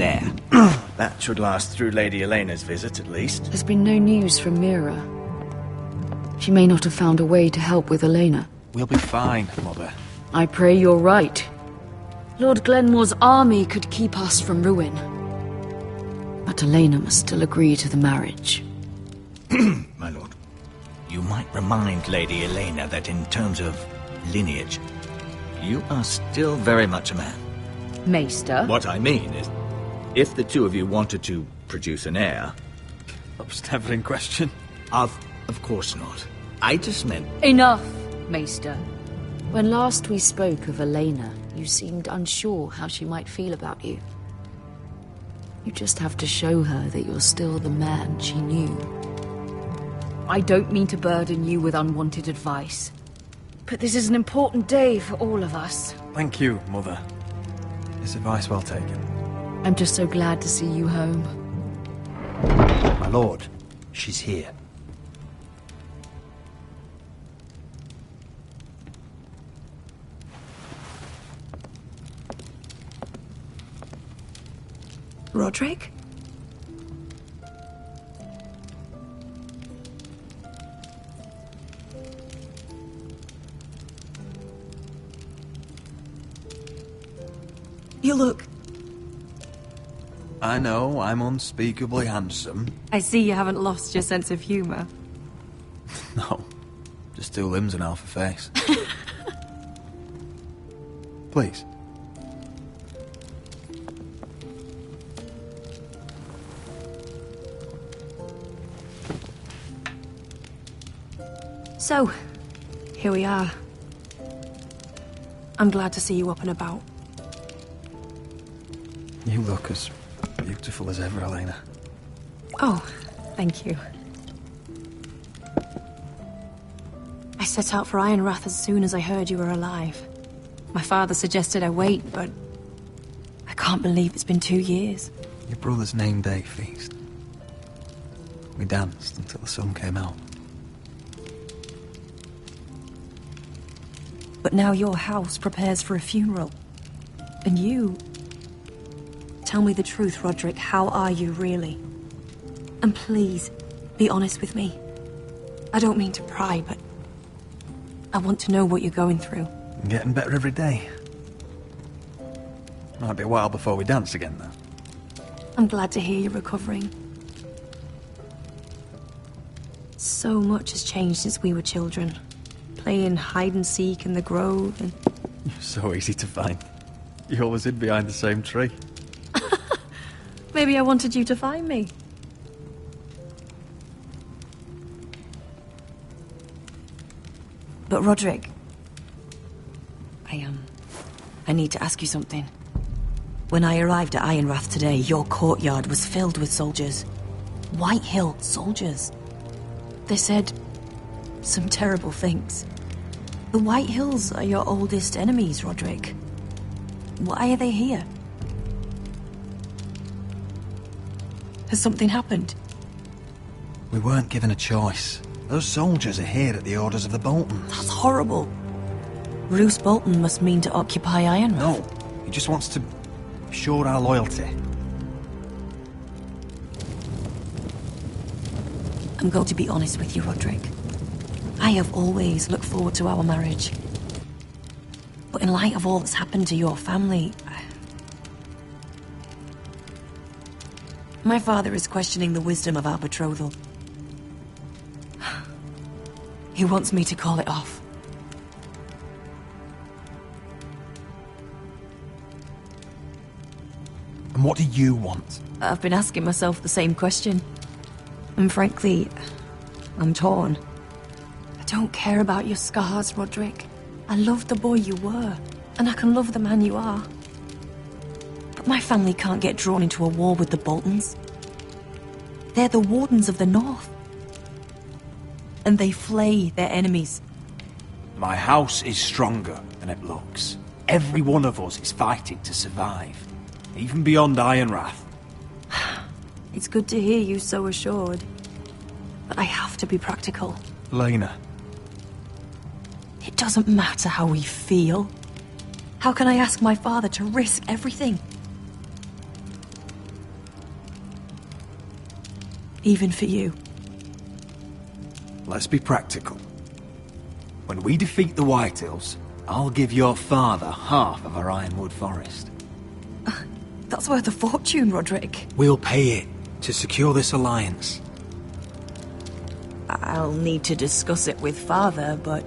there. That should last through Lady Elena's visit, at least. There's been no news from Mira. She may not have found a way to help with Elena. We'll be fine, Mother. I pray you're right. Lord Glenmore's army could keep us from ruin. But Elena must still agree to the marriage. My lord. You might remind Lady Elena that in terms of lineage, you are still very much a man. Maester? What I mean is, if the two of you wanted to produce an heir... That was never in question. Of course not. I just meant... Enough, Maester. When last we spoke of Elena, you seemed unsure how she might feel about you. You just have to show her that you're still the man she knew. I don't mean to burden you with unwanted advice, but this is an important day for all of us. Thank you, Mother. It's advice well taken. I'm just so glad to see you home. My lord, she's here. Roderick? You look... I know, I'm unspeakably handsome. I see you haven't lost your sense of humor. No, just two limbs and half a face. Please. So, here we are. I'm glad to see you up and about. You look as beautiful as ever, Elena. Oh, thank you. I set out for Ironrath as soon as I heard you were alive. My father suggested I wait, but I can't believe it's been 2 years. Your brother's name day feast. We danced until the sun came out. But now your house prepares for a funeral. And you... Tell me the truth, Roderick. How are you, really? And please, be honest with me. I don't mean to pry, but... I want to know what you're going through. I'm getting better every day. Might be a while before we dance again, though. I'm glad to hear you're recovering. So much has changed since we were children. Playing hide-and-seek in the grove and... You're so easy to find. You always hid behind the same tree. Maybe I wanted you to find me. But Roderick... I need to ask you something. When I arrived at Ironrath today, your courtyard was filled with soldiers. White Hill soldiers. They said some terrible things. The White Hills are your oldest enemies, Roderick. Why are they here? Has something happened? We weren't given a choice. Those soldiers are here at the orders of the Boltons. That's horrible. Roose Bolton must mean to occupy Ironrath. No, he just wants to assure our loyalty. I'm going to be honest with you, Roderick. I have always looked forward to our marriage. But in light of all that's happened to your family... My father is questioning the wisdom of our betrothal. He wants me to call it off. And what do you want? I've been asking myself the same question. And frankly, I'm torn. I don't care about your scars, Roderick. I love the boy you were, and I can love the man you are. But my family can't get drawn into a war with the Boltons. They're the Wardens of the North. And they flay their enemies. My house is stronger than it looks. Every one of us is fighting to survive. Even beyond Ironrath. It's good to hear you so assured. But I have to be practical. Elena. It doesn't matter how we feel. How can I ask my father to risk everything? Even for you. Let's be practical. When we defeat the Whitehills, I'll give your father half of our Ironwood Forest. That's worth a fortune, Roderick. We'll pay it to secure this alliance. I'll need to discuss it with Father, but...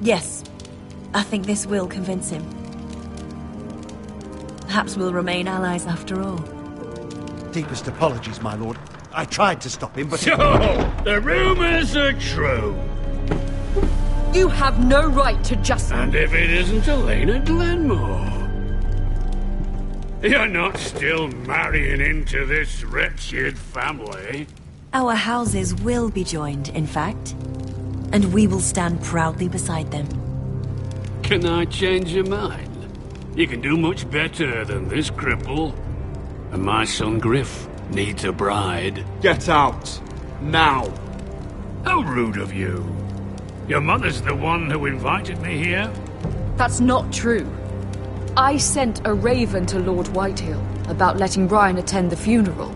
Yes, I think this will convince him. Perhaps we'll remain allies after all. Deepest apologies, my lord. I tried to stop him, but... So, the rumors are true. You have no right to just... And if it isn't Elena Glenmore? You're not still marrying into this wretched family? Our houses will be joined, in fact. And we will stand proudly beside them. Can I change your mind? You can do much better than this cripple. And my son Griff needs a bride. Get out! Now! How rude of you. Your mother's the one who invited me here? That's not true. I sent a raven to Lord Whitehill about letting Brian attend the funeral.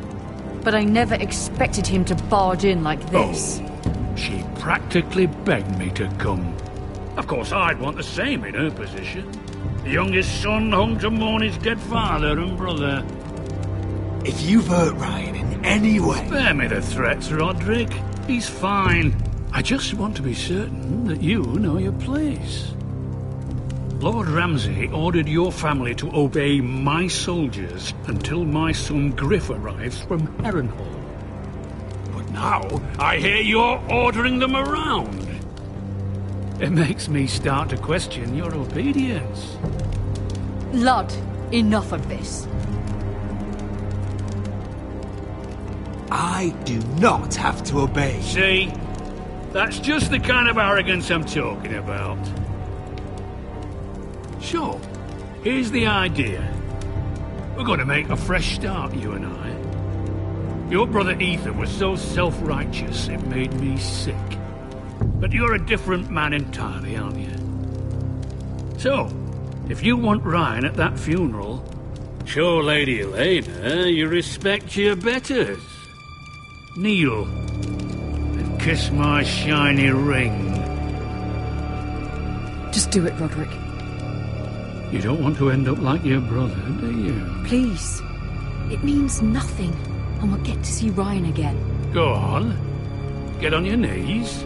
But I never expected him to barge in like this. Oh, she practically begged me to come. Of course, I'd want the same in her position. The youngest son home to mourn his dead father and brother. If you've hurt Ryan in any way... Spare me the threats, Roderick. He's fine. I just want to be certain that you know your place. Lord Ramsay ordered your family to obey my soldiers until my son Griff arrives from Harrenhal. But now, I hear you're ordering them around. It makes me start to question your obedience. Lud, enough of this. I do not have to obey. See? That's just the kind of arrogance I'm talking about. Sure, here's the idea. We're going to make a fresh start, you and I. Your brother Ethan was so self-righteous it made me sick. But you're a different man entirely, aren't you? So, if you want Ryan at that funeral, show Lady Elena you respect your betters. Kneel and kiss my shiny ring. Just do it, Roderick. You don't want to end up like your brother, do you? Please. It means nothing, and we'll get to see Ryan again. Go on. Get on your knees.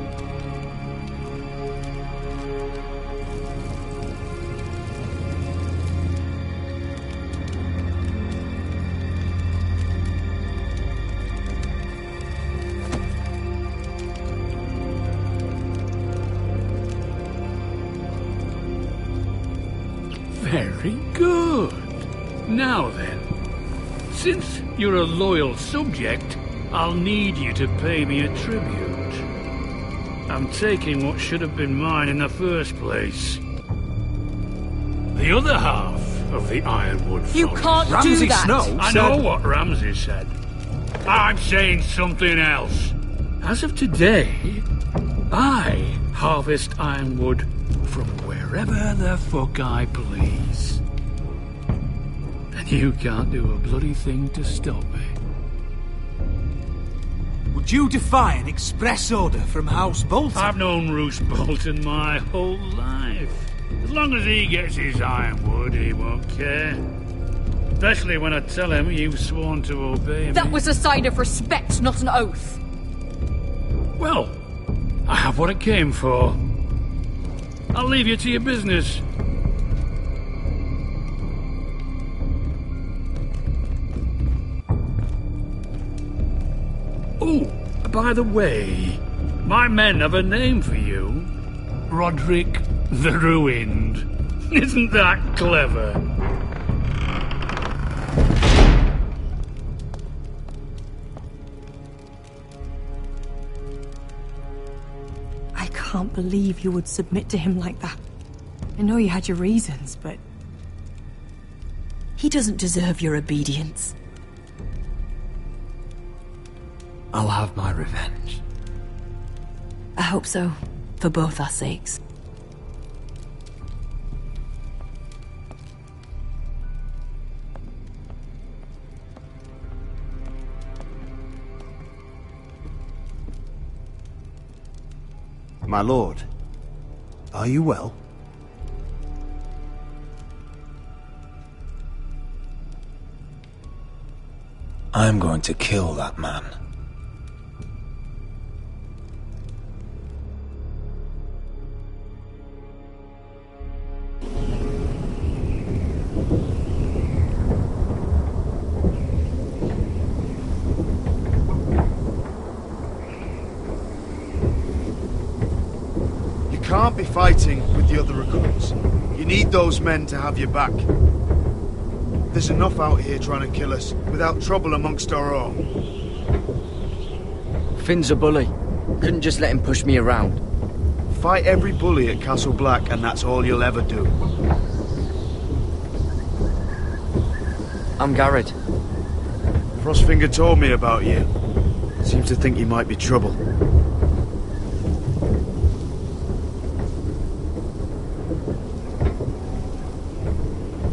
Very good. Now then, since you're a loyal subject, I'll need you to pay me a tribute. I'm taking what should have been mine in the first place. The other half of the Ironwood Forest. You can't Ramsay do that! Snow I know what Ramsay said. I'm saying something else. As of today, I harvest ironwood from wherever the fuck I please. And you can't do a bloody thing to stop me. Would you defy an express order from House Bolton? I've known Roose Bolton my whole life. As long as he gets his ironwood, he won't care. Especially when I tell him you've sworn to obey me. That was a sign of respect, not an oath. Well, I have what I came for. I'll leave you to your business. Oh, by the way, my men have a name for you. Roderick the Ruined. Isn't that clever? I can't believe you would submit to him like that. I know you had your reasons, but... he doesn't deserve your obedience. I'll have my revenge. I hope so, for both our sakes. My lord, are you well? I'm going to kill that man. You can't be fighting with the other recruits. You need those men to have your back. There's enough out here trying to kill us, without trouble amongst our own. Finn's a bully. Couldn't just let him push me around. Fight every bully at Castle Black, and that's all you'll ever do. I'm Garrett. Frostfinger told me about you. Seems to think you might be trouble.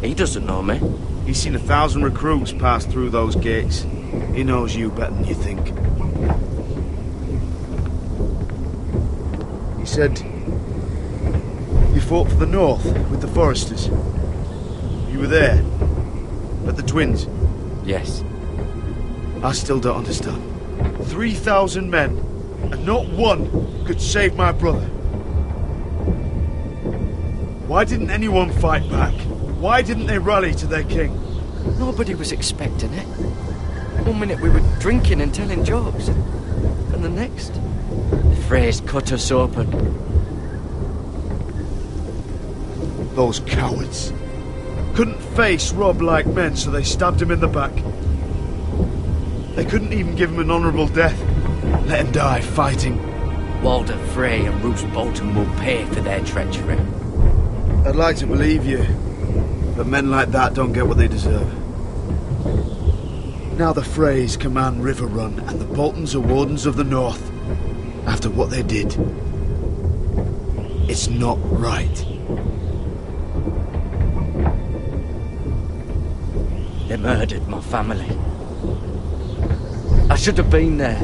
He doesn't know me. He's seen 1,000 recruits pass through those gates. He knows you better than you think. He said you fought for the North with the Foresters. You were there, at the Twins. Yes. I still don't understand. 3,000 men, and not one could save my brother. Why didn't anyone fight back? Why didn't they rally to their king? Nobody was expecting it. One minute we were drinking and telling jokes, and the next, the Freys cut us open. Those cowards. Couldn't face Rob like men, so they stabbed him in the back. They couldn't even give him an honourable death. Let him die fighting. Walder Frey and Roose Bolton will pay for their treachery. I'd like to believe you, but men like that don't get what they deserve. Now the Freys command River Run, and the Boltons are Wardens of the North. After what they did, it's not right. They murdered my family. I should have been there.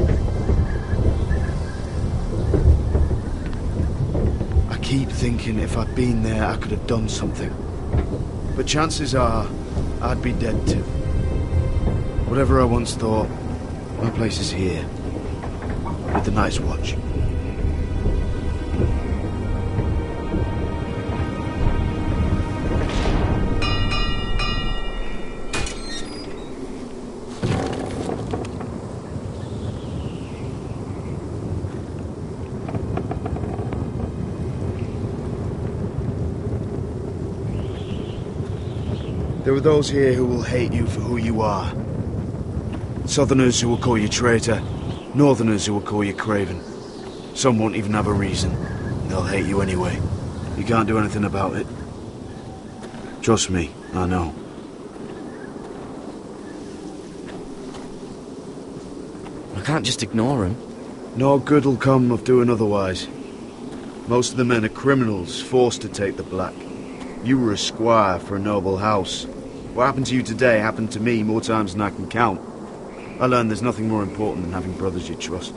I keep thinking if I'd been there, I could have done something. But chances are, I'd be dead too. Whatever I once thought, my place is here, with the Night's Watch. There are those here who will hate you for who you are. Southerners who will call you traitor, Northerners who will call you craven. Some won't even have a reason. They'll hate you anyway. You can't do anything about it. Trust me, I know. I can't just ignore him. No good will come of doing otherwise. Most of the men are criminals, forced to take the black. You were a squire for a noble house. What happened to you today happened to me more times than I can count. I learned there's nothing more important than having brothers you trust.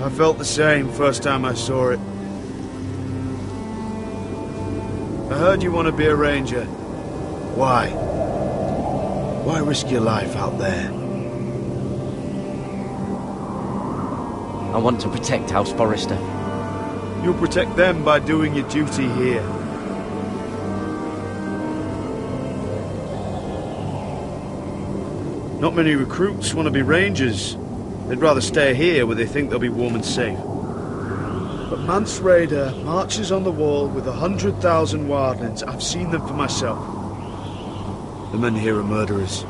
I felt the same first time I saw it. I heard you want to be a ranger. Why? Why risk your life out there? I want to protect House Forrester. You'll protect them by doing your duty here. Not many recruits want to be rangers. They'd rather stay here where they think they'll be warm and safe. But Mance Raider marches on the wall with 100,000 wildlings. I've seen them for myself. The men here are murderers,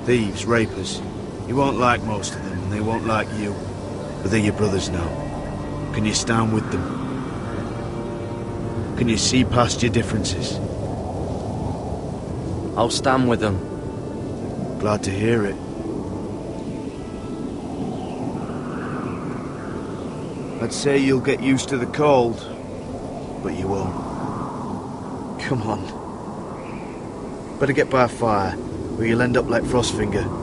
thieves, rapers. You won't like most of them, and they won't like you. But they're your brothers now. Can you stand with them? Can you see past your differences? I'll stand with them. Glad to hear it. I'd say you'll get used to the cold, but you won't. Come on. Better get by a fire, or you'll end up like Frostfinger.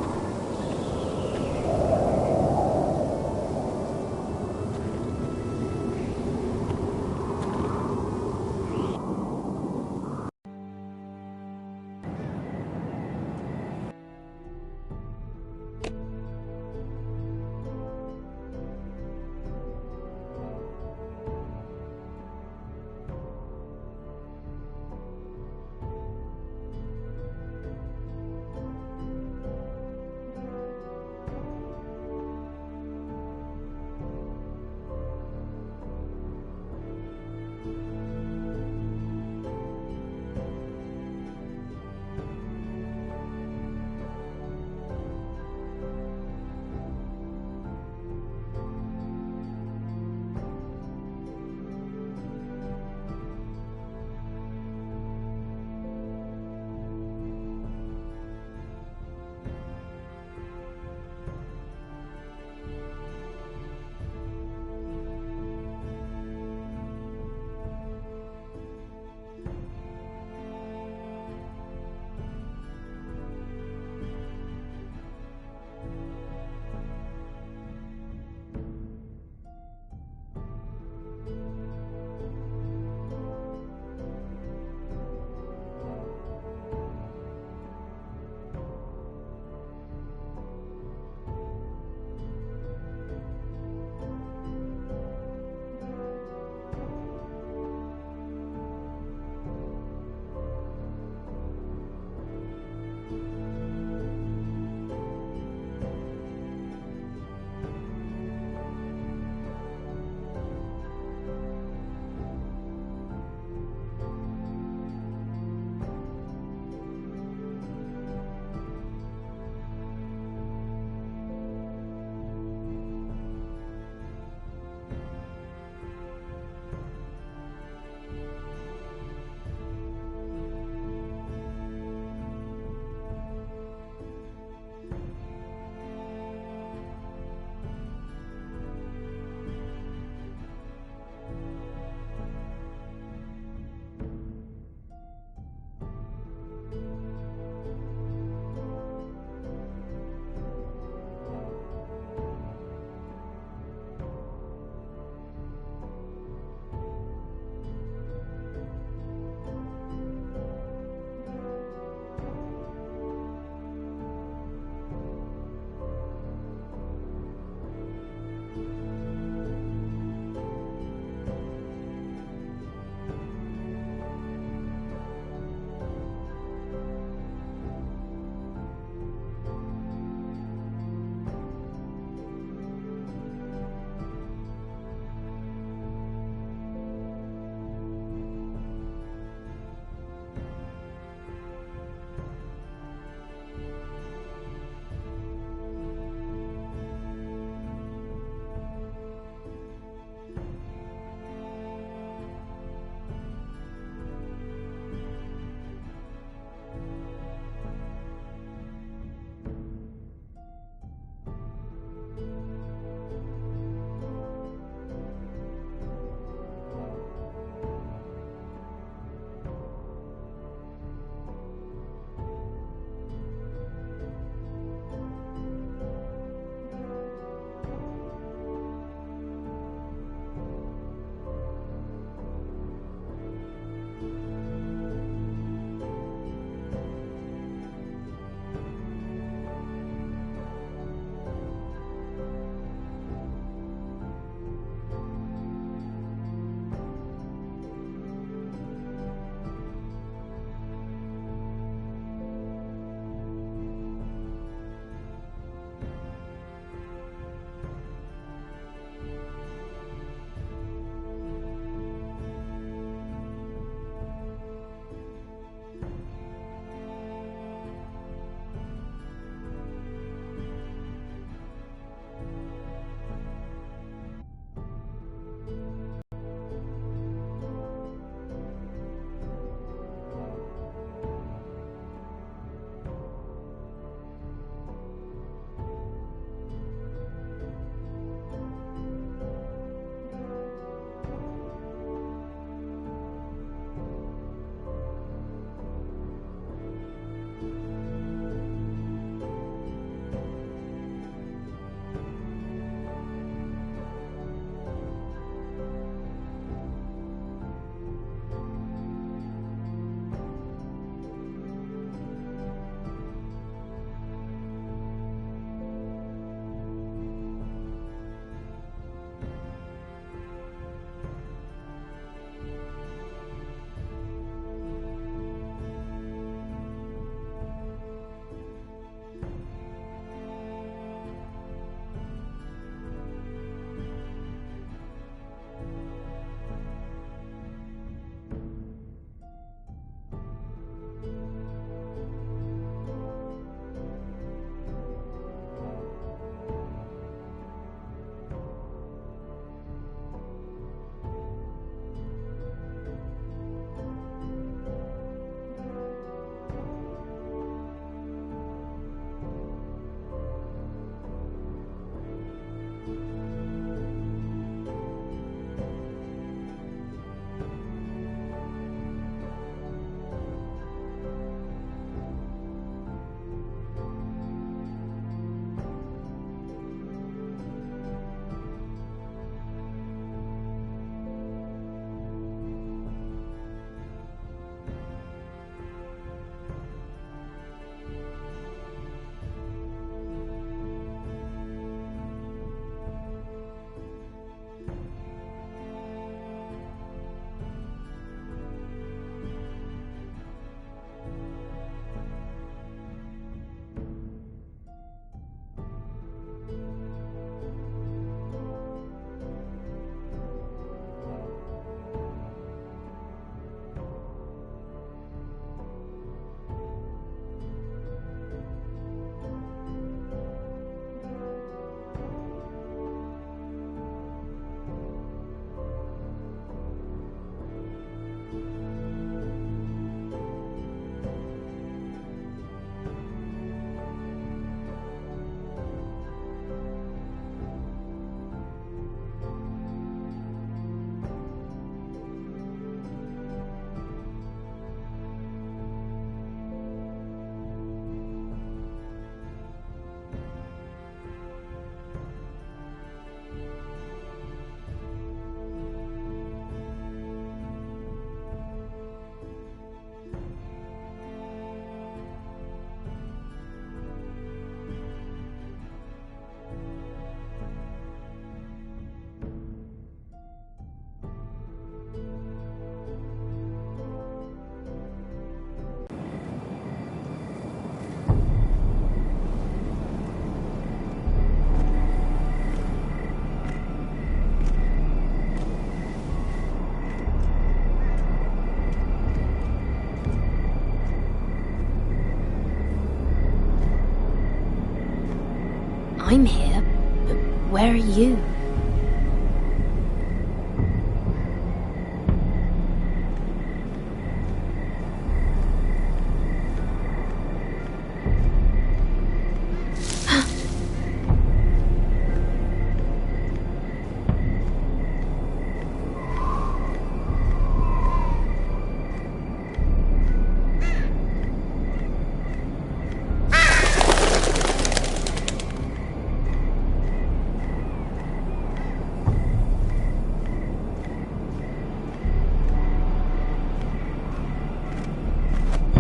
Where are you?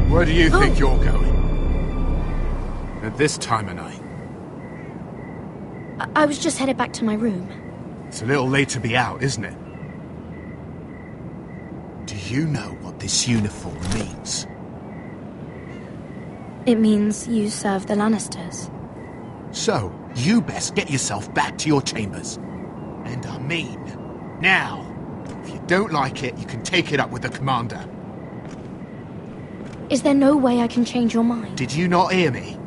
Where do you think you're going? At this time of night? I was just headed back to my room. It's a little late to be out, isn't it? Do you know what this uniform means? It means you serve the Lannisters. So, you best get yourself back to your chambers. And I mean, now. If you don't like it, you can take it up with the commander. Is there no way I can change your mind? Did you not hear me?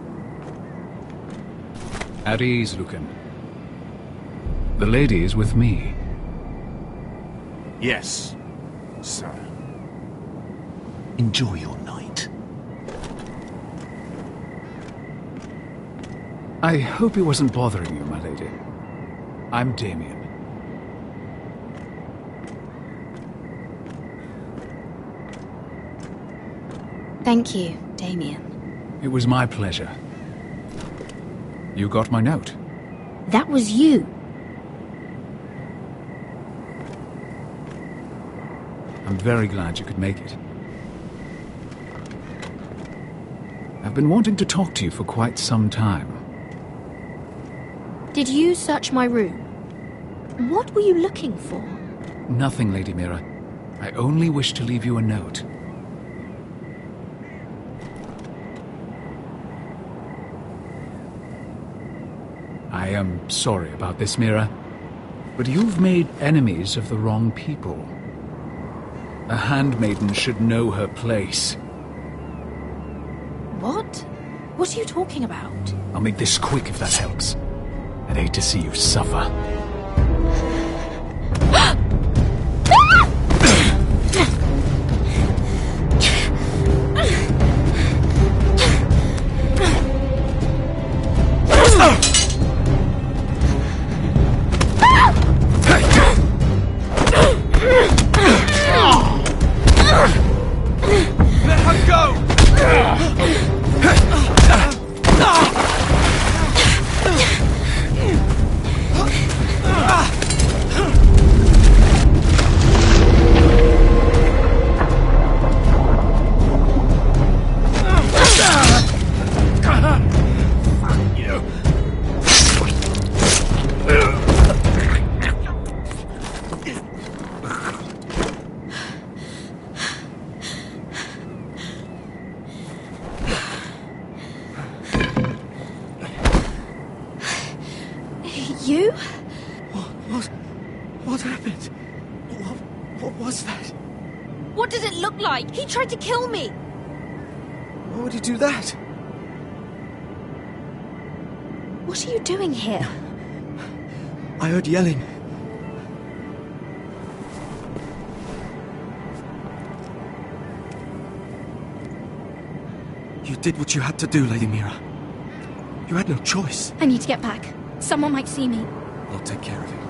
At ease, Lucan. The lady is with me. Yes, sir. Enjoy your night. I hope he wasn't bothering you, my lady. I'm Damien. Thank you, Damien. It was my pleasure. You got my note. That was you. I'm very glad you could make it. I've been wanting to talk to you for quite some time. Did you search my room? What were you looking for? Nothing, Lady Mira. I only wish to leave you a note. I am sorry about this, Mira, but you've made enemies of the wrong people. A handmaiden should know her place. What? What are you talking about? I'll make this quick if that helps. I'd hate to see you suffer. You? What happened? What was that? What does it look like? He tried to kill me! Why would he do that? What are you doing here? I heard yelling. You did what you had to do, Lady Mira. You had no choice. I need to get back. Someone might see me. I'll take care of him.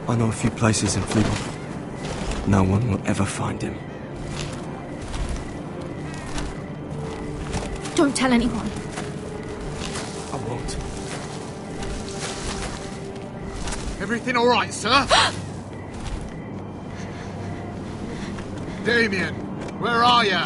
I know a few places in Fleetwood. No one will ever find him. Don't tell anyone. I won't. Everything all right, sir? Damien, where are you?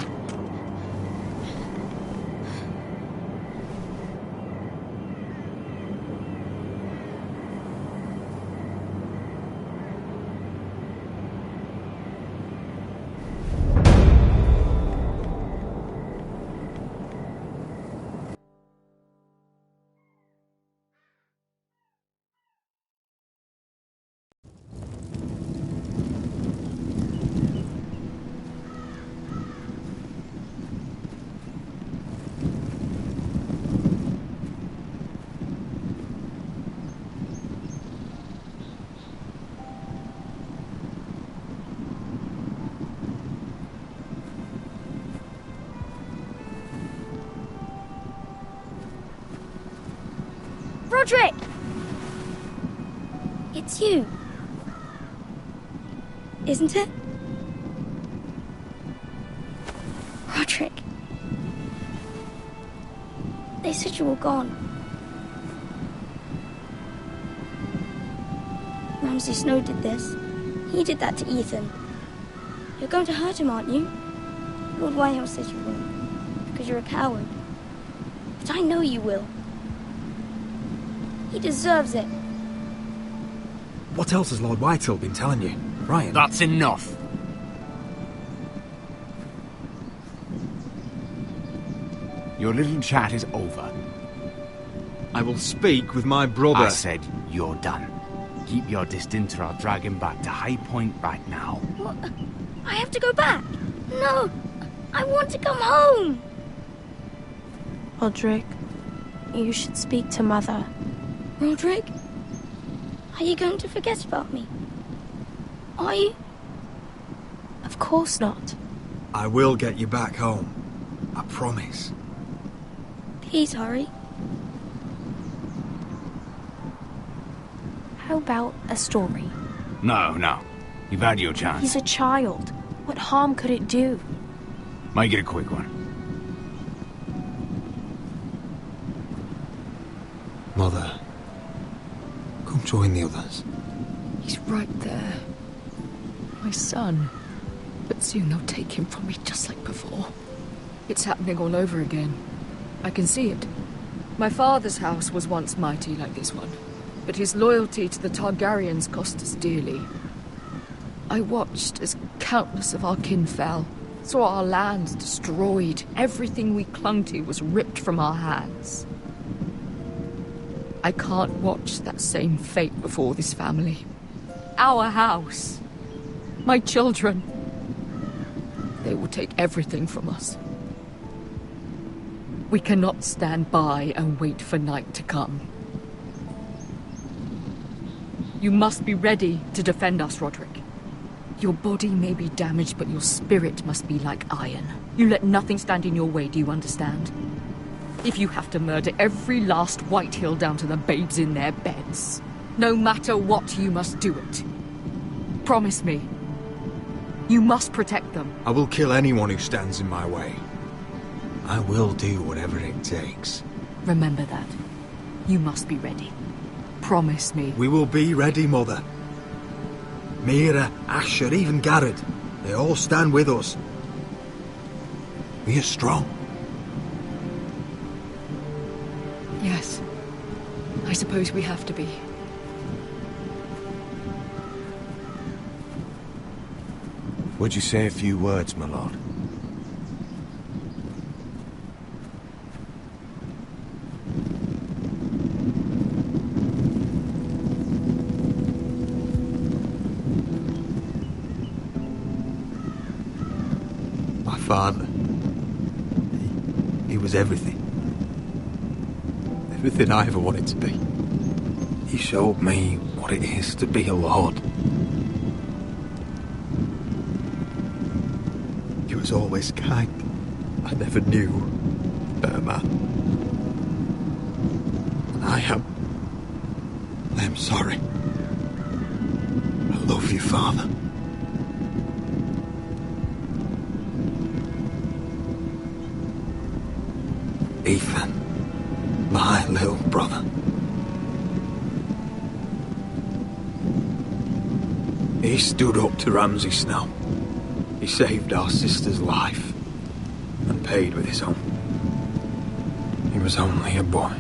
Roderick! It's you. Isn't it? Roderick. They said you were gone. Ramsay Snow did this. He did that to Ethan. You're going to hurt him, aren't you? Lord Whitehill says you won't, because you're a coward. But I know you will. He deserves it. What else has Lord Whitehill been telling you, Ryan? That's enough. Your little chat is over. I will speak with my brother. I said you're done. Keep your distance or I'll drag him back to High Point right now. What? I have to go back? No! I want to come home! Roderick, you should speak to Mother. Roderick? Are you going to forget about me? Are you? Of course not. I will get you back home. I promise. Please hurry. How about a story? No. You've had your chance. He's a child. What harm could it do? Make it a quick one. Mother, come join the others. He's right there. My son. But soon they'll take him from me just like before. It's happening all over again. I can see it. My father's house was once mighty like this one, but his loyalty to the Targaryens cost us dearly. I watched as countless of our kin fell, saw our lands destroyed, everything we clung to was ripped from our hands. I can't watch that same fate before this family. Our house. My children. They will take everything from us. We cannot stand by and wait for night to come. You must be ready to defend us, Roderick. Your body may be damaged, but your spirit must be like iron. You let nothing stand in your way, do you understand? If you have to murder every last Whitehill down to the babes in their beds, no matter what, you must do it. Promise me. You must protect them. I will kill anyone who stands in my way. I will do whatever it takes. Remember that. You must be ready. Promise me. We will be ready, Mother. Mira, Asher, even Garrett. They all stand with us. We are strong. Yes. I suppose we have to be. Would you say a few words, my lord? My father. He was everything. Everything I ever wanted to be. He showed me what it is to be a lord. He was always kind. I never knew a better man. And I am sorry. I love you, Father. Ethan, my little brother. He stood up to Ramsay Snow. He saved our sister's life and paid with his own. He was only a boy.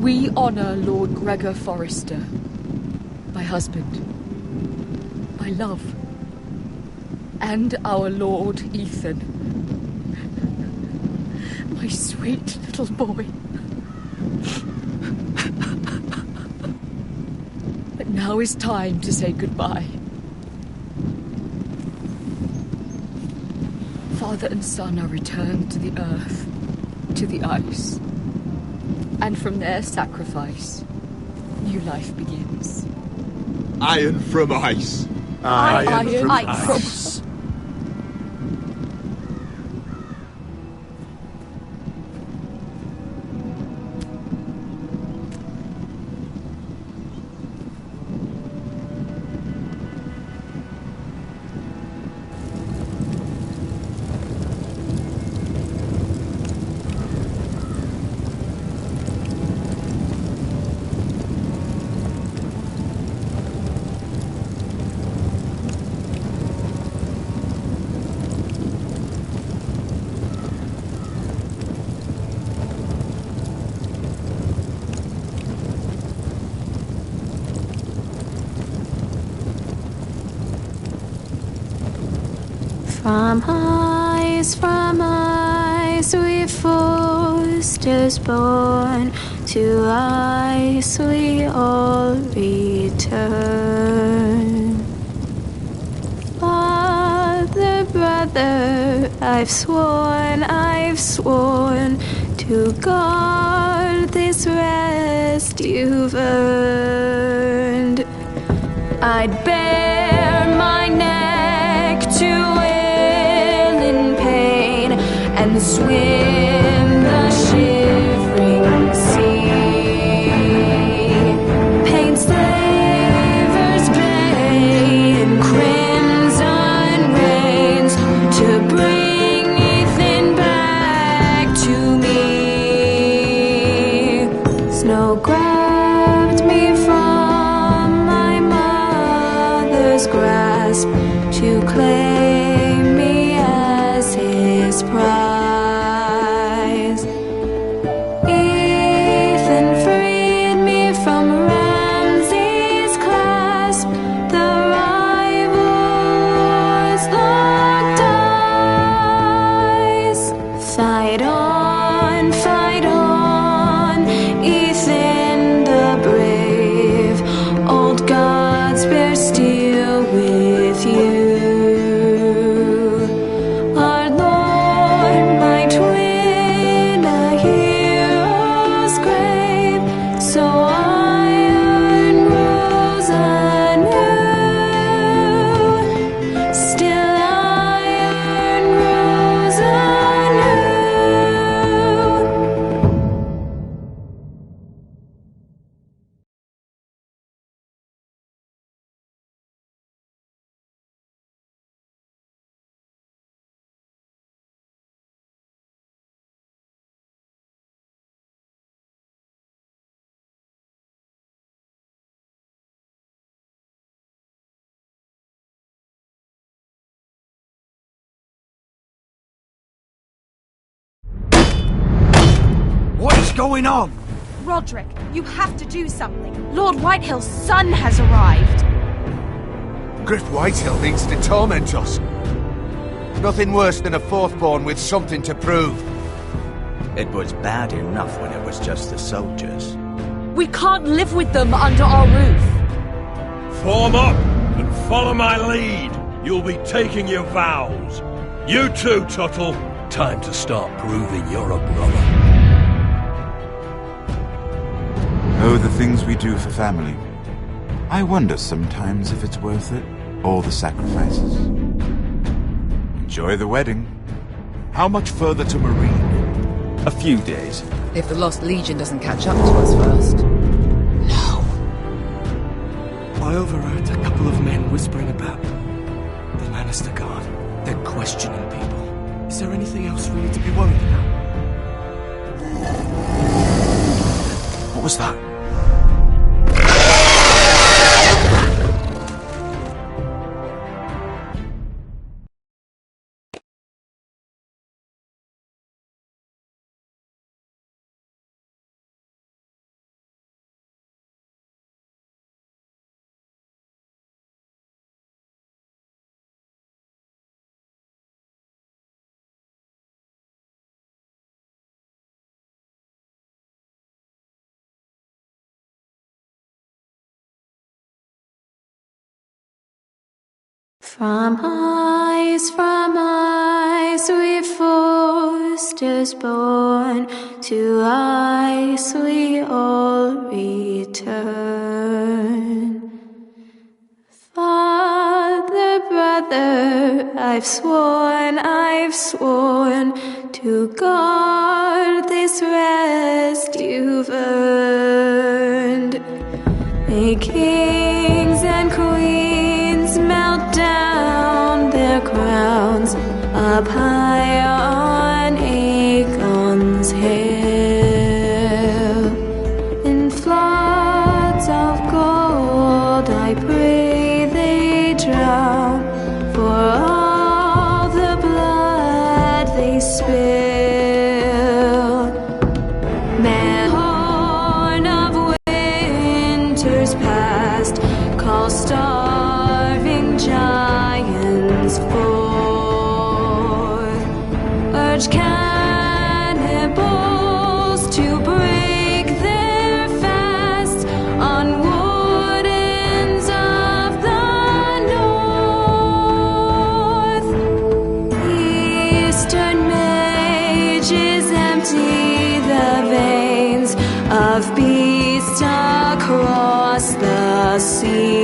We honor Lord Gregor Forrester, my husband, my love, and our Lord Ethan, my sweet little boy. But now is time to say goodbye. Father and son are returned to the earth, to the ice, and from their sacrifice, new life begins. Iron from ice. Iron from ice. From ice we foresters born, to ice we all return. Father, brother, I've sworn to guard this rest you've earned. I'd bare my neck to wail in pain and swim the shivering sea. Paint slavers bay in crimson rains to bring Ethan back to me. Snow grabbed me from my mother's grasp to claim me as his prize. Ethan freed me from Ramsay's clasp. The rivals locked eyes. Fight on, Ethan the brave. Old gods bear steel with you. Our Lord, my twin, a hero's grave. So iron rose anew. Still iron rose anew. What is going on? Roderick, you have to do something. Lord Whitehill's son has arrived. Griff Whitehill needs to torment us. Nothing worse than a fourthborn with something to prove. It was bad enough when it was just the soldiers. We can't live with them under our roof. Form up and follow my lead. You'll be taking your vows. You too, Tuttle. Time to start proving you're a brother. Oh, the things we do for family. I wonder sometimes if it's worth it, all the sacrifices. Enjoy the wedding. How much further to Marine? A few days. If the Lost Legion doesn't catch up to us first. I overheard a couple of men whispering about the Lannister Guard. They're questioning people. Is there anything else we need to be worried about? What was that? From ice we foresters born, to ice we all return. Father, brother, I've sworn to guard this rest you've earned. May kings and queens melt down their crowns up high on Aegon's hill. In floods of gold I pray they drown, for all the blood they spill. Man, horn of winters past, call starving giants forth. charge cannibals to break their fast on wardens of the north. Eastern mages empty the veins of beasts across the sea.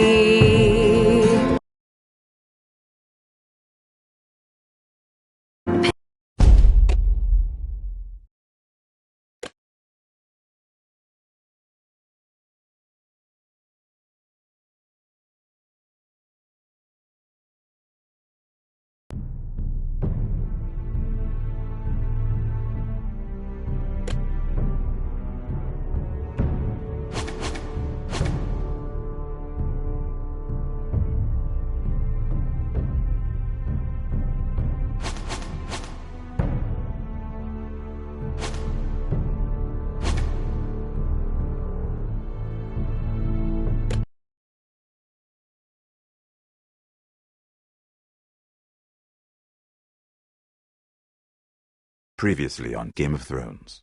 Previously on Game of Thrones.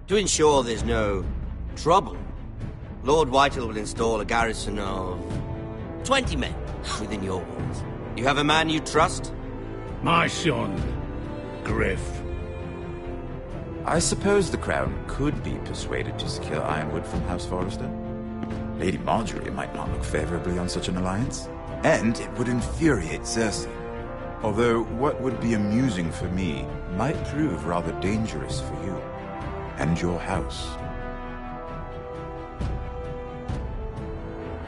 To ensure there's no trouble, Lord Whitehill will install a garrison of 20 men within your walls. You have a man you trust? My son, Griff. I suppose the Crown could be persuaded to secure Ironwood from House Forrester. Lady Marjorie might not look favorably on such an alliance. And it would infuriate Cersei. Although what would be amusing for me might prove rather dangerous for you and your house.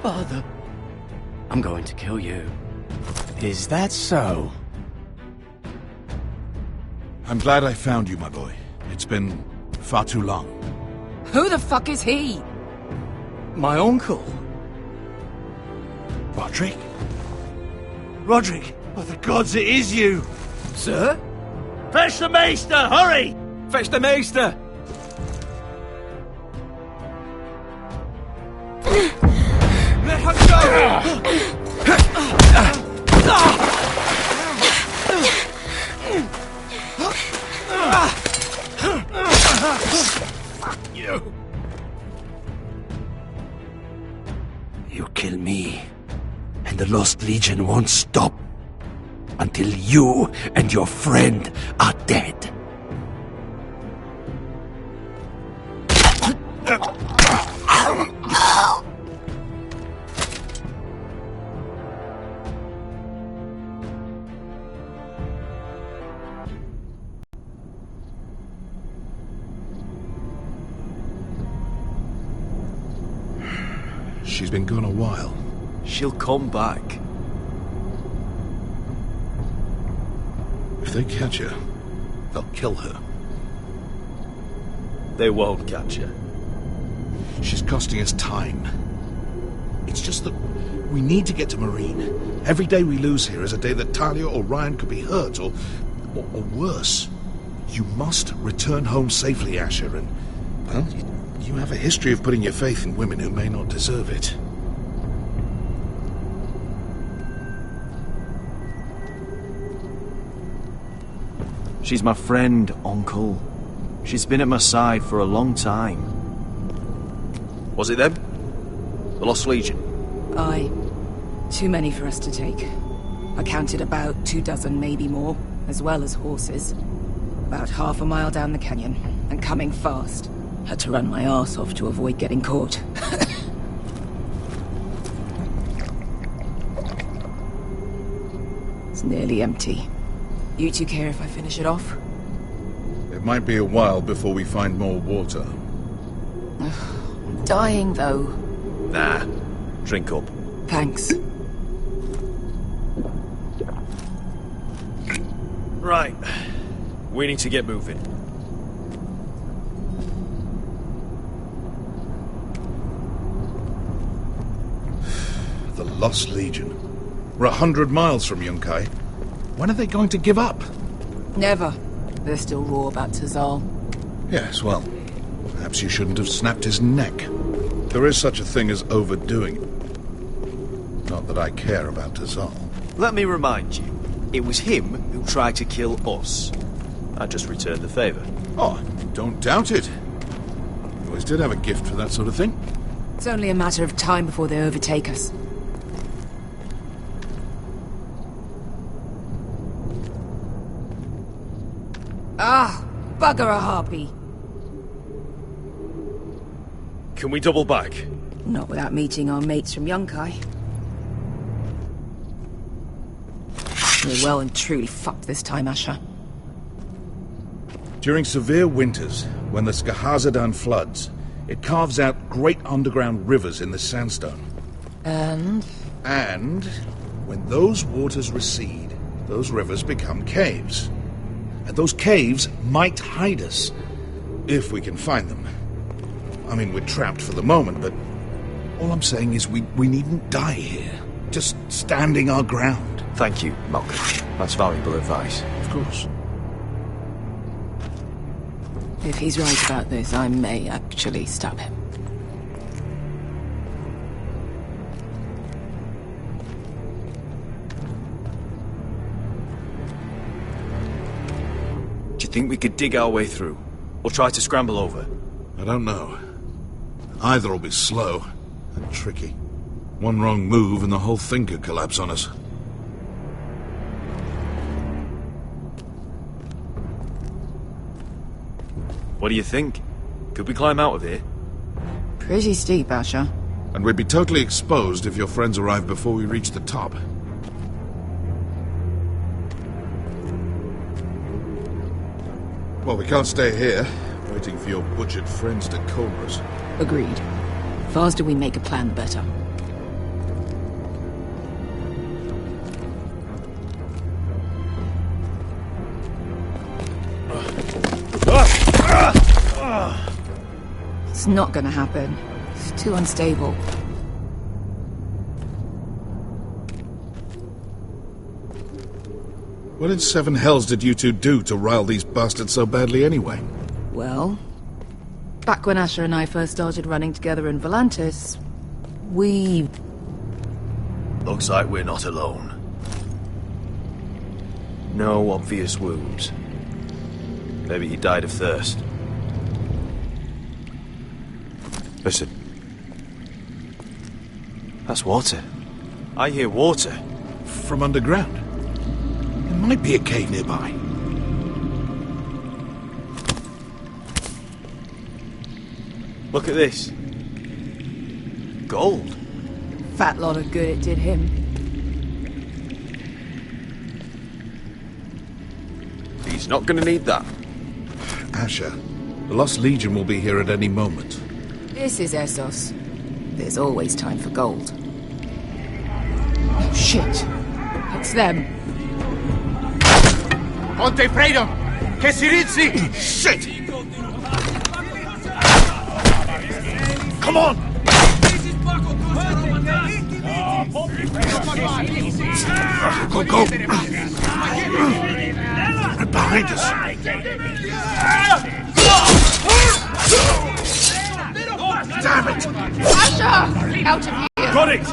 Father, I'm going to kill you. Is that so? I'm glad I found you, my boy. It's been far too long. Who the fuck is he? My uncle. Roderick? Roderick, by the gods, it is you! Sir? Fetch the Maester, hurry! Fetch the Maester! Let her go! Fuck you! You kill me, and the Lost Legion won't stop until you and your friend are dead. She's been gone a while. She'll come back. If they catch her, they'll kill her. They won't catch her. She's costing us time. It's just that we need to get to Marine. Every day we lose here is a day that Talia or Ryan could be hurt, or worse. You must return home safely, Asher, and, well, you have a history of putting your faith in women who may not deserve it. She's my friend, Uncle. She's been at my side for a long time. Was it them? The Lost Legion? Aye. Too many for us to take. I counted about 24, maybe more, as well as horses. About half a mile down the canyon, and coming fast. Had to run my arse off to avoid getting caught. It's nearly empty. You two care if I finish it off? It might be a while before we find more water. I'm dying, though. Nah. Drink up. Thanks. Right. We need to get moving. The Lost Legion. We're 100 miles from Yunkai. When are they going to give up? Never. They're still raw about Tazal. Yes, well, perhaps you shouldn't have snapped his neck. There is such a thing as overdoing it. Not that I care about Tazal. Let me remind you, it was him who tried to kill us. I just returned the favour. Oh, don't doubt it. You always did have a gift for that sort of thing. It's only a matter of time before they overtake us. Ah, bugger a harpy. Can we double back? Not without meeting our mates from Yunkai. We're well and truly fucked this time, Asher. During severe winters, when the Skahazadan floods, it carves out great underground rivers in the sandstone. And? And when those waters recede, those rivers become caves. And those caves might hide us, if we can find them. I mean, we're trapped for the moment, but all I'm saying is we needn't die here. Just standing our ground. Thank you, Malcolm. That's valuable advice. Of course. If he's right about this, I may actually stab him. Do you think we could dig our way through? Or try to scramble over? I don't know. Either will be slow and tricky. One wrong move and the whole thing could collapse on us. What do you think? Could we climb out of here? Pretty steep, Asher. And we'd be totally exposed if your friends arrived before we reached the top. Well, we can't stay here, waiting for your butchered friends to corner us. Agreed. The faster we make a plan, the better. It's not gonna happen. It's too unstable. What in seven hells did you two do to rile these bastards so badly anyway? Well, back when Asher and I first started running together in Volantis, we... Looks like we're not alone. No obvious wounds. Maybe he died of thirst. Listen. That's water. I hear water. From underground? There might be a cave nearby. Look at this. Gold. Fat lot of good it did him. He's not gonna need that. Asher, the Lost Legion will be here at any moment. This is Essos. There's always time for gold. Oh, shit. It's them. Ponte freedom! Che si rizzi! Shit! Come on! Go, go! Right behind us! Damn it! Asher! Out of here! Got it!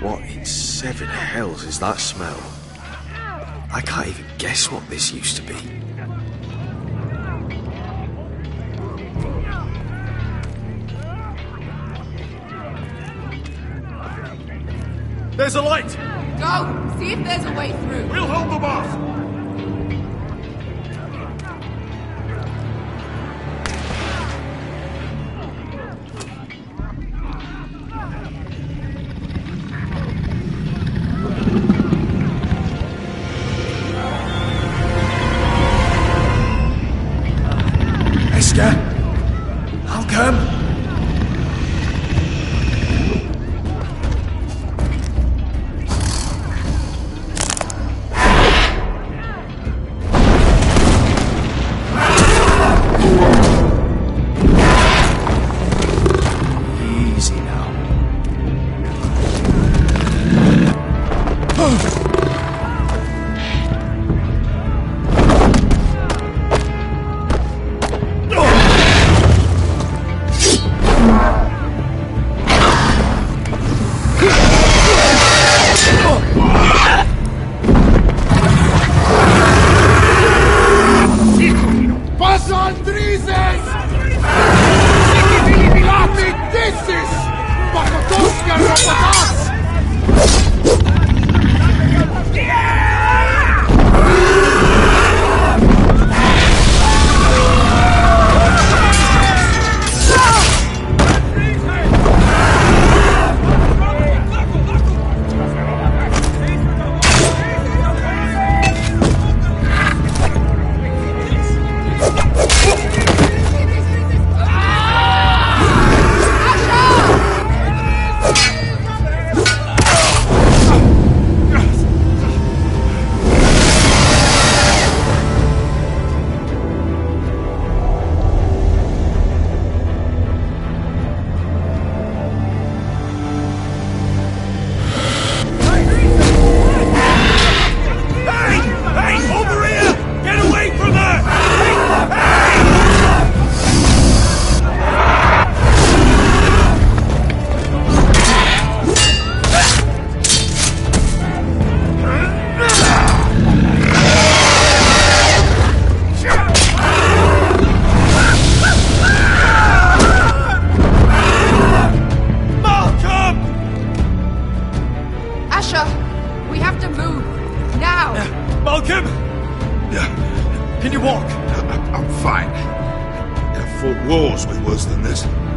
What in seven hells is that smell? I can't even guess what this used to be. There's a light! Go! See if there's a way through. We'll hold them off! Esther? I'll come. Easy now.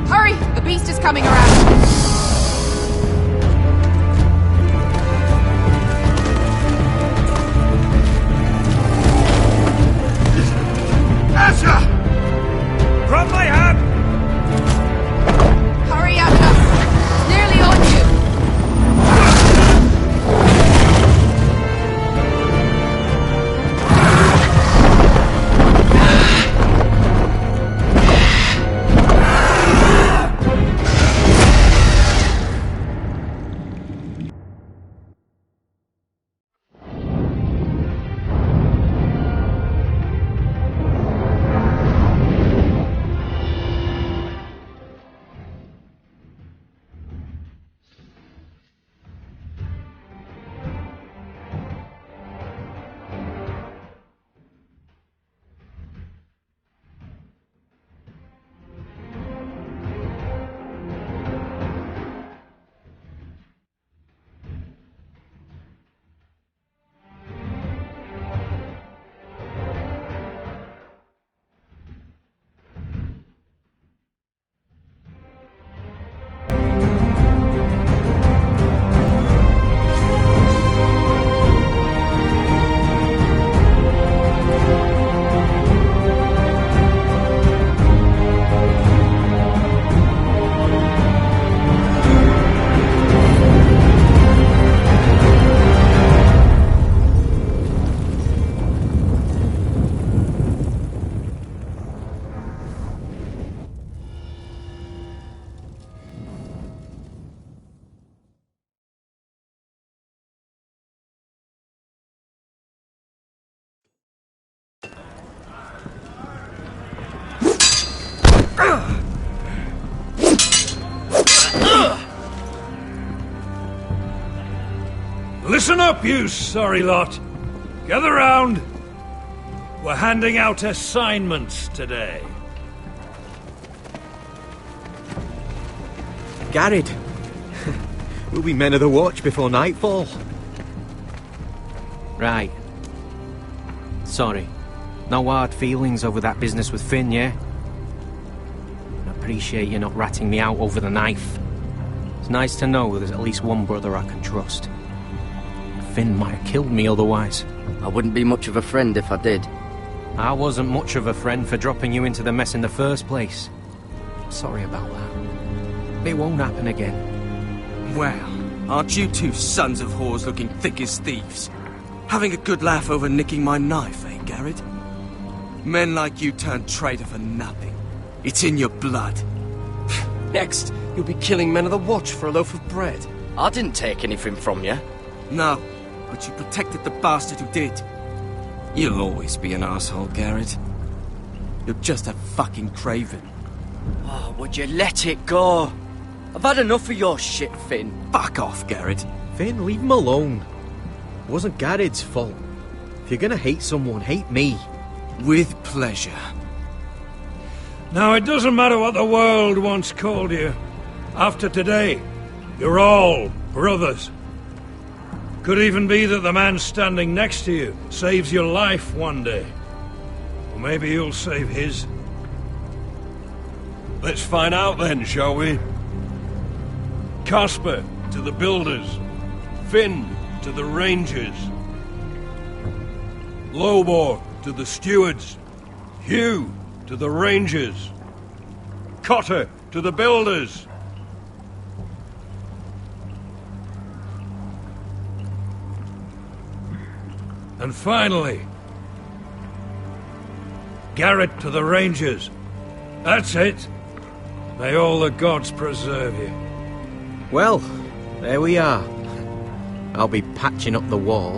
Hurry! The beast is coming around! Asher! Drop my hand! Hurry, Atlas! It's nearly on you! Listen up, you sorry lot. Gather round. We're handing out assignments today. Garrett. We'll be men of the watch before nightfall. Right. Sorry. No hard feelings over that business with Finn, yeah? I appreciate you not ratting me out over the knife. It's nice to know there's at least one brother I can trust. Finn might have killed me otherwise. I wouldn't be much of a friend if I did. I wasn't much of a friend for dropping you into the mess in the first place. Sorry about that. It won't happen again. Well, aren't you two sons of whores looking thick as thieves? Having a good laugh over nicking my knife, eh, Garrett? Men like you turn traitor for nothing. It's in your blood. Next, you'll be killing men of the watch for a loaf of bread. I didn't take anything from you. No, but you protected the bastard who did. You'll always be an asshole, Garrett. You're just a fucking craven. Oh, would you let it go? I've had enough of your shit, Finn. Fuck off, Garrett. Finn, leave him alone. It wasn't Garrett's fault. If you're gonna hate someone, hate me. With pleasure. Now, it doesn't matter what the world once called you. After today, you're all brothers. Could even be that the man standing next to you saves your life one day. Or maybe you'll save his. Let's find out then, shall we? Casper to the builders. Finn to the rangers. Lobor to the stewards. Hugh to the rangers. Cotter to the builders. And finally, Garrett to the Rangers. That's it. May all the gods preserve you. Well, there we are. I'll be patching up the wall,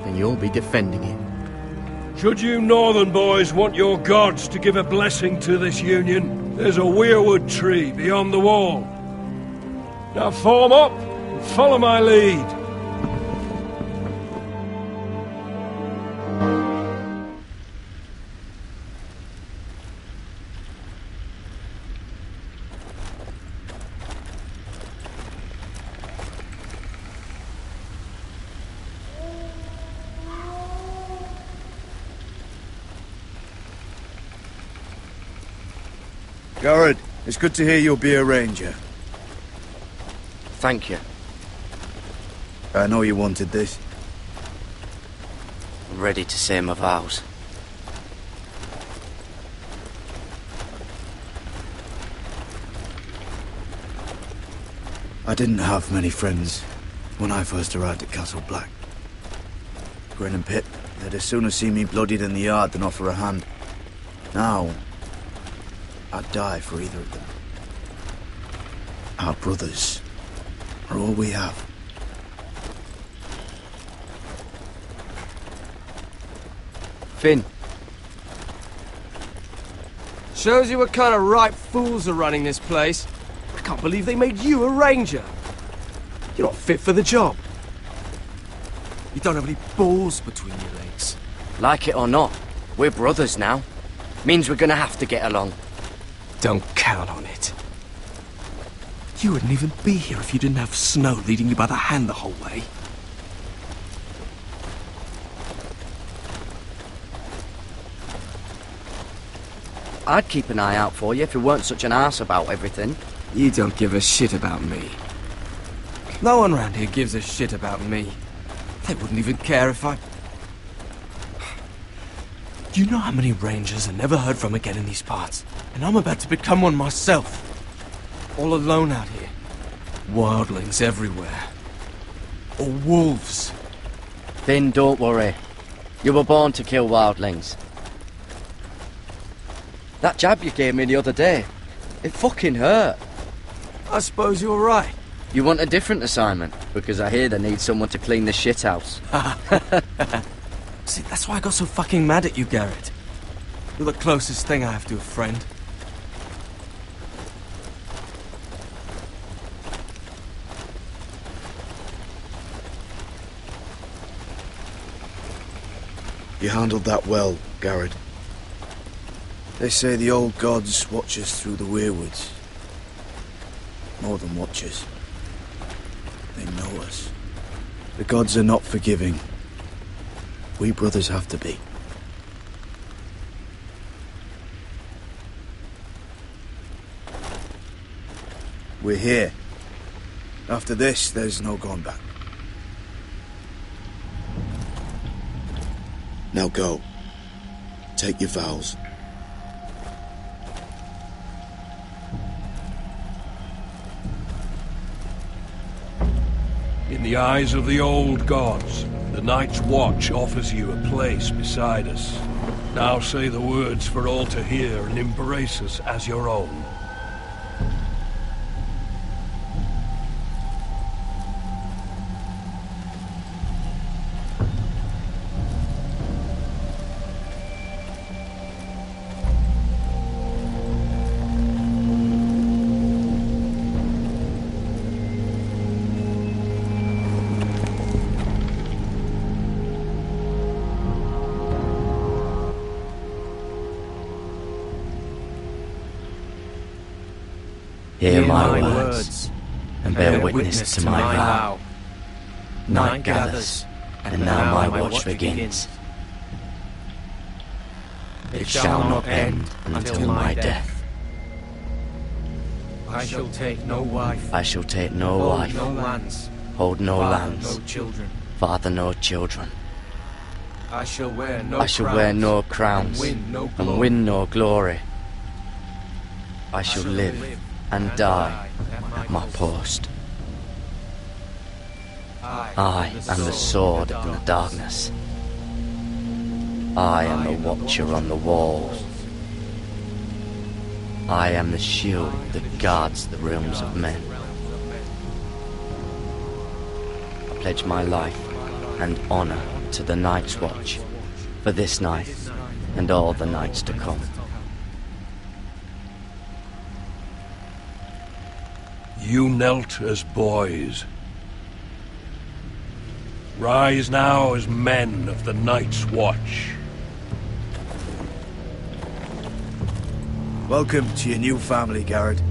and you'll be defending it. Should you northern boys want your gods to give a blessing to this union, there's a weirwood tree beyond the wall. Now form up and follow my lead. Garrett, It's good to hear you'll be a ranger. Thank you. I know you wanted this. I'm ready to say my vows. I didn't have many friends when I first arrived at Castle Black. Grin and Pip, they'd as sooner see me bloodied in the yard than offer a hand. Now, I'd die for either of them. Our brothers are all we have. Finn. Shows you what kind of ripe fools are running this place. I can't believe they made you a ranger. You're not fit for the job. You don't have any balls between your legs. Like it or not, we're brothers now. Means we're gonna have to get along. Don't count on it. You wouldn't even be here if you didn't have Snow leading you by the hand the whole way. I'd keep an eye out for you if you weren't such an arse about everything. You don't give a shit about me. No one around here gives a shit about me. They wouldn't even care if I... Do you know how many rangers I never heard from again in these parts? And I'm about to become one myself. All alone out here. Wildlings everywhere. Or wolves. Finn, don't worry. You were born to kill wildlings. That jab you gave me the other day, it fucking hurt. I suppose you're right. You want a different assignment? Because I hear they need someone to clean the shithouse. See, that's why I got so fucking mad at you, Garrett. You're the closest thing I have to a friend. You handled that well, Garrett. They say the old gods watch us through the weirwoods. More than watchers. They know us. The gods are not forgiving. We brothers have to be. We're here. After this, there's no going back. Now go. Take your vows. In the eyes of the old gods, the Night's Watch offers you a place beside us. Now say the words for all to hear and embrace us as your own. Hear my words, and bear witness to my vow. Night gathers, and now my watch begins. It shall not end until my death. I shall take no wife. I shall take no wife. No lands. Hold no lands. No children. Father no children. I shall wear no I shall wear no crowns. And win no glory. I shall live and die at my post. I am the sword in the darkness. I am the watcher on the walls. I am the shield that guards the realms of men. I pledge my life and honor to the Night's Watch for this night and all the nights to come. You knelt as boys. Rise now as men of the Night's Watch. Welcome to your new family, Garrett.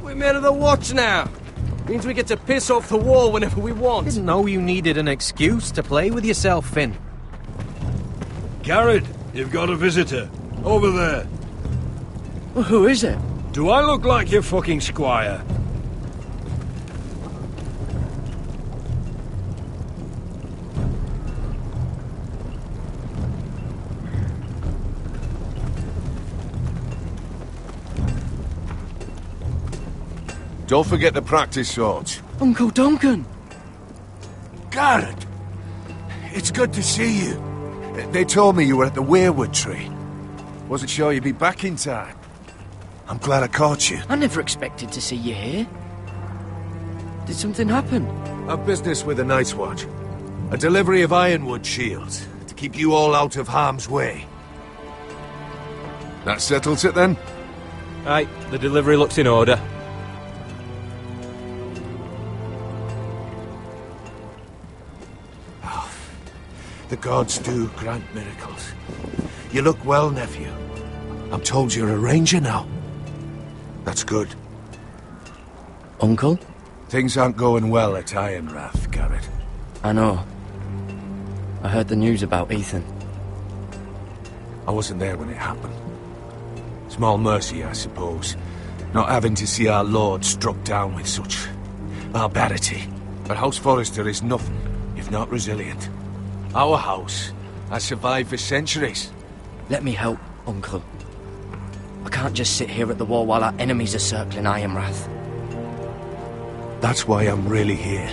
We're men of the watch now. Means we get to piss off the wall whenever we want. Didn't know you needed an excuse to play with yourself, Finn. Garrett, you've got a visitor. Over there. Well, who is it? Do I look like your fucking squire? Don't forget the practice swords. Uncle Duncan! Garrett! It's good to see you. They told me you were at the weirwood tree. Wasn't sure you'd be back in time. I'm glad I caught you. I never expected to see you here. Did something happen? I've business with the Night's Watch. A delivery of ironwood shields to keep you all out of harm's way. That settles it then? Right, the delivery looks in order. The gods do grant miracles. You look well, nephew. I'm told you're a ranger now. That's good. Uncle? Things aren't going well at Ironrath, Garrett. I know. I heard the news about Ethan. I wasn't there when it happened. Small mercy, I suppose, not having to see our lord struck down with such barbarity. But House Forrester is nothing if not resilient. Our house has survived for centuries. Let me help, Uncle. I can't just sit here at the wall while our enemies are circling Ironrath. That's why I'm really here.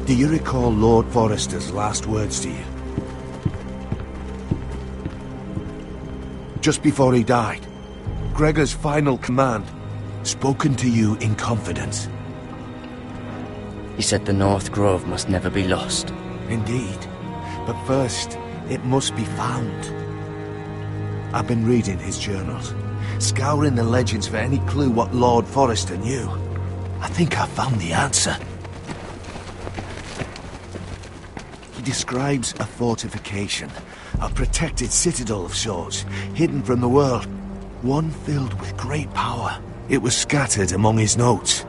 Do you recall Lord Forrester's last words to you? Just before he died, Gregor's final command, spoken to you in confidence. He said the North Grove must never be lost. Indeed. But first, it must be found. I've been reading his journals, scouring the legends for any clue what Lord Forrester knew. I think I found the answer. He describes a fortification, a protected citadel of sorts, hidden from the world, one filled with great power. It was scattered among his notes.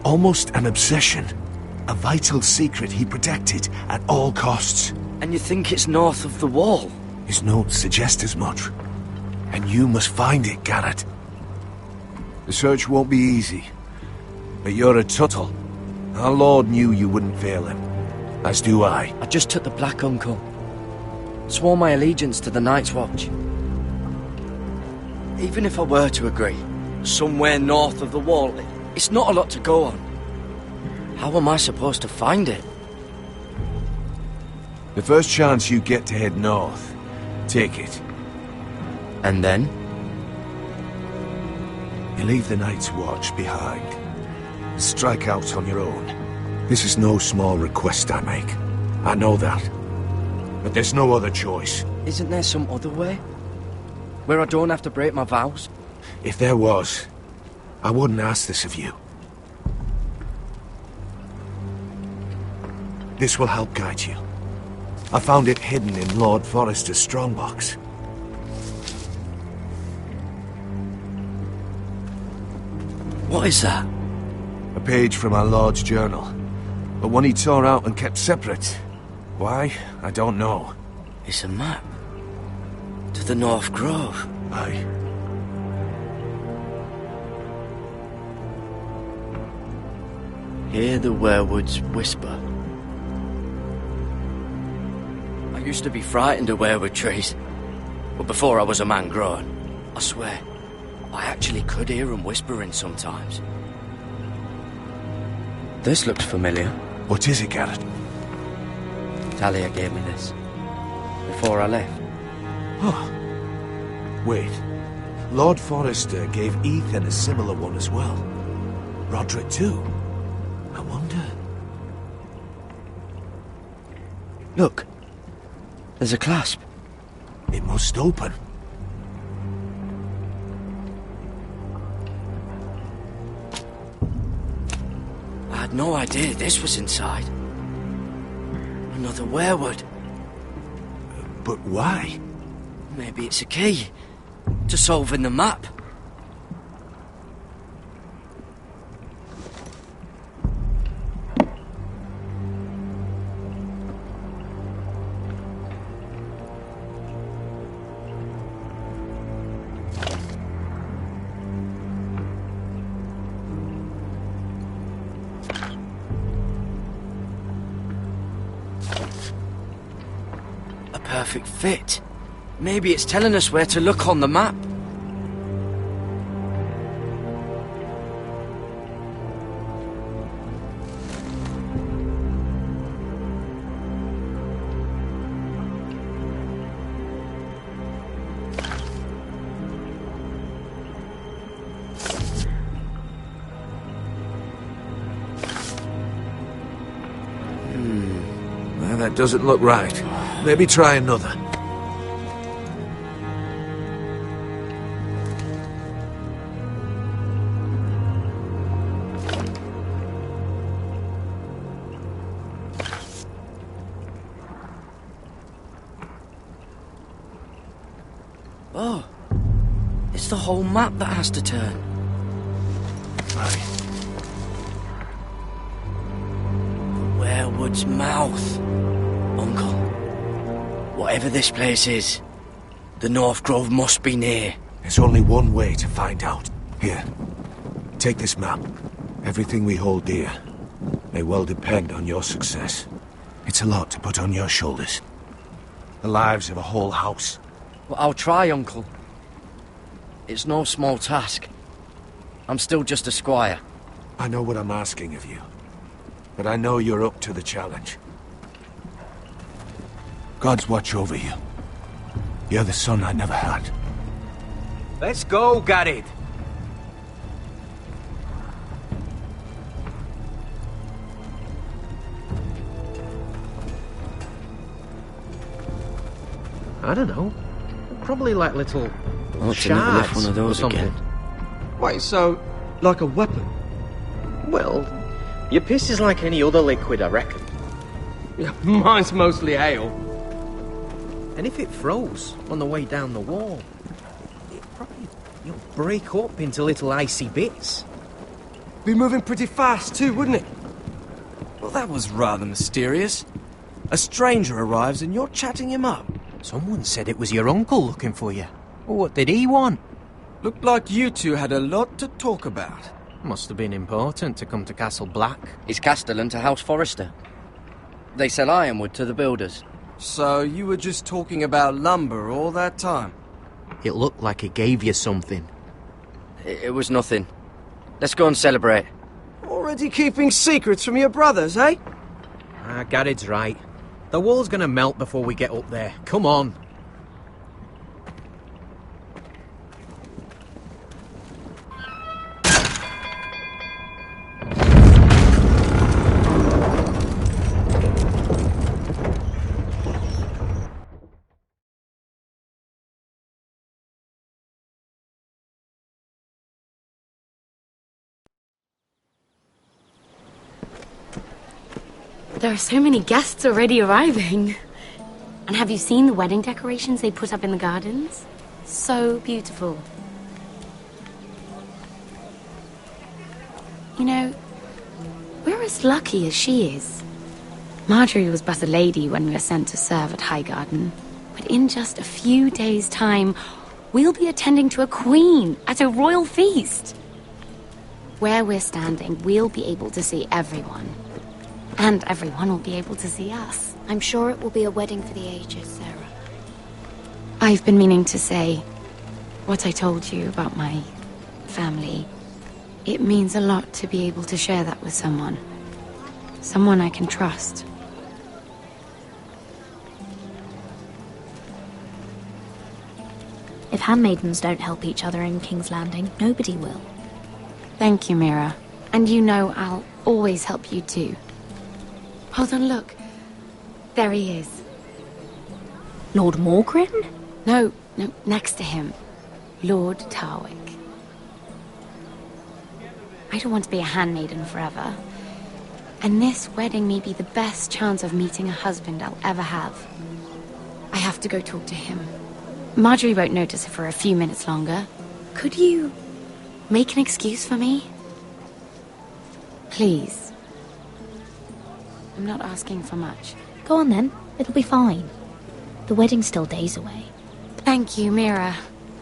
Almost an obsession. A vital secret he protected at all costs. And you think it's north of the wall? His notes suggest as much. And you must find it, Garrett. The search won't be easy. But you're a Tuttle. Our Lord knew you wouldn't fail him. As do I. I just took the black, Uncle. Swore my allegiance to the Night's Watch. Even if I were to agree, somewhere north of the wall, it's not a lot to go on. How am I supposed to find it? The first chance you get to head north, take it. And then? You leave the Night's Watch behind. Strike out on your own. This is no small request I make. I know that. But there's no other choice. Isn't there some other way? Where I don't have to break my vows? If there was, I wouldn't ask this of you. This will help guide you. I found it hidden in Lord Forrester's strongbox. What is that? A page from our Lord's journal. But one he tore out and kept separate. Why? I don't know. It's a map. To the North Grove. Aye. Hear the weirwoods whisper. I used to be frightened of weirwood trees. But before I was a man grown, I swear, I actually could hear them whispering sometimes. This looks familiar. What is it, Garrett? Talia gave me this. Before I left. Oh. Wait. Lord Forrester gave Ethan a similar one as well. Roderick too. I wonder... Look. There's a clasp. It must open. I had no idea this was inside. Another weirwood. But why? Maybe it's a key. to solving the map. A perfect fit. Maybe it's telling us where to look on the map. Well, that doesn't look right. Maybe try another. Oh, it's the whole map that has to turn. Aye. The Werewood's mouth. Uncle, whatever this place is, the North Grove must be near. There's only one way to find out. Here, take this map. Everything we hold dear may well depend on your success. It's a lot to put on your shoulders. The lives of a whole house. Well, I'll try, Uncle. It's no small task. I'm still just a squire. I know what I'm asking of you, but I know you're up to the challenge. God's watch over you. You're the son I never had. Let's go, Garrett. I don't know. Probably like little I'll have to never lift shards one of those or something. again. Wait, so like a weapon? Well, your piss is like any other liquid, I reckon. Yeah, mine's mostly ale. And if it froze on the way down the wall, it probably break up into little icy bits. Be moving pretty fast too, wouldn't it? Well, that was rather mysterious. A stranger arrives and you're chatting him up. Someone said it was your uncle looking for you. Well, what did he want? Looked like you two had a lot to talk about. Must have been important to come to Castle Black. It's Castellan to House Forrester. They sell ironwood to the builders. So you were just talking about lumber all that time? It looked like he gave you something. It was nothing. Let's go and celebrate. Already keeping secrets from your brothers, eh? Garrett's right. The wall's gonna melt before we get up there. Come on. There are so many guests already arriving. And have you seen the wedding decorations they put up in the gardens? So beautiful. You know, we're as lucky as she is. Marjorie was but a lady when we were sent to serve at Highgarden. But in just a few days' time, we'll be attending to a queen at a royal feast. Where we're standing, we'll be able to see everyone. And everyone will be able to see us. I'm sure it will be a wedding for the ages, Sarah. I've been meaning to say what I told you about my family. It means a lot to be able to share that with someone. Someone I can trust. If handmaidens don't help each other in King's Landing, nobody will. Thank you, Mira. And you know I'll always help you too. Hold on, look. There he is. Lord Morgrim? No, next to him. Lord Tarwick. I don't want to be a handmaiden forever. And this wedding may be the best chance of meeting a husband I'll ever have. I have to go talk to him. Marjorie won't notice it for a few minutes longer. Could you make an excuse for me? Please. I'm not asking for much. Go on then. It'll be fine. The wedding's still days away. Thank you, Mira.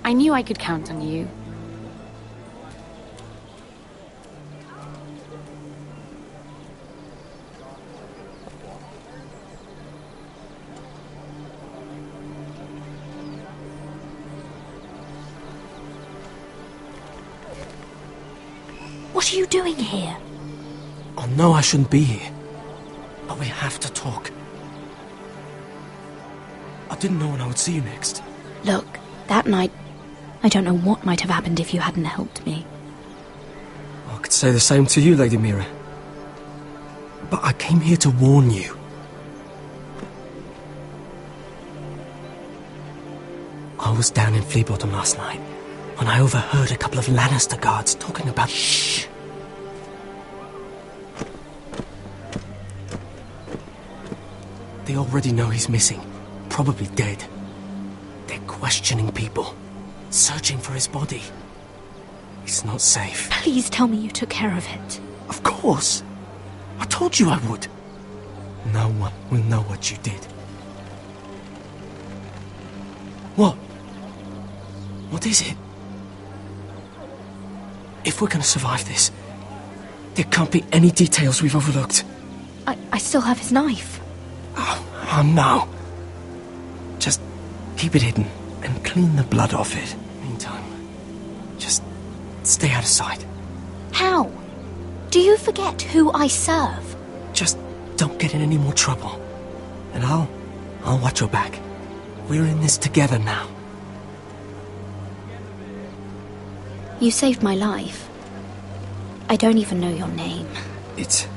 I knew I could count on you. What are you doing here? I know I shouldn't be here, but we have to talk. I didn't know when I would see you next. Look, that night, I don't know what might have happened if you hadn't helped me. I could say the same to you, Lady Mira. But I came here to warn you. I was down in Flea Bottom last night when I overheard a couple of Lannister guards talking about... Shh! They already know he's missing, probably dead. They're questioning people, searching for his body. He's not safe. Please tell me you took care of it. Of course! I told you I would. No one will know what you did. What? What is it? If we're gonna survive this, there can't be any details we've overlooked. I still have his knife. Oh no. Just keep it hidden and clean the blood off it. Meantime, just stay out of sight. How? Do you forget who I serve? Just don't get in any more trouble. And I'll watch your back. We're in this together now. You saved my life. I don't even know your name. It's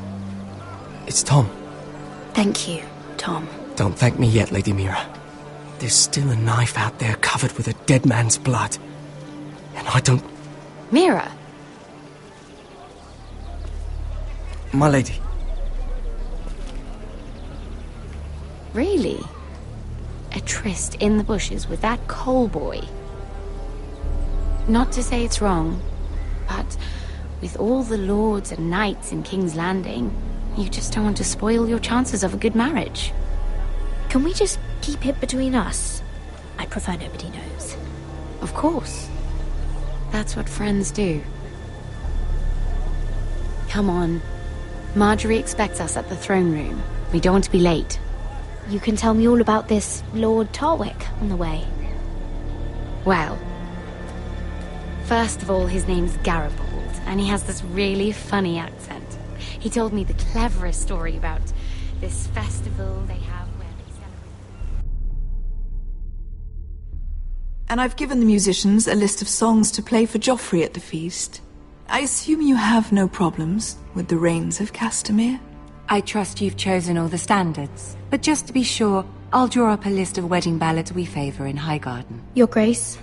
Tom. Thank you, Tom. Don't thank me yet, Lady Mira. There's still a knife out there covered with a dead man's blood. And I don't... Mira! My lady. Really? A tryst in the bushes with that coal boy? Not to say it's wrong, but with all the lords and knights in King's Landing, you just don't want to spoil your chances of a good marriage. Can we just keep it between us? I prefer nobody knows. Of course. That's what friends do. Come on. Marjorie expects us at the throne room. We don't want to be late. You can tell me all about this Lord Tarwick on the way. Well, first of all, his name's Garibaldi, and he has this really funny accent. He told me the cleverest story about this festival they have where they celebrate... And I've given the musicians a list of songs to play for Joffrey at the feast. I assume you have no problems with the Rains of Castamere? I trust you've chosen all the standards. But just to be sure, I'll draw up a list of wedding ballads we favour in Highgarden. Your Grace,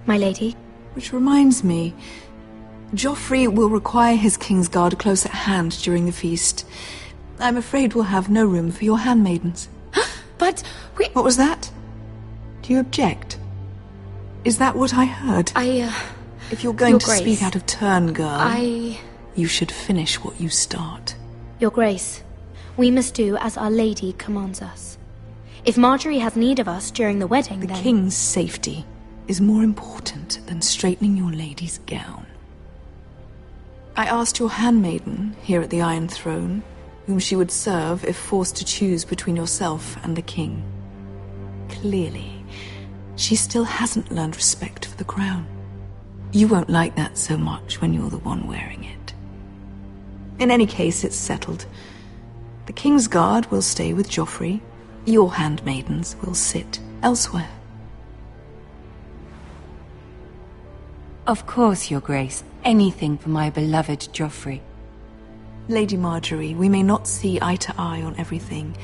my lady. Which reminds me, Joffrey will require his Kingsguard close at hand during the feast. I'm afraid we'll have no room for your handmaidens. But we... What was that? Do you object? Is that what I heard? If you're going to speak out of turn, girl, you should finish what you start. Your Grace, we must do as Our Lady commands us. If Marjorie has need of us during the wedding, The then... King's safety is more important than straightening your lady's gown. I asked your handmaiden here at the Iron Throne whom she would serve if forced to choose between yourself and the King. Clearly, she still hasn't learned respect for the crown. You won't like that so much when you're the one wearing it. In any case, it's settled. The Kingsguard will stay with Joffrey. Your handmaidens will sit elsewhere. Of course, Your Grace. Anything for my beloved Joffrey. Lady Marjorie, we may not see eye to eye on everything,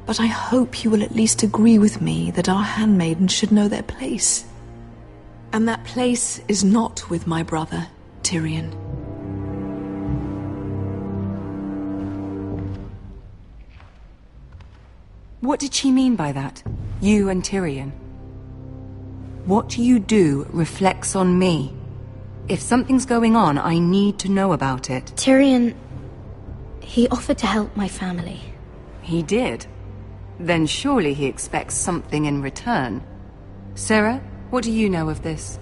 but I hope you will at least agree with me that our handmaidens should know their place. And that place is not with my brother, Tyrion. What did she mean by that? You and Tyrion? What you do reflects on me. If something's going on, I need to know about it. Tyrion... he offered to help my family. He did? Then surely he expects something in return. Sarah, what do you know of this?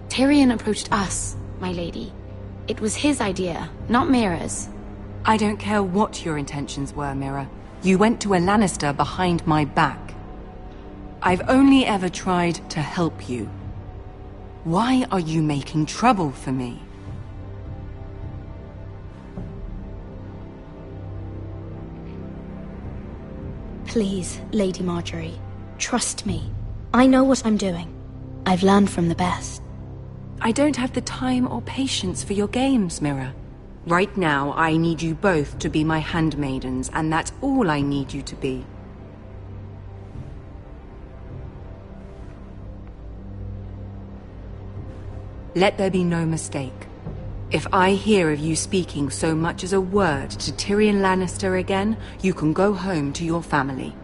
Tyrion approached us, my lady. It was his idea, not Mira's. I don't care what your intentions were, Mira. You went to a Lannister behind my back. I've only ever tried to help you. Why are you making trouble for me? Please, Lady Marjorie, trust me. I know what I'm doing. I've learned from the best. I don't have the time or patience for your games, Mira. Right now, I need you both to be my handmaidens, and that's all I need you to be. Let there be no mistake. If I hear of you speaking so much as a word to Tyrion Lannister again, you can go home to your family.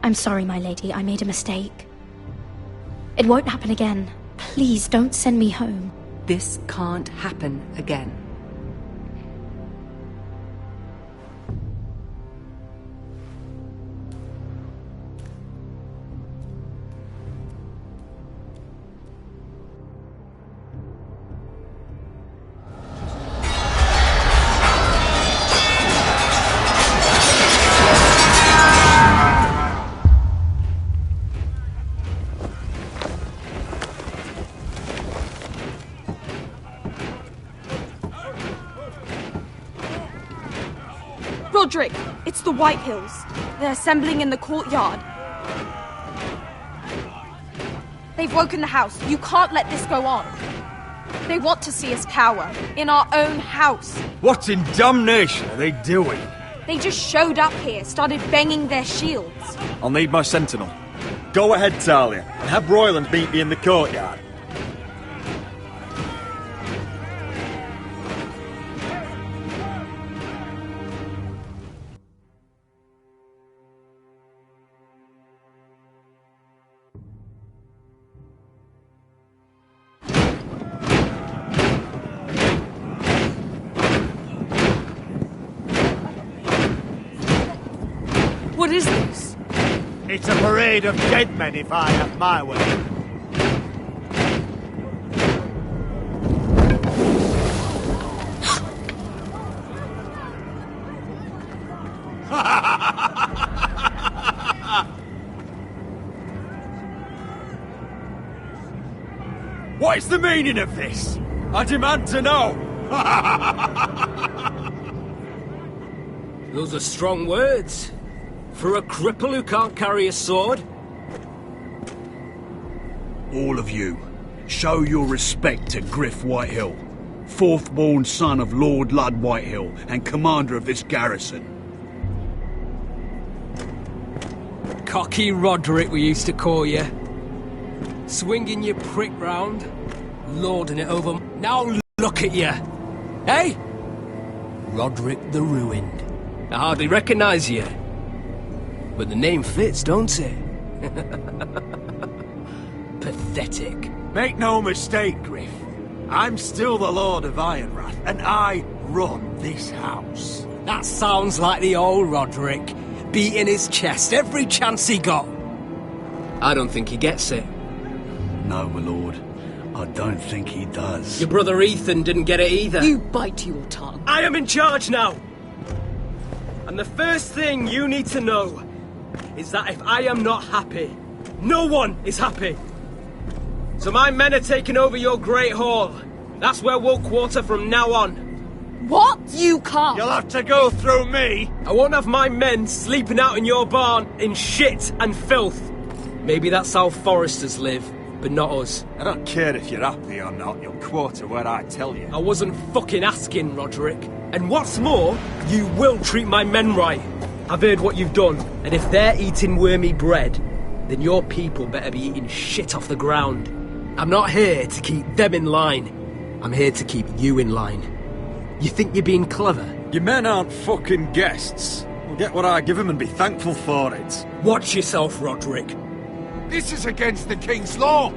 I'm sorry, my lady. I made a mistake. It won't happen again. Please don't send me home. This can't happen again. Roderick, it's the White Hills. They're assembling in the courtyard. They've woken the house. You can't let this go on. They want to see us cower. In our own house. What in damnation are they doing? They just showed up here, started banging their shields. I'll need my sentinel. Go ahead, Talia, and have Royland meet me in the courtyard. What is this? It's a parade of dead men if I have my way. What is the meaning of this? I demand to know! Those are strong words. For a cripple who can't carry a sword? All of you, show your respect to Griff Whitehill, fourth-born son of Lord Ludd Whitehill and commander of this garrison. Cocky Roderick, we used to call you. Swinging your prick round, lording it over... Now look at you! Hey? Roderick the Ruined. I hardly recognise you. But the name fits, don't it? Pathetic. Make no mistake, Griff. I'm still the Lord of Ironrath, and I run this house. That sounds like the old Roderick, beating his chest every chance he got. I don't think he gets it. No, my lord. I don't think he does. Your brother Ethan didn't get it either. You bite your tongue. I am in charge now! And the first thing you need to know is that if I am not happy, no one is happy. So my men are taking over your Great Hall. That's where we'll quarter from now on. What? You can't. You'll have to go through me. I won't have my men sleeping out in your barn in shit and filth. Maybe that's how foresters live, but not us. I don't care if you're happy or not, you'll quarter where I tell you. I wasn't fucking asking, Roderick. And what's more, you will treat my men right. I've heard what you've done, and if they're eating wormy bread, then your people better be eating shit off the ground. I'm not here to keep them in line. I'm here to keep you in line. You think you're being clever? Your men aren't fucking guests. We'll get what I give them and be thankful for it. Watch yourself, Roderick. This is against the King's law.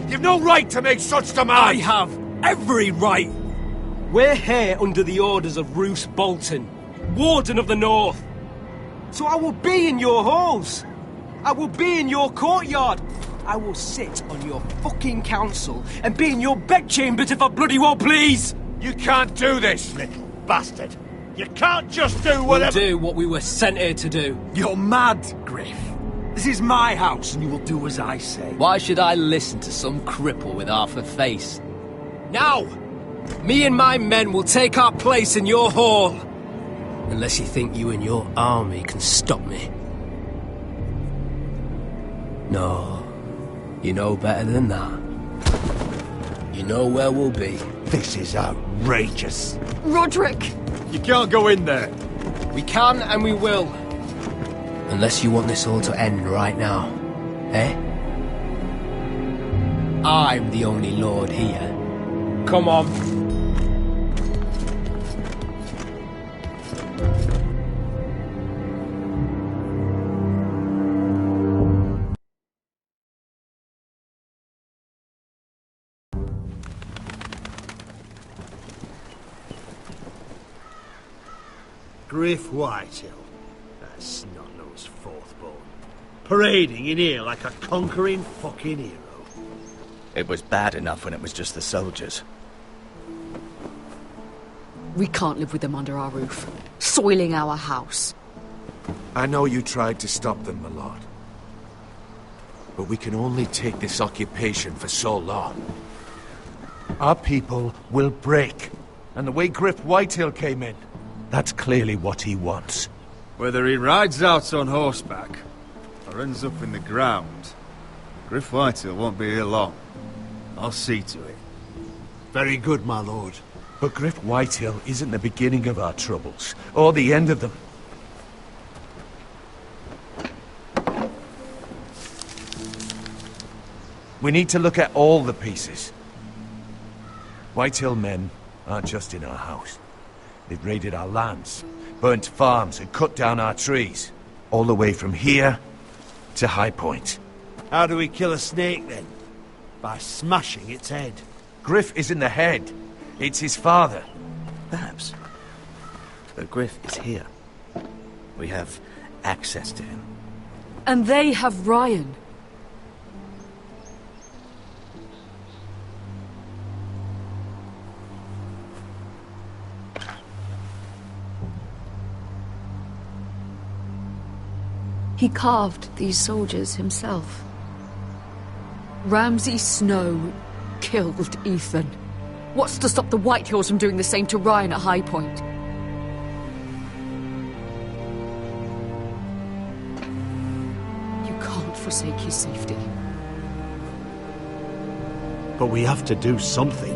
You've no right to make such demands. I have every right. We're here under the orders of Roose Bolton, Warden of the North. So I will be in your halls. I will be in your courtyard. I will sit on your fucking council and be in your bedchambers if I bloody well please. You can't do this, little bastard. You can't just do whatever... We'll do what we were sent here to do. You're mad, Griff. This is my house and you will do as I say. Why should I listen to some cripple with half a face? Now, me and my men will take our place in your hall. Unless you think you and your army can stop me. No, you know better than that. You know where we'll be. This is outrageous. Roderick! You can't go in there. We can and we will. Unless you want this all to end right now. Eh? I'm the only lord here. Come on. Griff Whitehill, that snot-nosed fourth-born, parading in here like a conquering fucking hero. It was bad enough when it was just the soldiers. We can't live with them under our roof, soiling our house. I know you tried to stop them, my lord. But we can only take this occupation for so long. Our people will break. And the way Griff Whitehill came in, that's clearly what he wants. Whether he rides out on horseback or ends up in the ground, Griff Whitehill won't be here long. I'll see to it. Very good, my lord. But Griff Whitehill isn't the beginning of our troubles, or the end of them. We need to look at all the pieces. Whitehill men aren't just in our house. They've raided our lands, burnt farms and cut down our trees. All the way from here to High Point. How do we kill a snake, then? By smashing its head. Griff isn't the head. It's his father. Perhaps. But Griff is here. We have access to him. And they have Ryan. He carved these soldiers himself. Ramsay Snow killed Ethan. What's to stop the Whitehills from doing the same to Ryan at High Point? You can't forsake his safety. But we have to do something.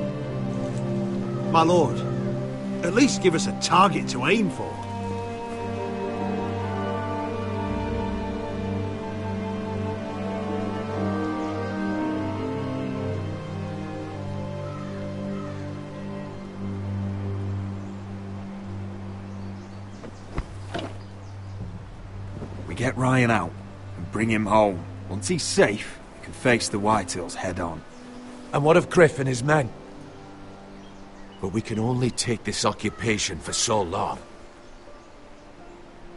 My lord, at least give us a target to aim for. Get Ryan out and bring him home. Once he's safe, we can face the Whitehills head on. And what of Griff and his men? But we can only take this occupation for so long.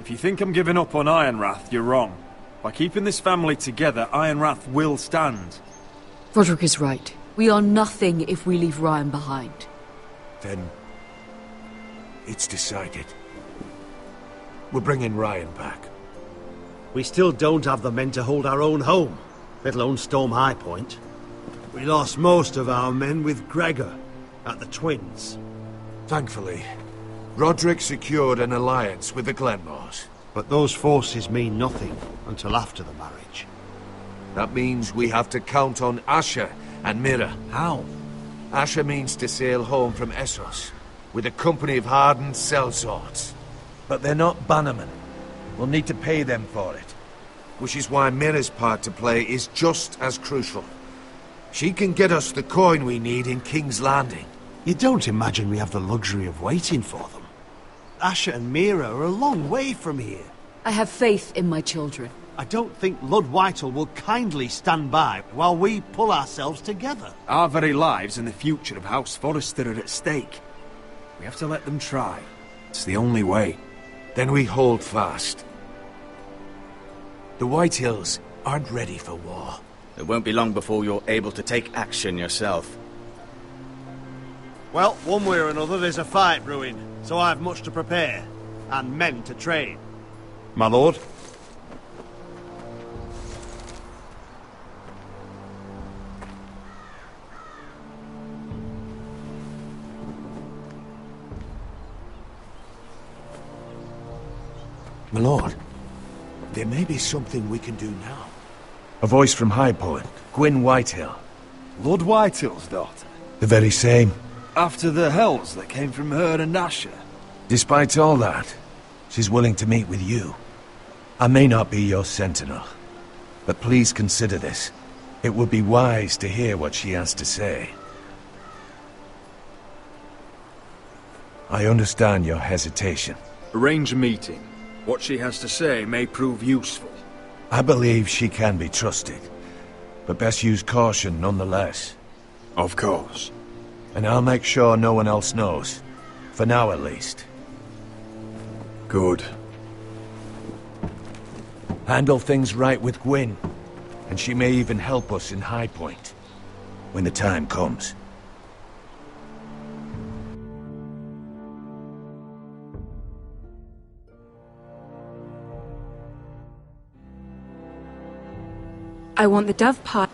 If you think I'm giving up on Ironrath, you're wrong. By keeping this family together, Ironrath will stand. Roderick is right. We are nothing if we leave Ryan behind. Then it's decided. We're bringing Ryan back. We still don't have the men to hold our own home, let alone storm High Point. We lost most of our men with Gregor at the Twins. Thankfully, Roderick secured an alliance with the Glenmores. But those forces mean nothing until after the marriage. That means we have to count on Asher and Mira. How? Asher means to sail home from Essos with a company of hardened sellswords. But they're not bannermen. We'll need to pay them for it. Which is why Mira's part to play is just as crucial. She can get us the coin we need in King's Landing. You don't imagine we have the luxury of waiting for them? Asher and Mira are a long way from here. I have faith in my children. I don't think Lord Whitehall will kindly stand by while we pull ourselves together. Our very lives and the future of House Forrester are at stake. We have to let them try. It's the only way. Then we hold fast. The Whitehills aren't ready for war. It won't be long before you're able to take action yourself. Well, one way or another there's a fight brewing, so I've much to prepare, and men to train. My lord? My lord, there may be something we can do now. A voice from High Point, Gwyn Whitehill. Lord Whitehill's daughter? The very same. After the hells that came from her and Asher? Despite all that, she's willing to meet with you. I may not be your sentinel, but please consider this. It would be wise to hear what she has to say. I understand your hesitation. Arrange a meeting. What she has to say may prove useful. I believe she can be trusted, but best use caution nonetheless. Of course. And I'll make sure no one else knows. For now, at least. Good. Handle things right with Gwyn, and she may even help us in High Point, when the time comes. I want the dove pie.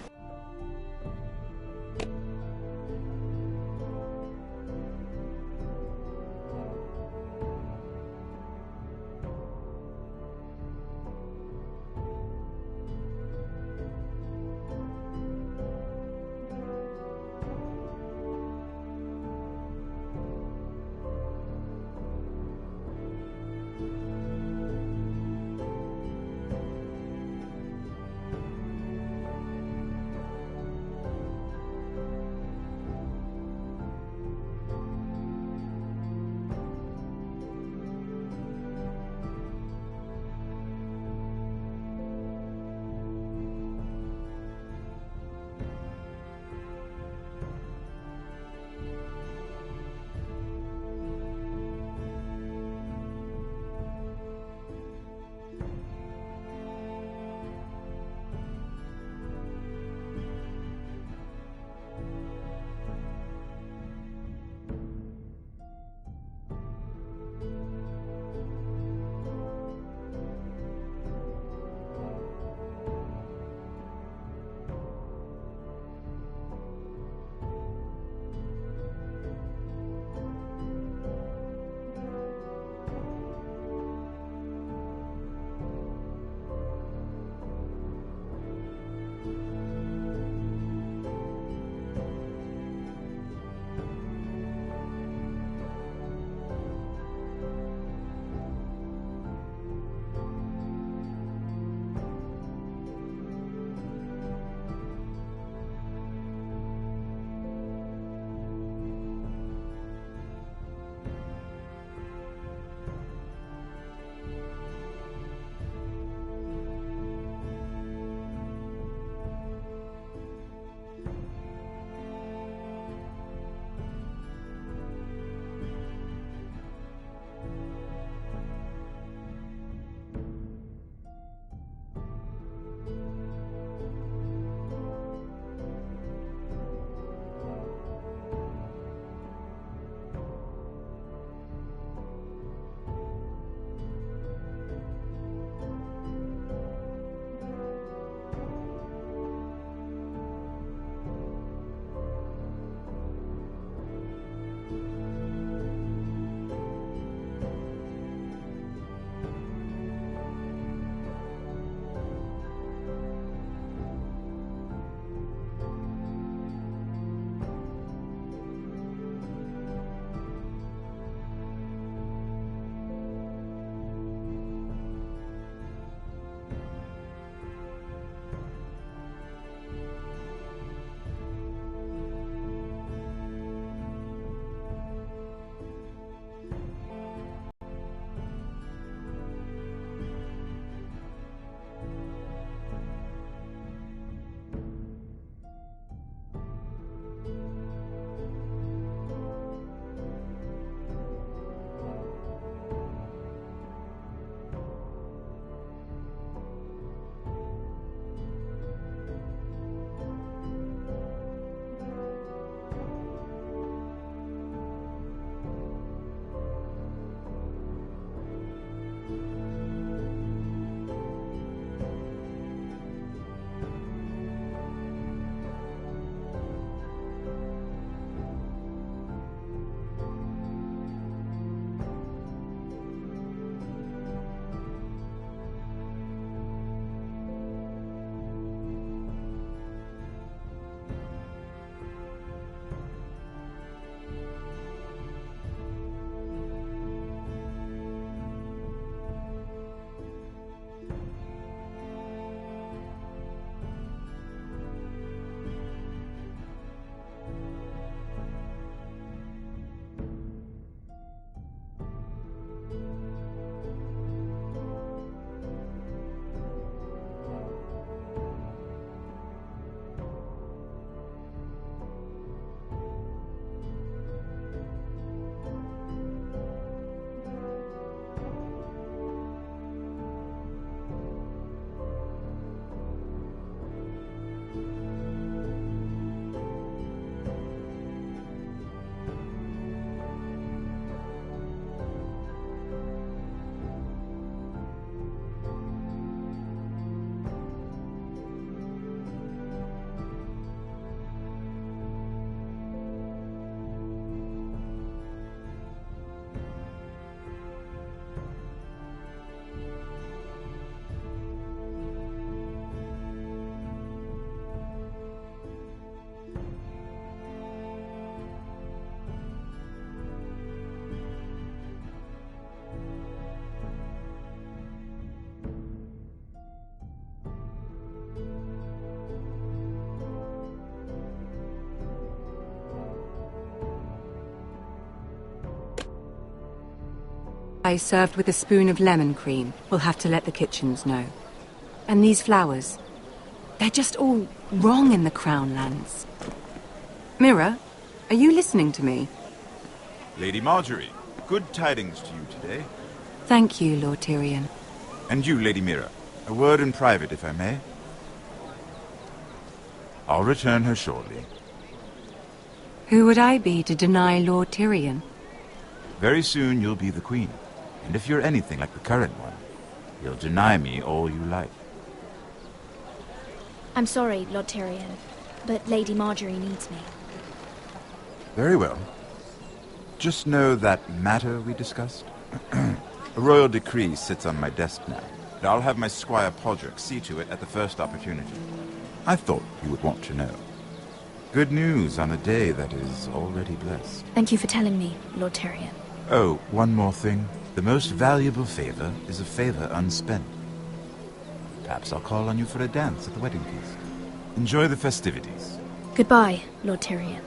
pie served with a spoon of lemon cream. We'll have to let the kitchens know. And these flowers, they're just all wrong in the Crown lands. Mira, are you listening to me? Lady Marjorie, good tidings to you today. Thank you, Lord Tyrion. And you, Lady Mira, a word in private, if I may. I'll return her shortly. Who would I be to deny Lord Tyrion? Very soon you'll be the queen. And if you're anything like the current one, you'll deny me all you like. I'm sorry, Lord Tyrion, but Lady Marjorie needs me. Very well. Just know that matter we discussed? A royal decree sits on my desk now, and I'll have my squire Podrick see to it at the first opportunity. I thought you would want to know. Good news on a day that is already blessed. Thank you for telling me, Lord Tyrion. Oh, one more thing. The most valuable favor is a favor unspent. Perhaps I'll call on you for a dance at the wedding feast. Enjoy the festivities. Goodbye, Lord Tyrion.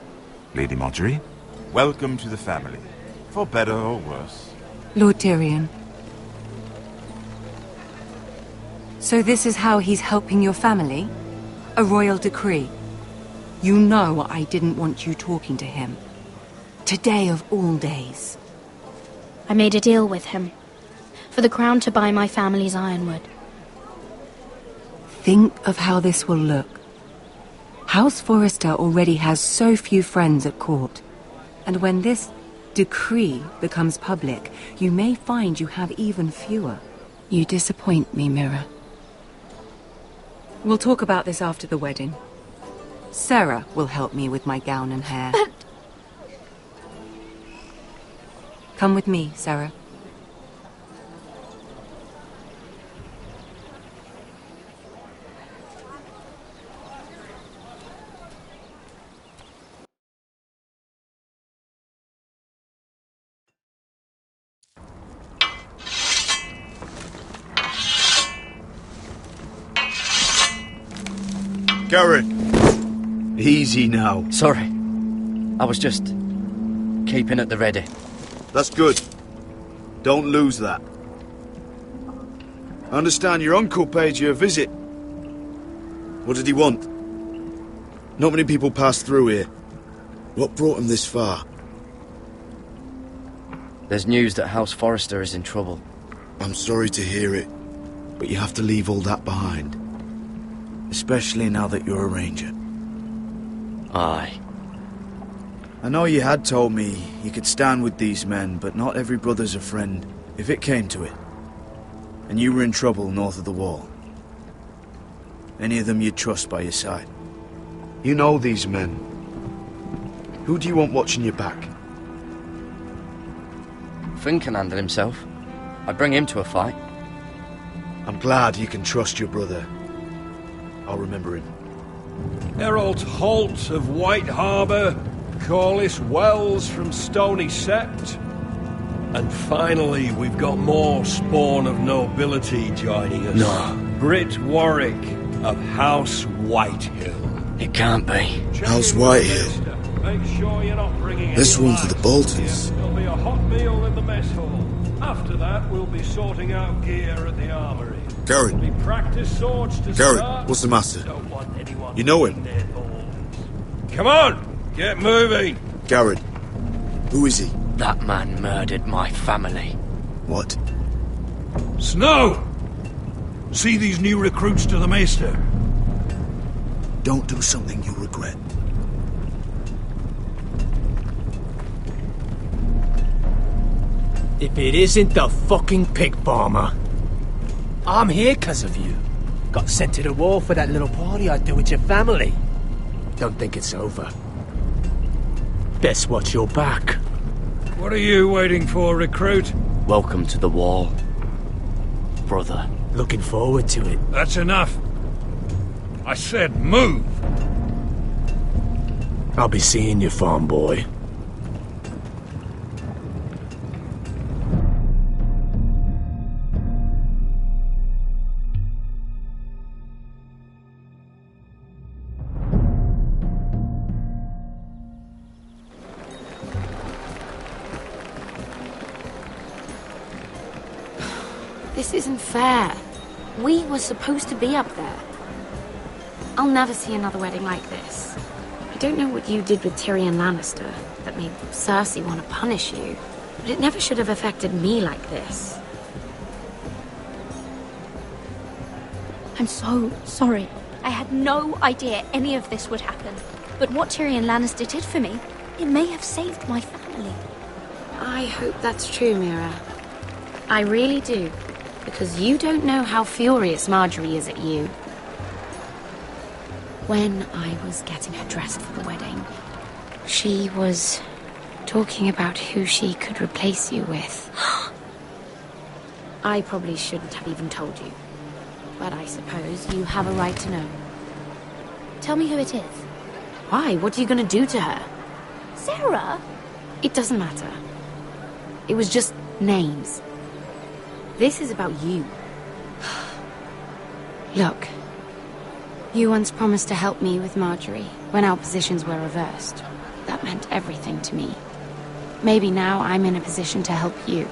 Lady Marjorie, welcome to the family, for better or worse. Lord Tyrion. So this is how he's helping your family? A royal decree? You know I didn't want you talking to him. Today of all days. I made a deal with him. For the crown to buy my family's ironwood. Think of how this will look. House Forrester already has so few friends at court. And when this decree becomes public, you may find you have even fewer. You disappoint me, Mira. We'll talk about this after the wedding. Sarah will help me with my gown and hair. But... Come with me, Sarah. Garrett! Easy now. Sorry. I was just keeping at the ready. That's good. Don't lose that. I understand your uncle paid you a visit. What did he want? Not many people pass through here. What brought him this far? There's news that House Forrester is in trouble. I'm sorry to hear it, but you have to leave all that behind. Especially now that you're a ranger. Aye. I know you had told me you could stand with these men, but not every brother's a friend, if it came to it. And you were in trouble north of the wall. Any of them you'd trust by your side. You know these men. Who do you want watching your back? Finn can handle himself. I'd bring him to a fight. I'm glad you can trust your brother. I'll remember him. Harold Holt of White Harbour, Corliss Wells from Stony Sept. And finally, we've got more spawn of nobility joining us. No. Britt Warwick of House Whitehill. It can't be. House Whitehill. Make sure you're not bringing This one's for the Boltons. There'll be a hot meal in the mess hall. After that, we'll be sorting out gear at the armory. Garrett. We practice swords to Garrett, start. what's the matter? You know him? Come on, get moving. Garrett, who is he? That man murdered my family. What? Snow! See these new recruits to the Maester. Don't do something you'll regret. If it isn't the fucking pig farmer. I'm here 'cause of you. Got sent to the wall for that little party I do with your family. Don't think it's over. Best watch your back. What are you waiting for, recruit? Welcome to the wall, brother. Looking forward to it. That's enough. I said move. I'll be seeing you, farm boy. This isn't fair. We were supposed to be up there. I'll never see another wedding like this. I don't know what you did with Tyrion Lannister that made Cersei want to punish you, but it never should have affected me like this. I'm so sorry. I had no idea any of this would happen. But what Tyrion Lannister did for me, it may have saved my family. I hope that's true, Mira. I really do. Because you don't know how furious Marjorie is at you. When I was getting her dressed for the wedding, she was talking about who she could replace you with. I probably shouldn't have even told you. But I suppose you have a right to know. Tell me who it is. Why? What are you going to do to her? Sarah? It doesn't matter. It was just names. This is about you. Look. You once promised to help me with Marjorie when our positions were reversed. That meant everything to me. Maybe now I'm in a position to help you.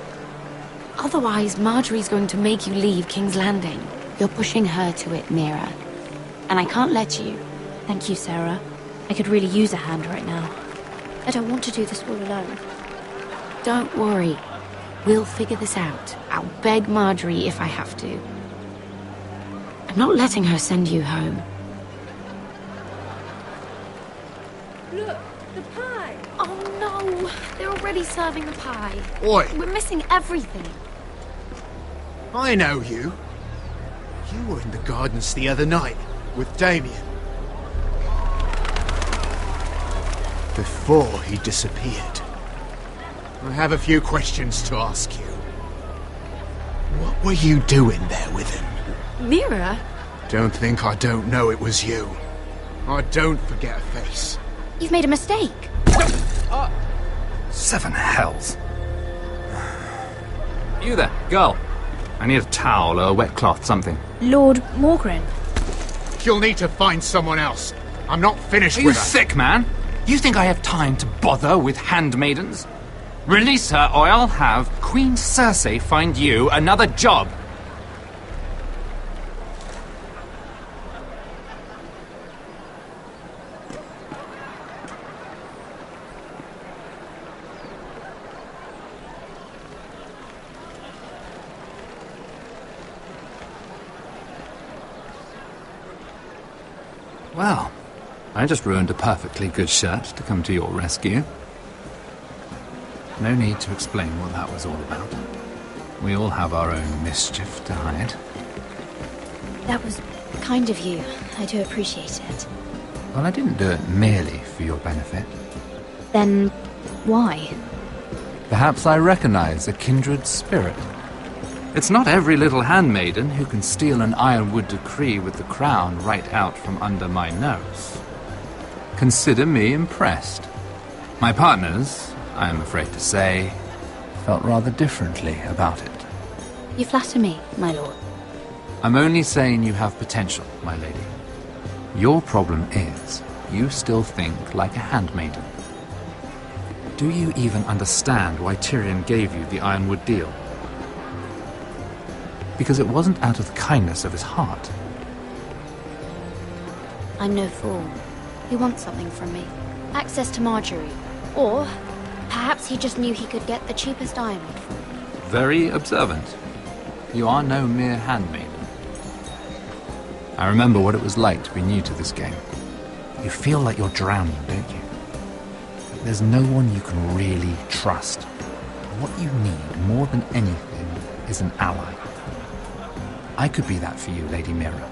Otherwise, Marjorie's going to make you leave King's Landing. You're pushing her to it, Mira. And I can't let you. Thank you, Sarah. I could really use a hand right now. I don't want to do this all alone. Don't worry. We'll figure this out. I'll beg Marjorie if I have to. I'm not letting her send you home. Look, the pie! Oh no! They're already serving the pie. Oi! We're missing everything. I know you. You were in the gardens the other night with Damien. Before he disappeared. I have a few questions to ask you. What were you doing there with him? Mira? Don't think I don't know it was you. I don't forget a face. You've made a mistake. Seven hells. You there, girl. I need a towel or a wet cloth, something. Lord Morgren. You'll need to find someone else. I'm not finished Are with you her. sick, man? You think I have time to bother with handmaidens? Release her, or I'll have Queen Cersei find you another job. Well, I just ruined a perfectly good shirt to come to your rescue. No need to explain what that was all about. We all have our own mischief to hide. That was kind of you. I do appreciate it. Well, I didn't do it merely for your benefit. Then why? Perhaps I recognize a kindred spirit. It's not every little handmaiden who can steal an ironwood decree with the crown right out from under my nose. Consider me impressed. My partners, I am afraid to say, felt rather differently about it. You flatter me, my lord. I'm only saying you have potential, my lady. Your problem is, you still think like a handmaiden. Do you even understand why Tyrion gave you the ironwood deal? Because it wasn't out of the kindness of his heart. I'm no fool. He wants something from me. Access to Marjorie. Or perhaps he just knew he could get the cheapest ironwood from me. Very observant. You are no mere handmaiden. I remember what it was like to be new to this game. You feel like you're drowning, don't you? There's no one you can really trust. What you need more than anything is an ally. I could be that for you, Lady Mira.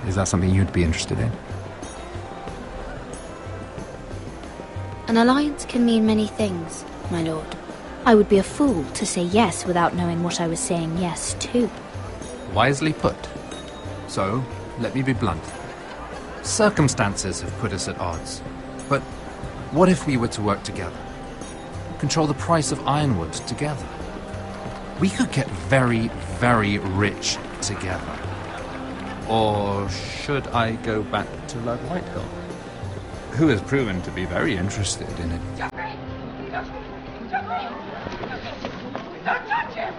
Is that something you'd be interested in? An alliance can mean many things, my lord. I would be a fool to say yes without knowing what I was saying yes to. Wisely put. So, let me be blunt. Circumstances have put us at odds. But what if we were to work together? Control the price of ironwood together? We could get very, very rich together. Or should I go back to Lord Whitehill, who has proven to be very interested in it? Don't touch him!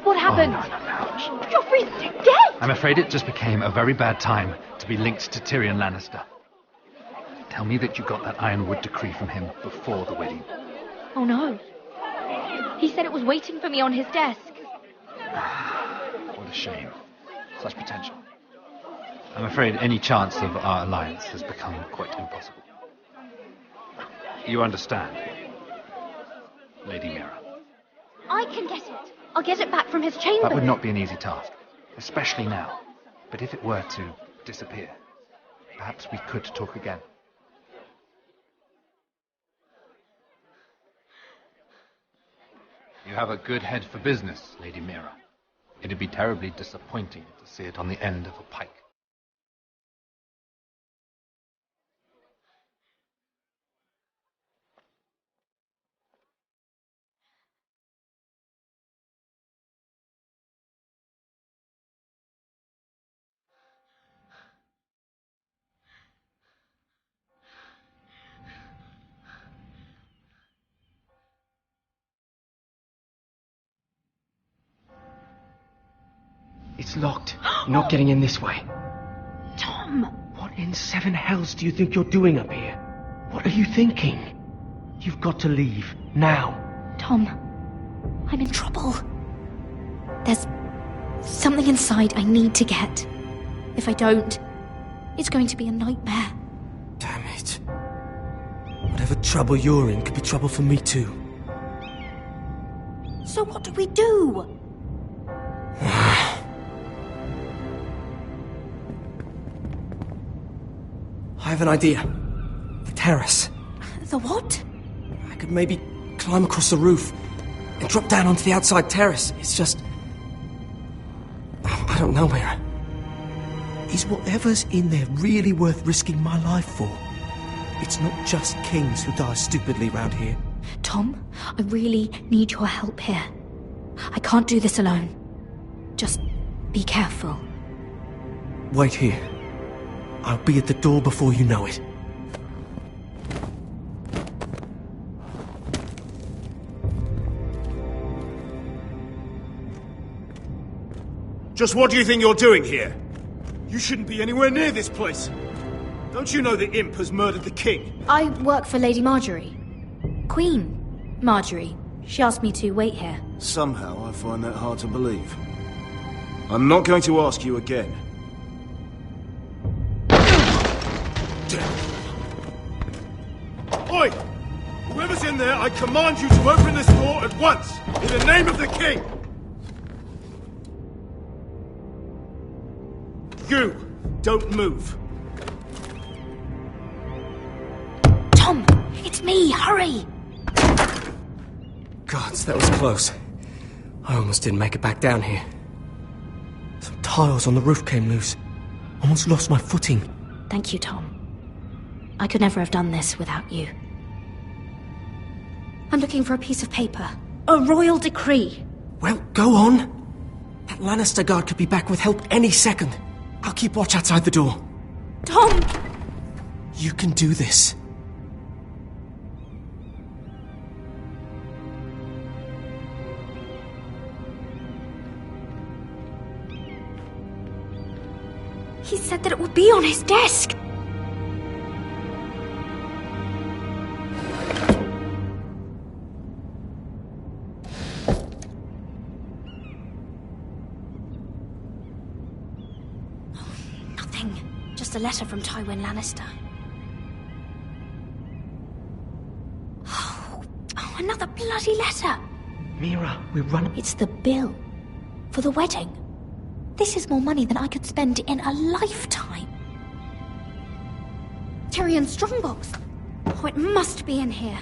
What happened? Joffrey's dead! I'm afraid it just became a very bad time to be linked to Tyrion Lannister. Tell me that you got that Ironwood decree from him before the wedding. Oh no. He said it was waiting for me on his desk. What a shame. Such potential. I'm afraid any chance of our alliance has become quite impossible. You understand, Lady Mira? I can get it. I'll get it back from his chamber. That would not be an easy task, especially now. But if it were to disappear, perhaps we could talk again. You have a good head for business, Lady Mira. It'd be terribly disappointing to see it on the end of a pike. It's locked. You're not getting in this way. Tom! What in seven hells do you think you're doing up here? What are you thinking? You've got to leave. Now. Tom, I'm in trouble. There's something inside I need to get. If I don't, it's going to be a nightmare. Damn it. Whatever trouble you're in could be trouble for me too. So what do we do? I have an idea. The terrace. The what? I could maybe climb across the roof and drop down onto the outside terrace. It's just... I don't know, Mira. Is whatever's in there really worth risking my life for? It's not just kings who die stupidly round here. Tom, I really need your help here. I can't do this alone. Just be careful. Wait here. I'll be at the door before you know it. Just what do you think you're doing here? You shouldn't be anywhere near this place. Don't you know the imp has murdered the king? I work for Lady Marjorie. Queen Marjorie. She asked me to wait here. Somehow I find that hard to believe. I'm not going to ask you again. Oi! Whoever's in there, I command you to open this door at once! In the name of the king! You! Don't move! Tom! It's me! Hurry! Gods, that was close. I almost didn't make it back down here. Some tiles on the roof came loose. Almost lost my footing. Thank you, Tom. I could never have done this without you. I'm looking for a piece of paper. A royal decree. Well, go on. That Lannister guard could be back with help any second. I'll keep watch outside the door. Tom! You can do this. He said that it would be on his desk. A letter from Tywin Lannister. Oh, another bloody letter! Mira, we're running. It's the bill for the wedding. This is more money than I could spend in a lifetime. Tyrion Strongbox. Oh, it must be in here.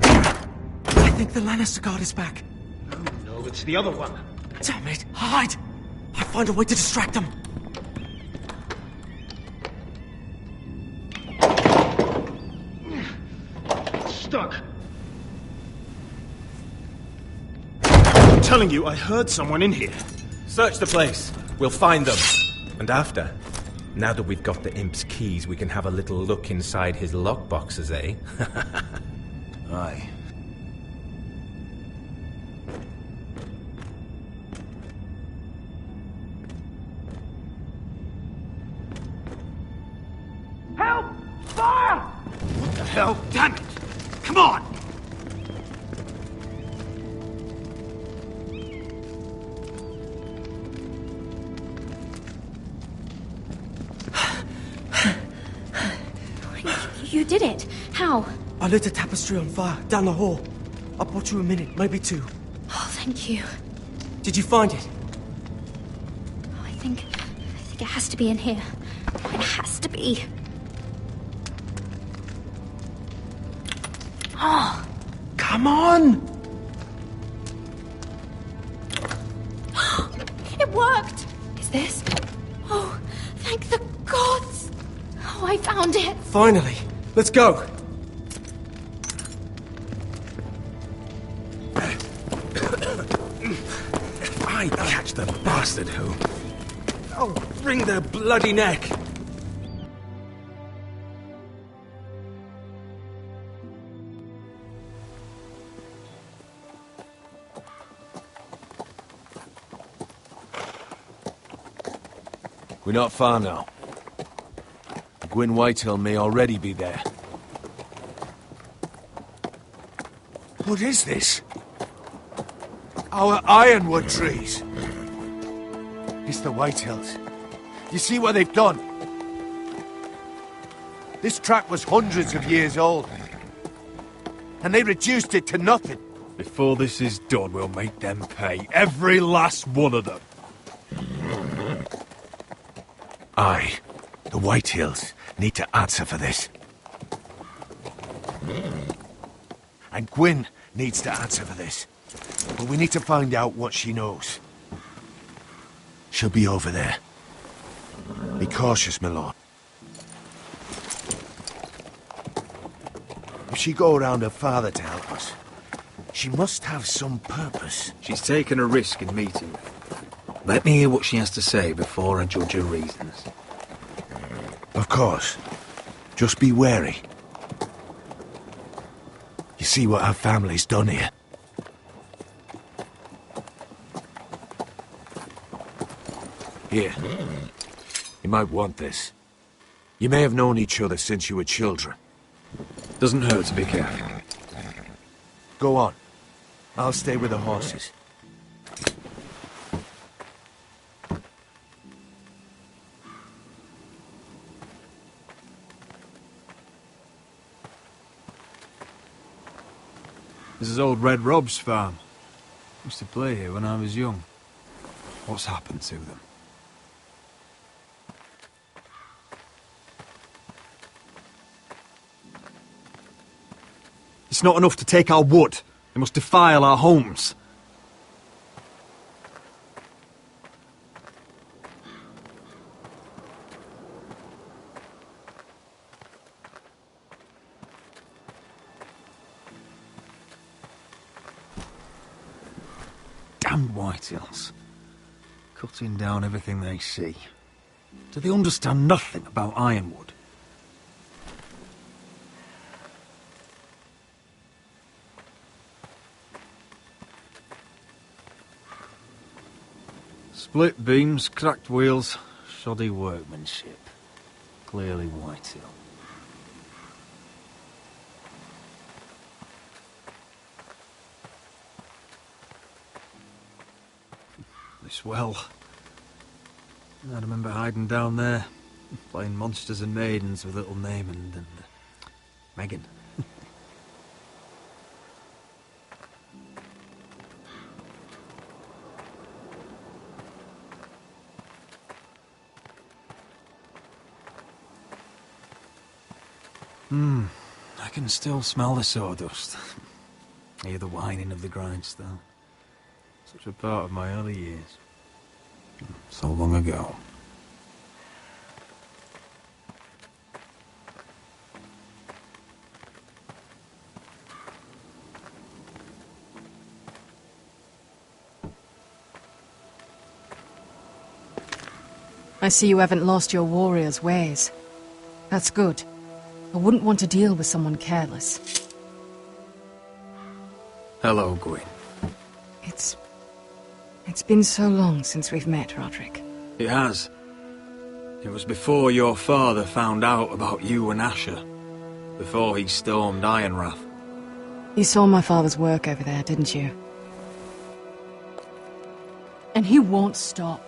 I think the Lannister guard is back. No, it's the other one. Damn it! Hide! I'll find a way to distract them. Stuck. telling you, I heard someone in here. Search the place. We'll find them. And after, now that we've got the imp's keys, we can have a little look inside his lockboxes, eh? Aye. Help! Fire! What the hell? Damn it! Come on! You did it. How? I lit a tapestry on fire down the hall. I bought you a minute, maybe two. Oh, thank you. Did you find it? Oh, I think it has to be in here. Oh, it has to be. Oh. Come on! It worked! Is this? Oh, thank the gods! Oh, I found it! Finally! Let's go! If I catch the bastard who... I'll wring their bloody neck! We're not far now. Gwyn Whitehill may already be there. What is this? Our ironwood trees. It's the Whitehills. You see what they've done? This track was hundreds of years old. And they reduced it to nothing. Before this is done, we'll make them pay. Every last one of them. Aye. The Whitehills need to answer for this. And Gwyn needs to answer for this. But we need to find out what she knows. She'll be over there. Be cautious, my lord. If she go around her father to help us, she must have some purpose. She's taken a risk in meeting me. Let me hear what she has to say before I judge her reasons. Of course. Just be wary. You see what our family's done here. Here. You might want this. You may have known each other since you were children. Doesn't hurt to be careful. Go on. I'll stay with the horses. This is old Red Rob's farm. Used to play here when I was young. What's happened to them? It's not enough to take our wood. They must defile our homes. Damned Whitehills. Cutting down everything they see. Do they understand nothing about ironwood? Split beams, cracked wheels, shoddy workmanship. Clearly Whitehill. This well. I remember hiding down there, playing monsters and maidens with little Naaman and Megan. I can still smell the sawdust. Hear the whining of the grindstone. Such a part of my early years. So long ago. I see you haven't lost your warrior's ways. That's good. I wouldn't want to deal with someone careless. Hello, Gwyn. It's been so long since we've met, Roderick. It has. It was before your father found out about you and Asher. Before he stormed Ironrath. You saw my father's work over there, didn't you? And he won't stop.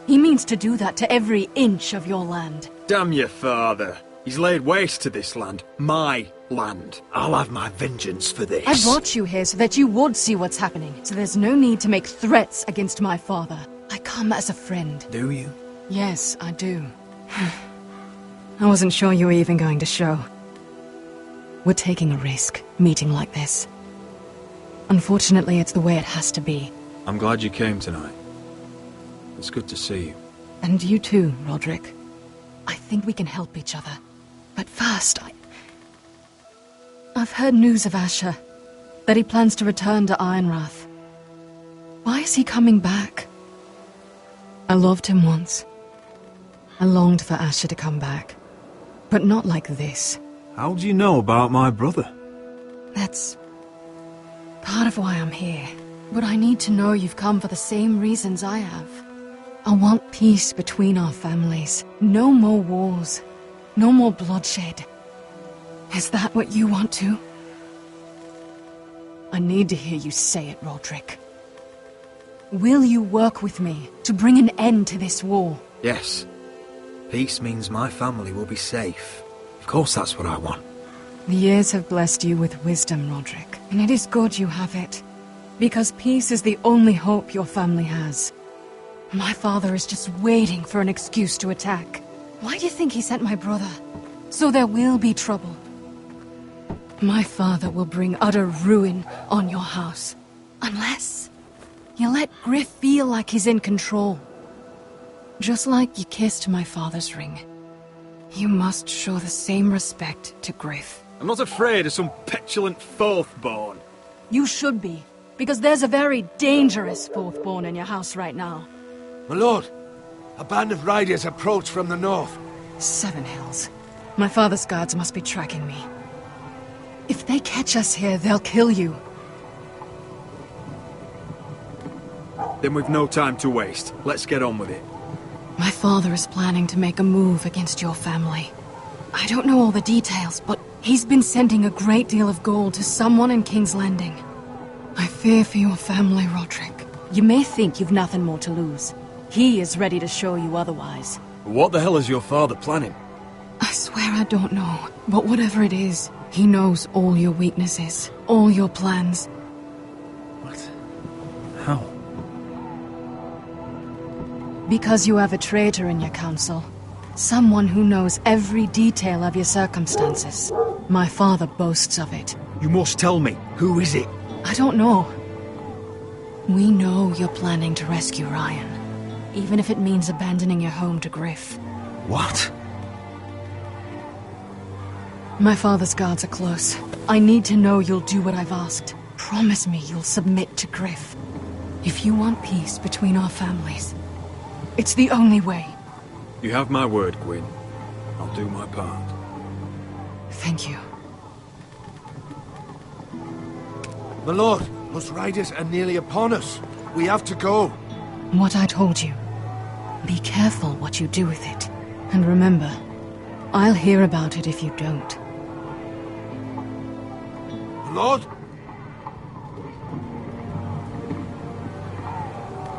He means to do that to every inch of your land. Damn your father. He's laid waste to this land. My land. I'll have my vengeance for this. I brought you here so that you would see what's happening. So there's no need to make threats against my father. I come as a friend. Do you? Yes, I do. I wasn't sure you were even going to show. We're taking a risk, meeting like this. Unfortunately, it's the way it has to be. I'm glad you came tonight. It's good to see you. And you too, Roderick. I think we can help each other. But first, I've heard news of Asher. That he plans to return to Ironrath. Why is he coming back? I loved him once. I longed for Asher to come back. But not like this. How do you know about my brother? That's part of why I'm here. But I need to know you've come for the same reasons I have. I want peace between our families. No more wars. No more bloodshed. Is that what you want too? I need to hear you say it, Roderick. Will you work with me to bring an end to this war? Yes. Peace means my family will be safe. Of course that's what I want. The years have blessed you with wisdom, Roderick. And it is good you have it. Because peace is the only hope your family has. My father is just waiting for an excuse to attack. Why do you think he sent my brother? So there will be trouble. My father will bring utter ruin on your house. Unless you let Griff feel like he's in control. Just like you kissed my father's ring. You must show the same respect to Griff. I'm not afraid of some petulant fourthborn. You should be, because there's a very dangerous fourthborn in your house right now. My lord, a band of riders approach from the north. 7 Hills. My father's guards must be tracking me. If they catch us here, they'll kill you. Then we've no time to waste. Let's get on with it. My father is planning to make a move against your family. I don't know all the details, but he's been sending a great deal of gold to someone in King's Landing. I fear for your family, Roderick. You may think you've nothing more to lose. He is ready to show you otherwise. What the hell is your father planning? I swear I don't know, but whatever it is, he knows all your weaknesses, all your plans. What? How? Because you have a traitor in your council. Someone who knows every detail of your circumstances. My father boasts of it. You must tell me. Who is it? I don't know. We know you're planning to rescue Ryan. Even if it means abandoning your home to Griff. What? My father's guards are close. I need to know you'll do what I've asked. Promise me you'll submit to Griff. If you want peace between our families, it's the only way. You have my word, Gwyn. I'll do my part. Thank you. My lord, those riders are nearly upon us. We have to go. What I told you. Be careful what you do with it. And remember, I'll hear about it if you don't. Lord?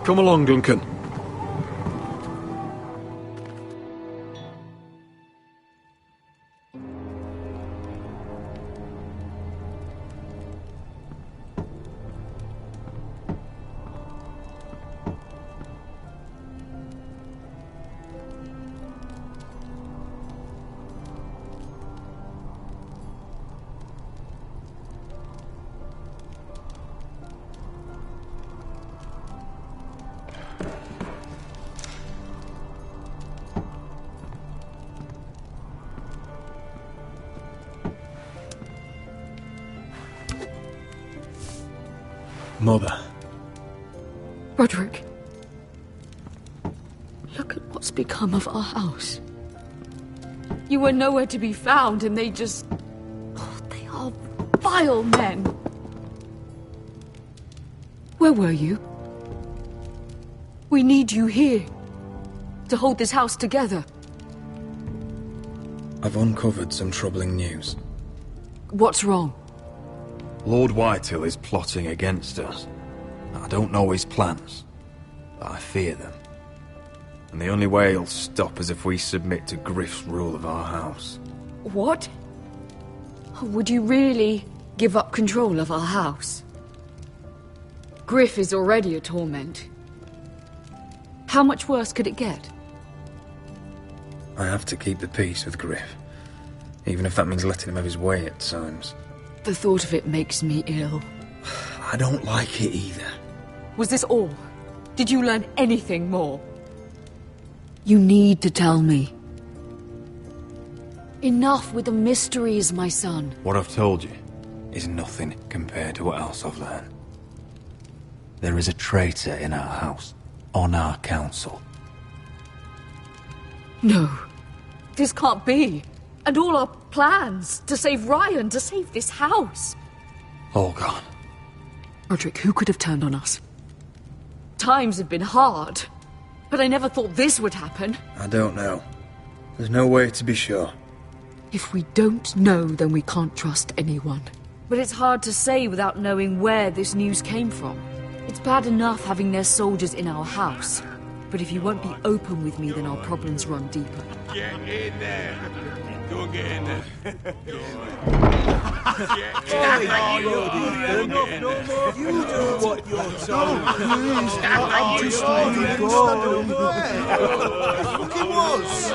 Come along, Duncan. Mother. Roderick. Look at become of our house? You were nowhere to be found, and they just... Oh, they are vile men. Where were you? We need you here, to hold this house together. I've uncovered some troubling news. What's wrong? Lord Whitehill is plotting against us. I don't know his plans, but I fear them. And the only way he'll stop is if we submit to Griff's rule of our house. What? Would you really give up control of our house? Griff is already a torment. How much worse could it get? I have to keep the peace with Griff, even if that means letting him have his way at times. The thought of it makes me ill. I don't like it either. Was this all? Did you learn anything more? You need to tell me. Enough with the mysteries, my son. What I've told you Is nothing compared to what else I've learned. There is a traitor in our house, on our council. No. This can't be. And all our plans to save Ryan, to save this house. All gone. Roderick, who could have turned on us? Times have been hard, but I never thought this would happen. I don't know. There's no way to be sure. If we don't know, then we can't trust anyone. But it's hard to say without knowing where this news came from. It's bad enough having their soldiers in our house. But if you won't be open with me, then our problems run deeper. Get in there. Go get in there. You do what you're told. I'm just letting go. He was.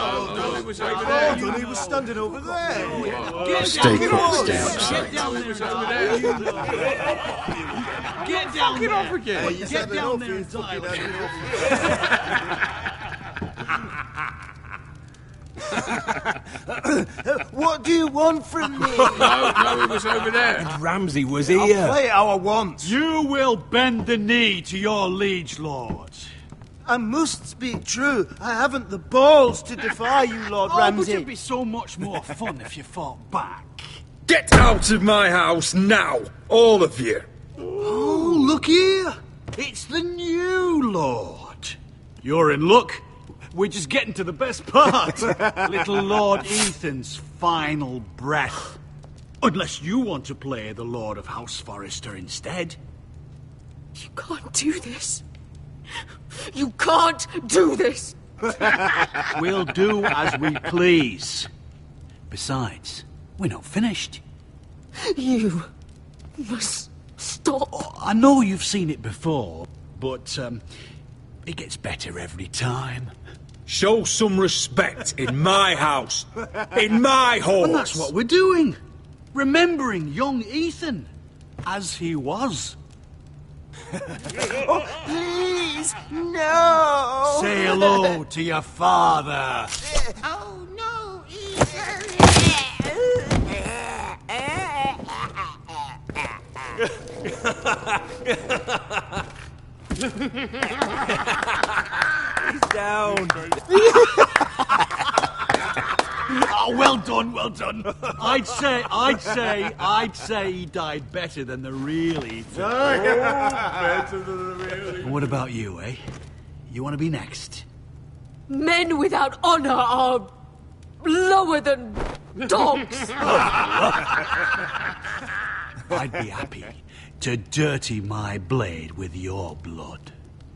He was standing over there. Stay put, stay outside. Get down there. Off again. Get down there and What do you want from me? No, he was over there. And Ramsay was here. I'll play how I want. You will bend the knee to your liege lord. I must speak true. I haven't the balls to defy you, Lord Ramsay. But it'd be so much more fun if you fought back. Get out of my house now, all of you. Oh, look here. It's the new lord. You're in luck. We're just getting to the best part. Little Lord Ethan's final breath. Unless you want to play the Lord of House Forrester instead. You can't do this. You can't do this. We'll do as we please. Besides, we're not finished. You must stop. Oh, I know you've seen it before, but it gets better every time. Show some respect in my house, in my hall. And that's what we're doing. Remembering young Ethan, as he was. Oh, please, no! Say hello to your father. Oh, no, He's down. Oh, well done, well done. I'd say he died better than the real Ethan. Better than the real. What about you, eh? You want to be next? Men without honor are lower than dogs. I'd be happy to dirty my blade with your blood.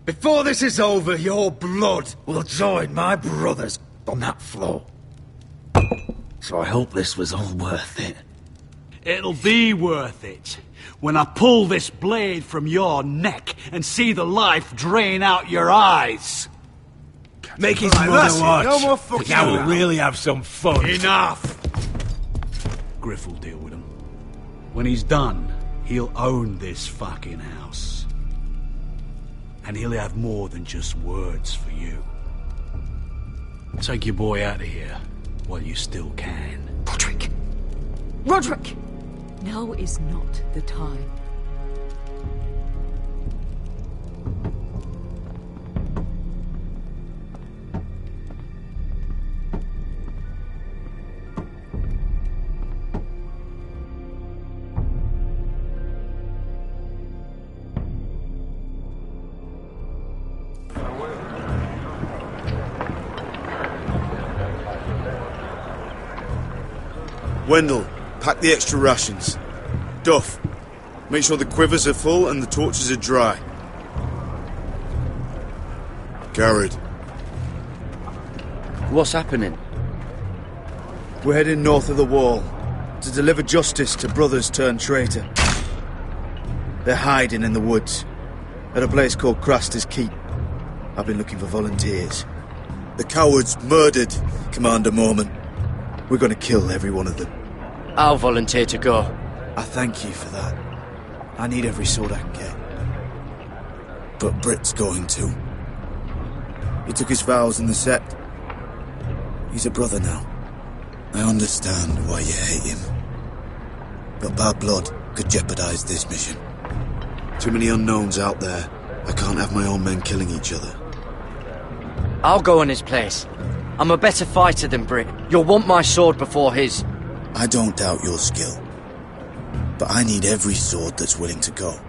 Before this is over, your blood will join my brother's on that floor. So I hope this was all worth it. It'll be worth it when I pull this blade from your neck and see the life drain out your eyes. Make his mother watch. No more fucking Now we'll around. really have some fun. Enough! Griff will deal with him. When he's done, he'll own this fucking house. And he'll have more than just words for you. Take your boy out of here while you still can. Roderick! Roderick! Now is not the time. Wendell, pack the extra rations. Duff, make sure the quivers are full and the torches are dry. Garrett. What's happening? We're heading north of the wall to deliver justice to brothers turned traitor. They're hiding in the woods at a place called Craster's Keep. I've been looking for volunteers. The cowards murdered Commander Mormon. We're going to kill every one of them. I'll volunteer to go. I thank you for that. I need every sword I can get. But Britt's going too. He took his vows in the sect. He's a brother now. I understand why you hate him. But bad blood could jeopardize this mission. Too many unknowns out there. I can't have my own men killing each other. I'll go in his place. I'm a better fighter than Britt. You'll want my sword before his. I don't doubt your skill. But I need every sword that's willing to go.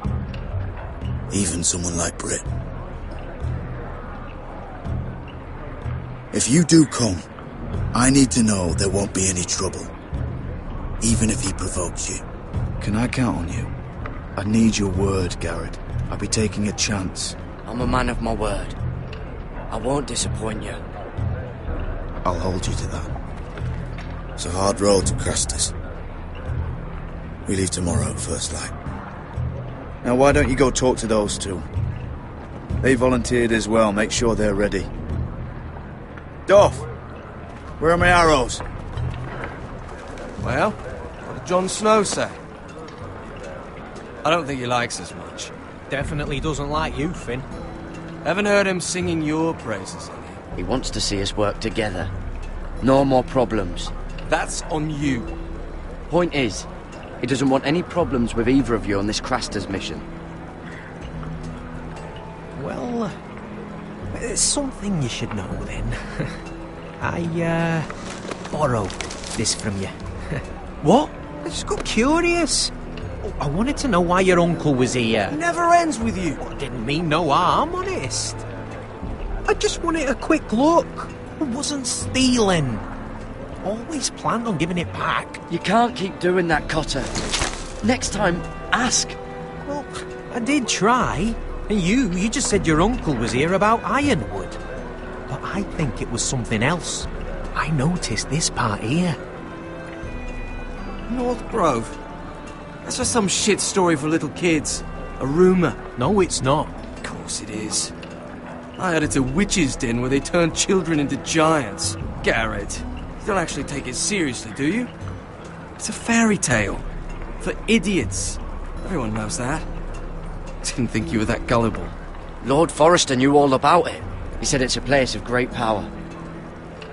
Even someone like Britt. If you do come, I need to know there won't be any trouble. Even if he provokes you. Can I count on you? I need your word, Garrett. I'll be taking a chance. I'm a man of my word. I won't disappoint you. I'll hold you to that. It's a hard road to Craster's. We leave tomorrow at first light. Now why don't you go talk to those two? They volunteered as well. Make sure they're ready. Duff! Where are my arrows? Well, what did Jon Snow say? I don't think he likes us much. Definitely doesn't like you, Finn. Haven't heard him singing your praises any. He wants to see us work together. No more problems. That's on you. Point is, he doesn't want any problems with either of you on this Craster's mission. Well, it's something you should know then. I borrowed this from you. What? I just got curious. I wanted to know why your uncle was here. Never ends with you. I didn't mean no harm, honest. I just wanted a quick look. I wasn't stealing. Always planned on giving it back. You can't keep doing that, Cotter. Next time, ask. Well, I did try. And you just said your uncle was here about Ironwood. But I think it was something else. I noticed this part here. North Grove? That's just some shit story for little kids. A rumour. No, it's not. Of course it is. I heard it's a witch's den where they turn children into giants. Garrett, you don't actually take it seriously, do you? It's a fairy tale. For idiots. Everyone knows that. Didn't think you were that gullible. Lord Forrester knew all about it. He said it's a place of great power.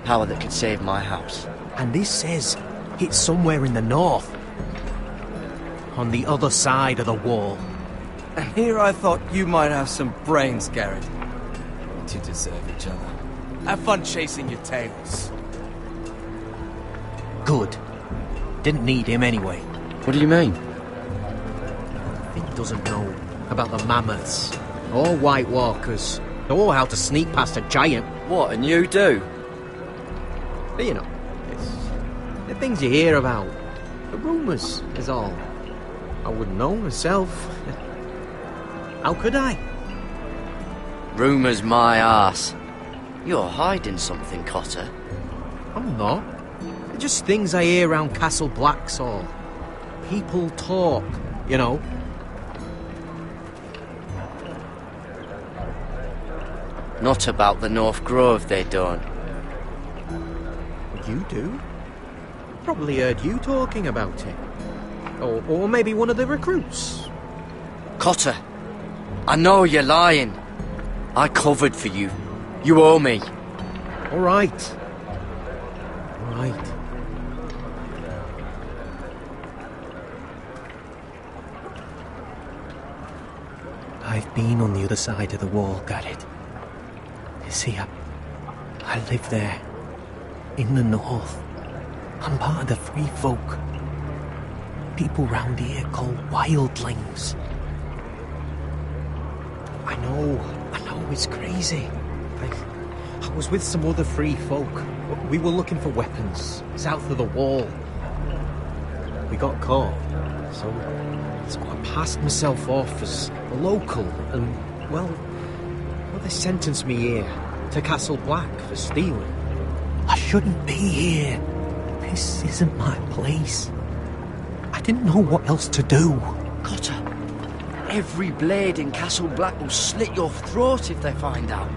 Power that could save my house. And this says it's somewhere in the north. On the other side of the wall. And here I thought you might have some brains, Garrett. You deserve each other. Have fun chasing your tails. Good. Didn't need him anyway. What do you mean? Finn doesn't know about the mammoths, or White Walkers, or how to sneak past a giant. What, and you do? But you know, it's the things you hear about. The rumours is all. I wouldn't know myself. How could I? Rumours my arse. You're hiding something, Cotter. I'm not. They're just things I hear around Castle Blacksall. People talk, you know. Not about the North Grove, they don't. You do? Probably heard you talking about it. Or maybe one of the recruits. Cotter, I know you're lying. I covered for you. You owe me. All right. All right. I've been on the other side of the wall, Garrett. You see, I live there. In the north. I'm part of the free folk. People round here called wildlings. I know, it's crazy. I was with some other free folk. We were looking for weapons, south of the wall. we got caught. So I passed myself off as a local, and, well, they sentenced me here to Castle Black for stealing. I shouldn't be here. This isn't my place. I didn't know what else to do. Cotter, every blade in Castle Black will slit your throat if they find out.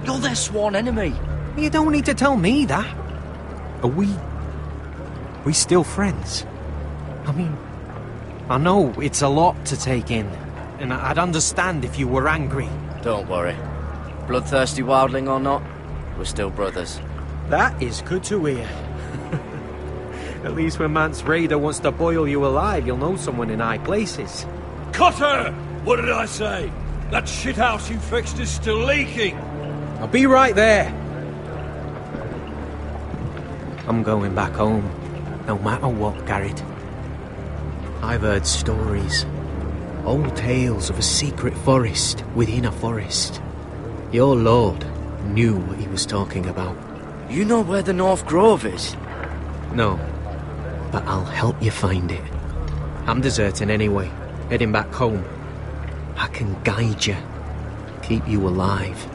You're their sworn enemy. You don't need to tell me that. Are we still friends? I mean, I know it's a lot to take in, and I'd understand if you were angry. Don't worry. Bloodthirsty wildling or not, we're still brothers. That is good to hear. At least when Mance Raider wants to boil you alive, you'll know someone in high places. Cotter! What did I say? That shithouse you fixed is still leaking. I'll be right there. I'm going back home, no matter what, Garrett. I've heard stories. Old tales of a secret forest within a forest. Your lord knew what he was talking about. You know where the North Grove is? No, but I'll help you find it. I'm deserting anyway, heading back home. I can guide you, keep you alive.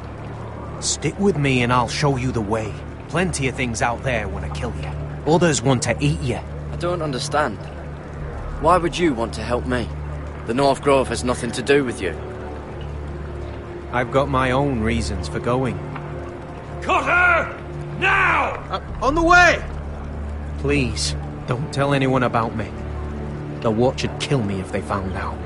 Stick with me and I'll show you the way. Plenty of things out there want to kill you. Others want to eat you. I don't understand. Why would you want to help me? The North Grove has nothing to do with you. I've got my own reasons for going. Cotter! Now! On the way! Please, don't tell anyone about me. The Watch would kill me if they found out.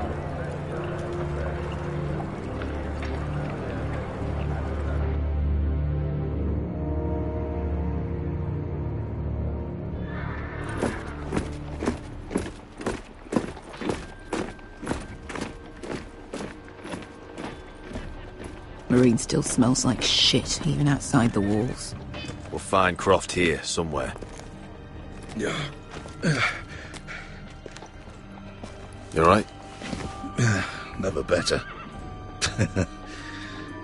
Marine still smells like shit, even outside the walls. We'll find Croft here, somewhere. Yeah. You alright? Never better.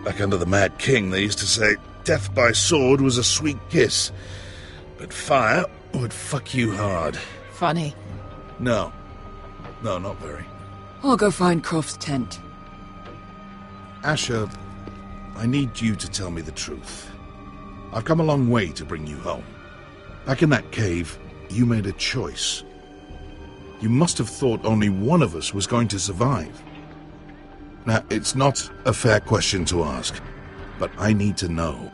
Back under the Mad King, they used to say death by sword was a sweet kiss, but fire would fuck you hard. Funny. No, not very. I'll go find Croft's tent. Asher, I need you to tell me the truth. I've come a long way to bring you home. Back in that cave, you made a choice. You must have thought only one of us was going to survive. Now, it's not a fair question to ask, but I need to know.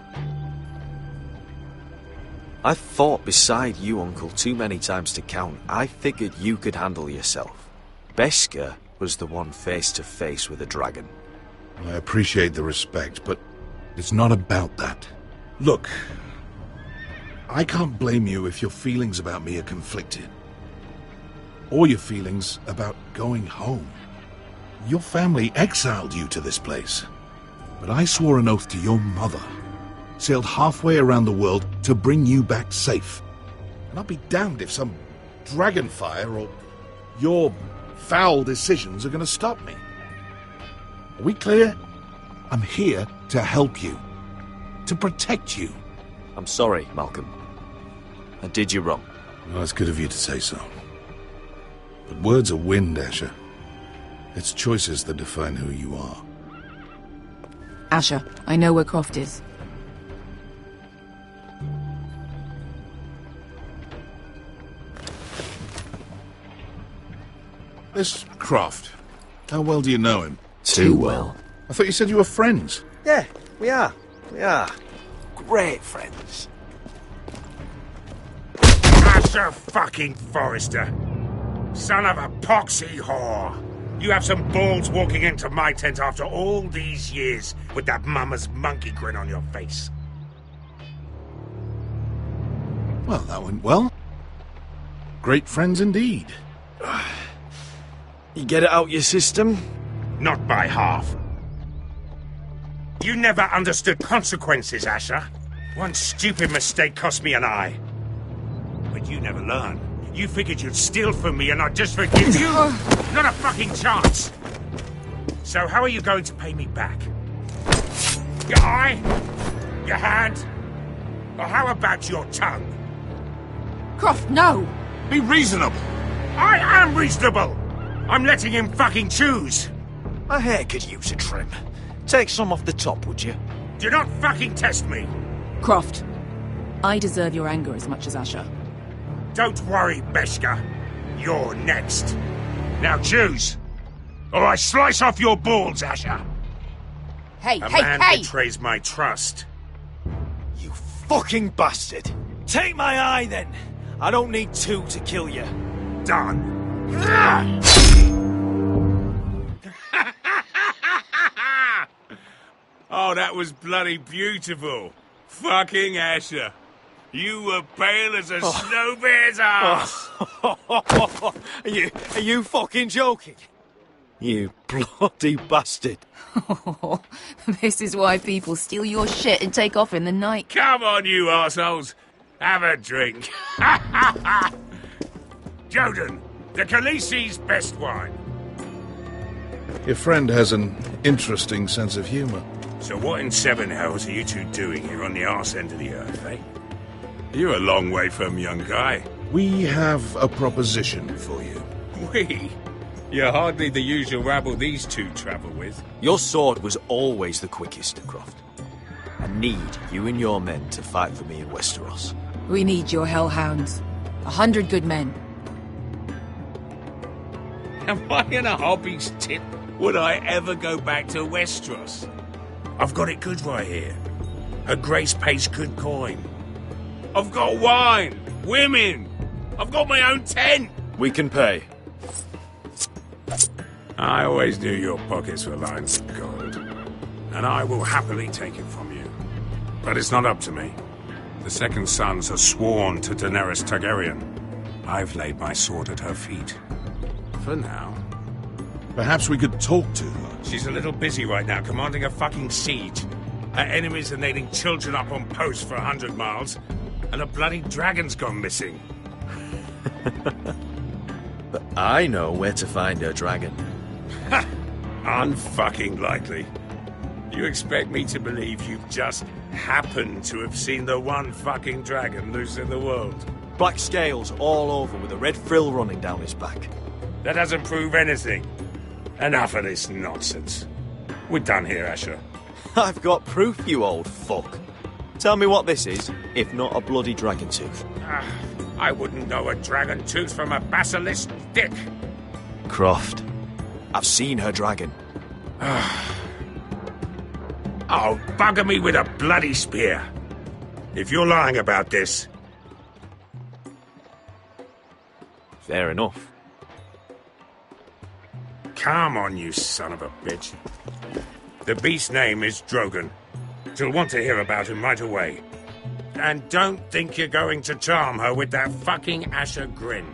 I've fought beside you, Uncle, too many times to count. I figured you could handle yourself. Beskar was the one face to face with a dragon. I appreciate the respect, but it's not about that. Look, I can't blame you if your feelings about me are conflicted. Or your feelings about going home. Your family exiled you to this place. But I swore an oath to your mother. Sailed halfway around the world to bring you back safe. And I'll be damned if some dragonfire or your foul decisions are going to stop me. Are we clear? I'm here to help you. To protect you. I'm sorry, Malcolm. I did you wrong. Well, it's good of you to say so. But words are wind, Asher. It's choices that define who you are. Asher, I know where Croft is. This Croft, how well do you know him? Too well. I thought you said you were friends. Yeah, we are. We are. Great friends. Asher fucking Forrester. Son of a poxy whore. You have some balls walking into my tent after all these years with that mama's monkey grin on your face. Well, that went well. Great friends indeed. You get it out your system? Not by half. You never understood consequences, Asher. One stupid mistake cost me an eye. But you never learn. You figured you'd steal from me and I'd just forgive you? Not a fucking chance! So how are you going to pay me back? Your eye? Your hand? Or how about your tongue? Croft, no! Be reasonable! I am reasonable! I'm letting him fucking choose! My hair could use a trim. Take some off the top, would you? Do not fucking test me! Croft, I deserve your anger as much as Asher. Don't worry, Beshka. You're next. Now choose, or I slice off your balls, Asher. Hey, A man betrays my trust. You fucking bastard! Take my eye, then! I don't need two to kill you. Done. Oh, that was bloody beautiful. Fucking Asher. You were pale as a snow bear's ass. Are you fucking joking? You bloody bastard. This is why people steal your shit and take off in the night. Come on, you arseholes. Have a drink. Joden, the Khaleesi's best wine. Your friend has an interesting sense of humour. So what in seven hells are you two doing here on the arse end of the earth, eh? You're a long way from, young guy. We have a proposition for you. We? You're hardly the usual rabble these two travel with. Your sword was always the quickest, Croft. I need you and your men to fight for me in Westeros. We need your hellhounds. 100 good men. Am I in a hobby's tip? Would I ever go back to Westeros? I've got it good right here. Her Grace pays good coin. I've got wine, women. I've got my own tent. We can pay. I always knew your pockets were lined with gold, and I will happily take it from you. But it's not up to me. The Second Sons are sworn to Daenerys Targaryen. I've laid my sword at her feet. For now. Perhaps we could talk to her. She's a little busy right now, commanding a fucking siege. Her enemies are nailing children up on posts for 100 miles, and a bloody dragon's gone missing. But I know where to find her dragon. Ha! Unfucking likely. You expect me to believe you've just happened to have seen the one fucking dragon loose in the world? Black scales all over with a red frill running down his back. That doesn't prove anything. Enough of this nonsense. We're done here, Asher. I've got proof, you old fuck. Tell me what this is, if not a bloody dragon tooth. I wouldn't know a dragon tooth from a basilisk dick. Croft, I've seen her dragon. Oh, bugger me with a bloody spear. If you're lying about this... Fair enough. Come on, you son of a bitch. The beast's name is Drogon. She'll want to hear about him right away. And don't think you're going to charm her with that fucking Asher grin.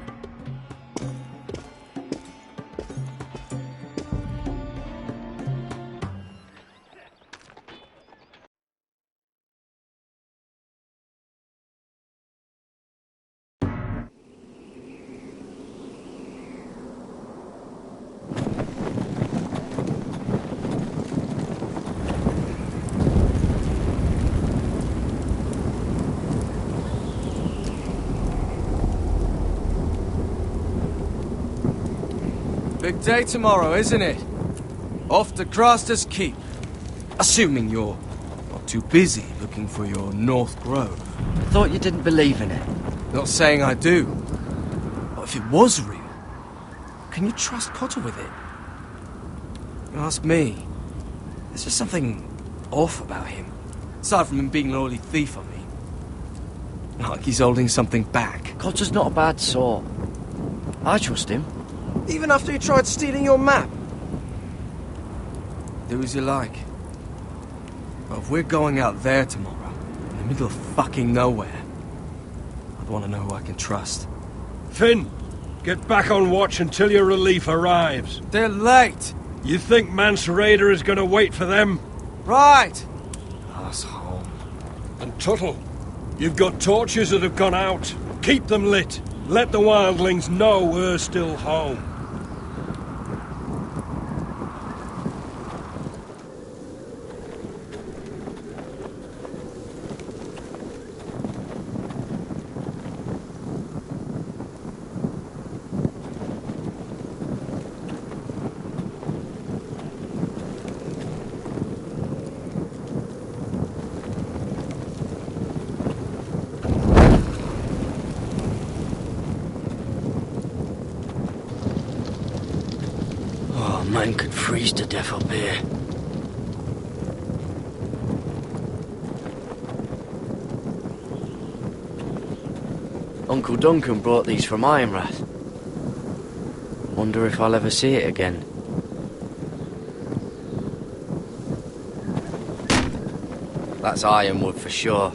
Big day tomorrow, isn't it? Off to Craster's Keep. Assuming you're not too busy looking for your North Grove. Thought you didn't believe in it. Not saying I do. But if it was real, can you trust Cotter with it? You ask me. There's just something off about him. Aside from him being an early thief, I mean. Like he's holding something back. Cotter's not a bad sort. I trust him. Even after he tried stealing your map? Do as you like. But if we're going out there tomorrow, in the middle of fucking nowhere, I'd want to know who I can trust. Finn, get back on watch until your relief arrives. They're late! You think Mance Rayder is going to wait for them? Right! Asshole. And Tuttle, you've got torches that have gone out. Keep them lit. Let the wildlings know we're still home. Our men could freeze to death up here. Uncle Duncan brought these from Ironrath. Wonder if I'll ever see it again. That's ironwood for sure.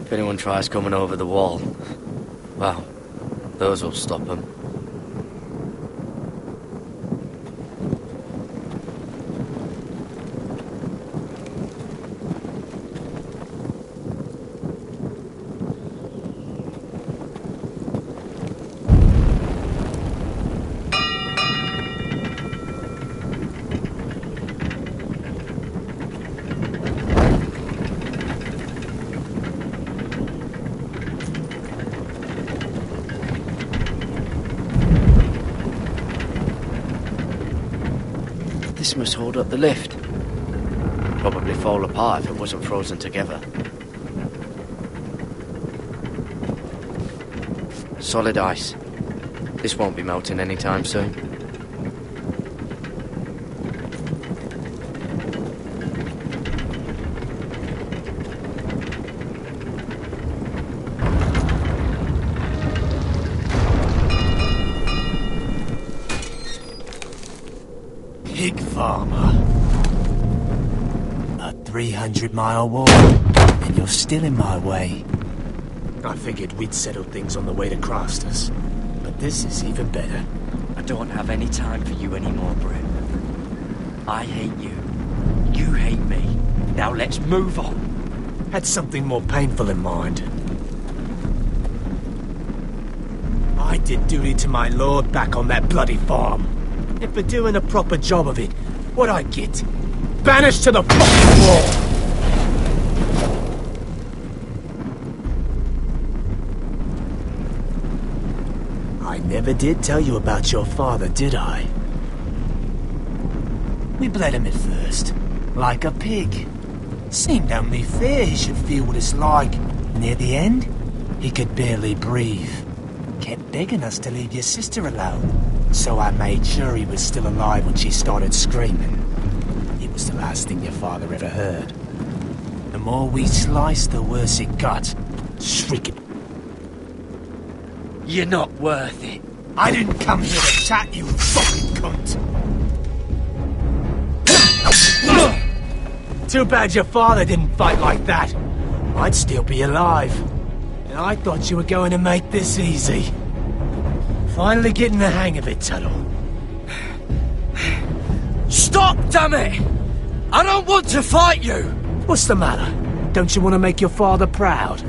If anyone tries coming over the wall, well, those will stop them. This must hold up the lift. Probably fall apart if it wasn't frozen together. Solid ice. This won't be melting anytime soon. Pig farmer. A 300-mile walk, and you're still in my way. I figured we'd settle things on the way to Crasters, but this is even better. I don't have any time for you anymore, Brett. I hate you. You hate me. Now let's move on. Had something more painful in mind. I did duty to my lord back on that bloody farm. And for doing a proper job of it, what'd I get? Banished to the fucking wall! I never did tell you about your father, did I? We bled him at first, like a pig. Seemed only fair he should feel what it's like. Near the end, he could barely breathe. Kept begging us to leave your sister alone. So I made sure he was still alive when she started screaming. It was the last thing your father ever heard. The more we sliced, the worse it got. Shrieking. You're not worth it. I didn't come here to chat, you fucking cunt. Too bad your father didn't fight like that. I'd still be alive. And I thought you were going to make this easy. Finally getting the hang of it, Tuttle. Stop, damn it! I don't want to fight you! What's the matter? Don't you want to make your father proud?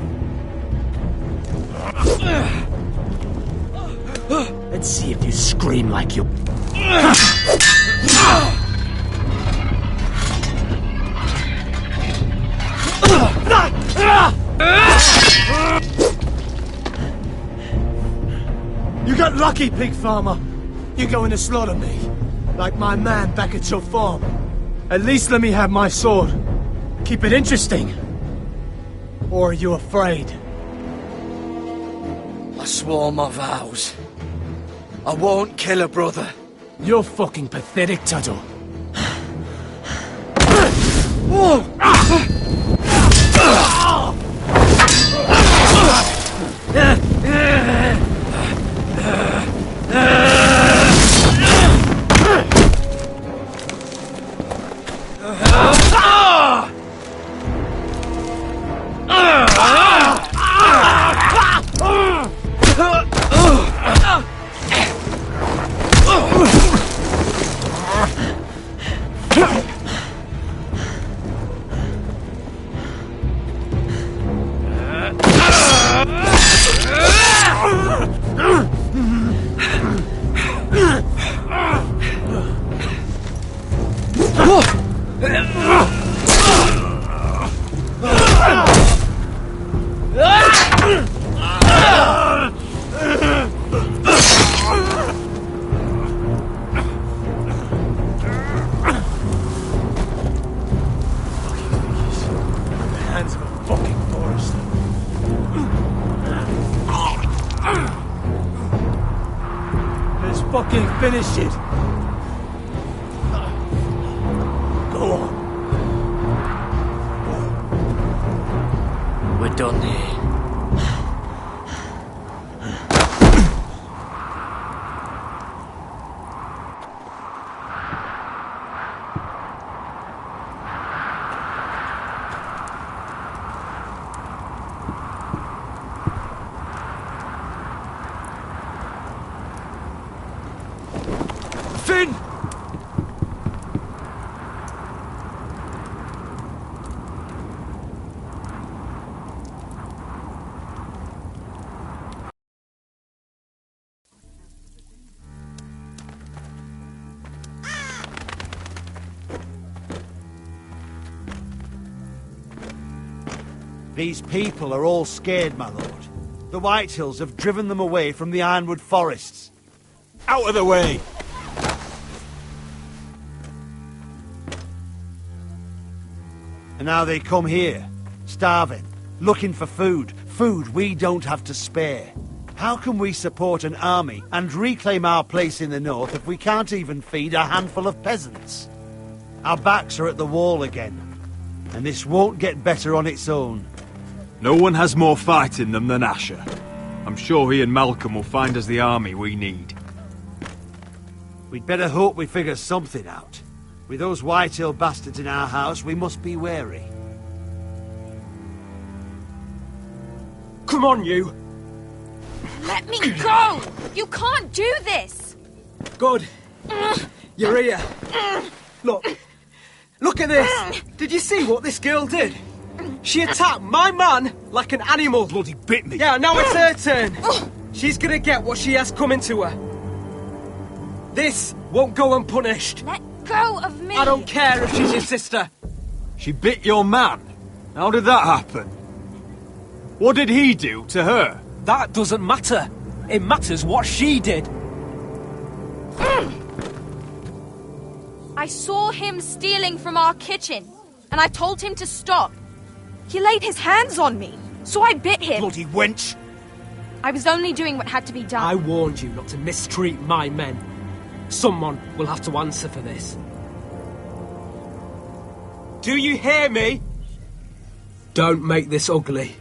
Let's see if you scream like you... You got lucky, pig farmer. You're going to slaughter me, like my man back at your farm. At least let me have my sword. Keep it interesting. Or are you afraid? I swore my vows. I won't kill a brother. You're fucking pathetic, Tuttle. Hands of a fucking finish it. Go on. We're done here. Finn! These people are all scared, my lord. The Whitehills have driven them away from the Ironwood forests. Out of the way! And now they come here, starving, looking for food. Food we don't have to spare. How can we support an army and reclaim our place in the north if we can't even feed a handful of peasants? Our backs are at the wall again, and this won't get better on its own. No one has more fight in them than Asher. I'm sure he and Malcolm will find us the army we need. We'd better hope we figure something out. With those Whitehill bastards in our house, we must be wary. Come on, you! Let me go! You can't do this! Good. You're here. Look. Look at this! Did you see what this girl did? She attacked my man like an animal. Bloody bit me. Yeah, now it's her turn. She's gonna get what she has coming to her. This won't go unpunished. Let go of me! I don't care if she's your sister. She bit your man? How did that happen? What did he do to her? That doesn't matter. It matters what she did. I saw him stealing from our kitchen, and I told him to stop. He laid his hands on me, so I bit him. Bloody wench! I was only doing what had to be done. I warned you not to mistreat my men. Someone will have to answer for this. Do you hear me? Don't make this ugly.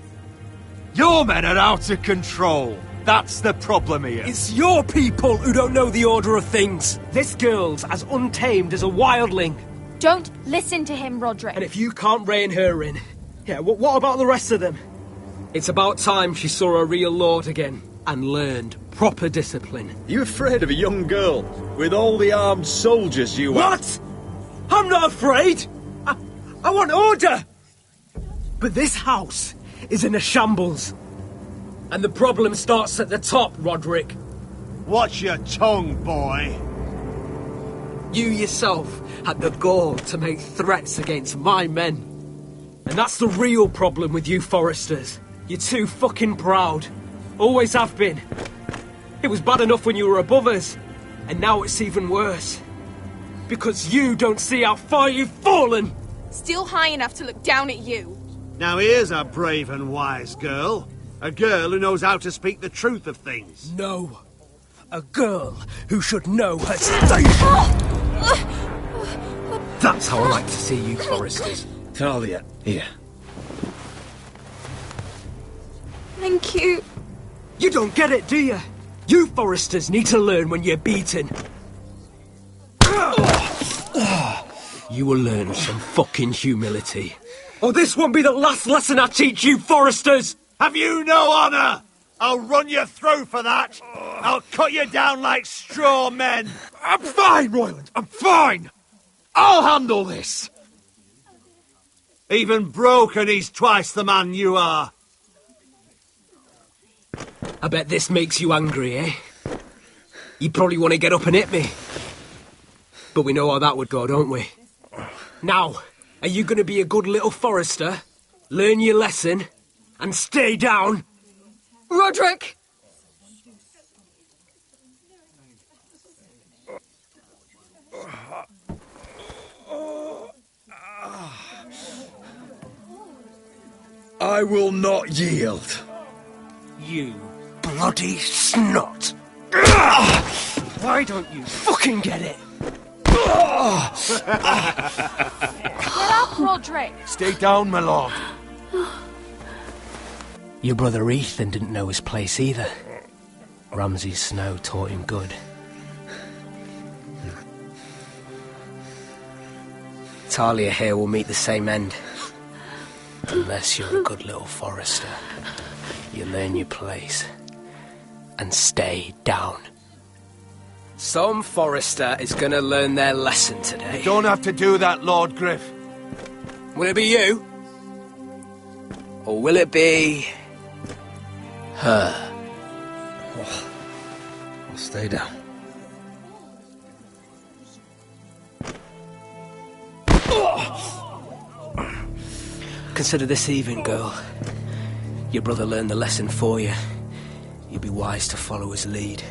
Your men are out of control. That's the problem here. It's your people who don't know the order of things. This girl's as untamed as a wildling. Don't listen to him, Roderick. And if you can't rein her in, yeah, what about the rest of them? It's about time she saw a real lord again and learned proper discipline. You afraid of a young girl with all the armed soldiers you have? What? I'm not afraid. I want order. But this house is in a shambles. And the problem starts at the top, Roderick. Watch your tongue, boy. You yourself had the gall to make threats against my men. And that's the real problem with you Foresters. You're too fucking proud. Always have been. It was bad enough when you were above us. And now it's even worse. Because you don't see how far you've fallen. Still high enough to look down at you. Now here's a brave and wise girl. A girl who knows how to speak the truth of things. No. A girl who should know her station. That's how I like to see you, Foresters. Talia, here. Thank you. You don't get it, do you? You Foresters need to learn when you're beaten. You will learn some fucking humility. Or this won't be the last lesson I teach you, Foresters! Have you no honour? I'll run you through for that. I'll cut you down like straw men. I'm fine, Royland. I'm fine. I'll handle this. Even broken, he's twice the man you are. I bet this makes you angry, eh? You probably want to get up and hit me. But we know how that would go, don't we? Now, are you going to be a good little Forester, learn your lesson, and stay down? Roderick! I will not yield. You bloody snot! Why don't you fucking get it? Get up, Roderick! Stay down, my lord. Your brother Ethan didn't know his place either. Ramsay's snow taught him good. Talia here will meet the same end. Unless you're a good little forester. You learn your place. And stay down. Some forester is gonna learn their lesson today. You don't have to do that, Lord Griff. Will it be you? Or will it be... her? Oh, I'll stay down. Consider this even, girl. Your brother learned the lesson for you. You'd be wise to follow his lead.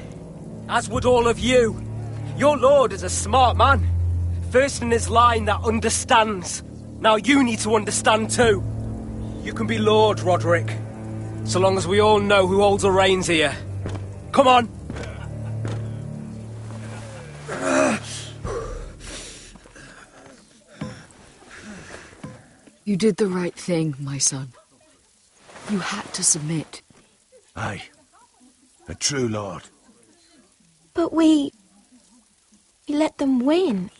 As would all of you. Your lord is a smart man. First in his line that understands. Now you need to understand too. You can be Lord, Roderick. So long as we all know who holds the reins here. Come on! You did the right thing, my son. You had to submit. Aye. A true lord. But we let them win.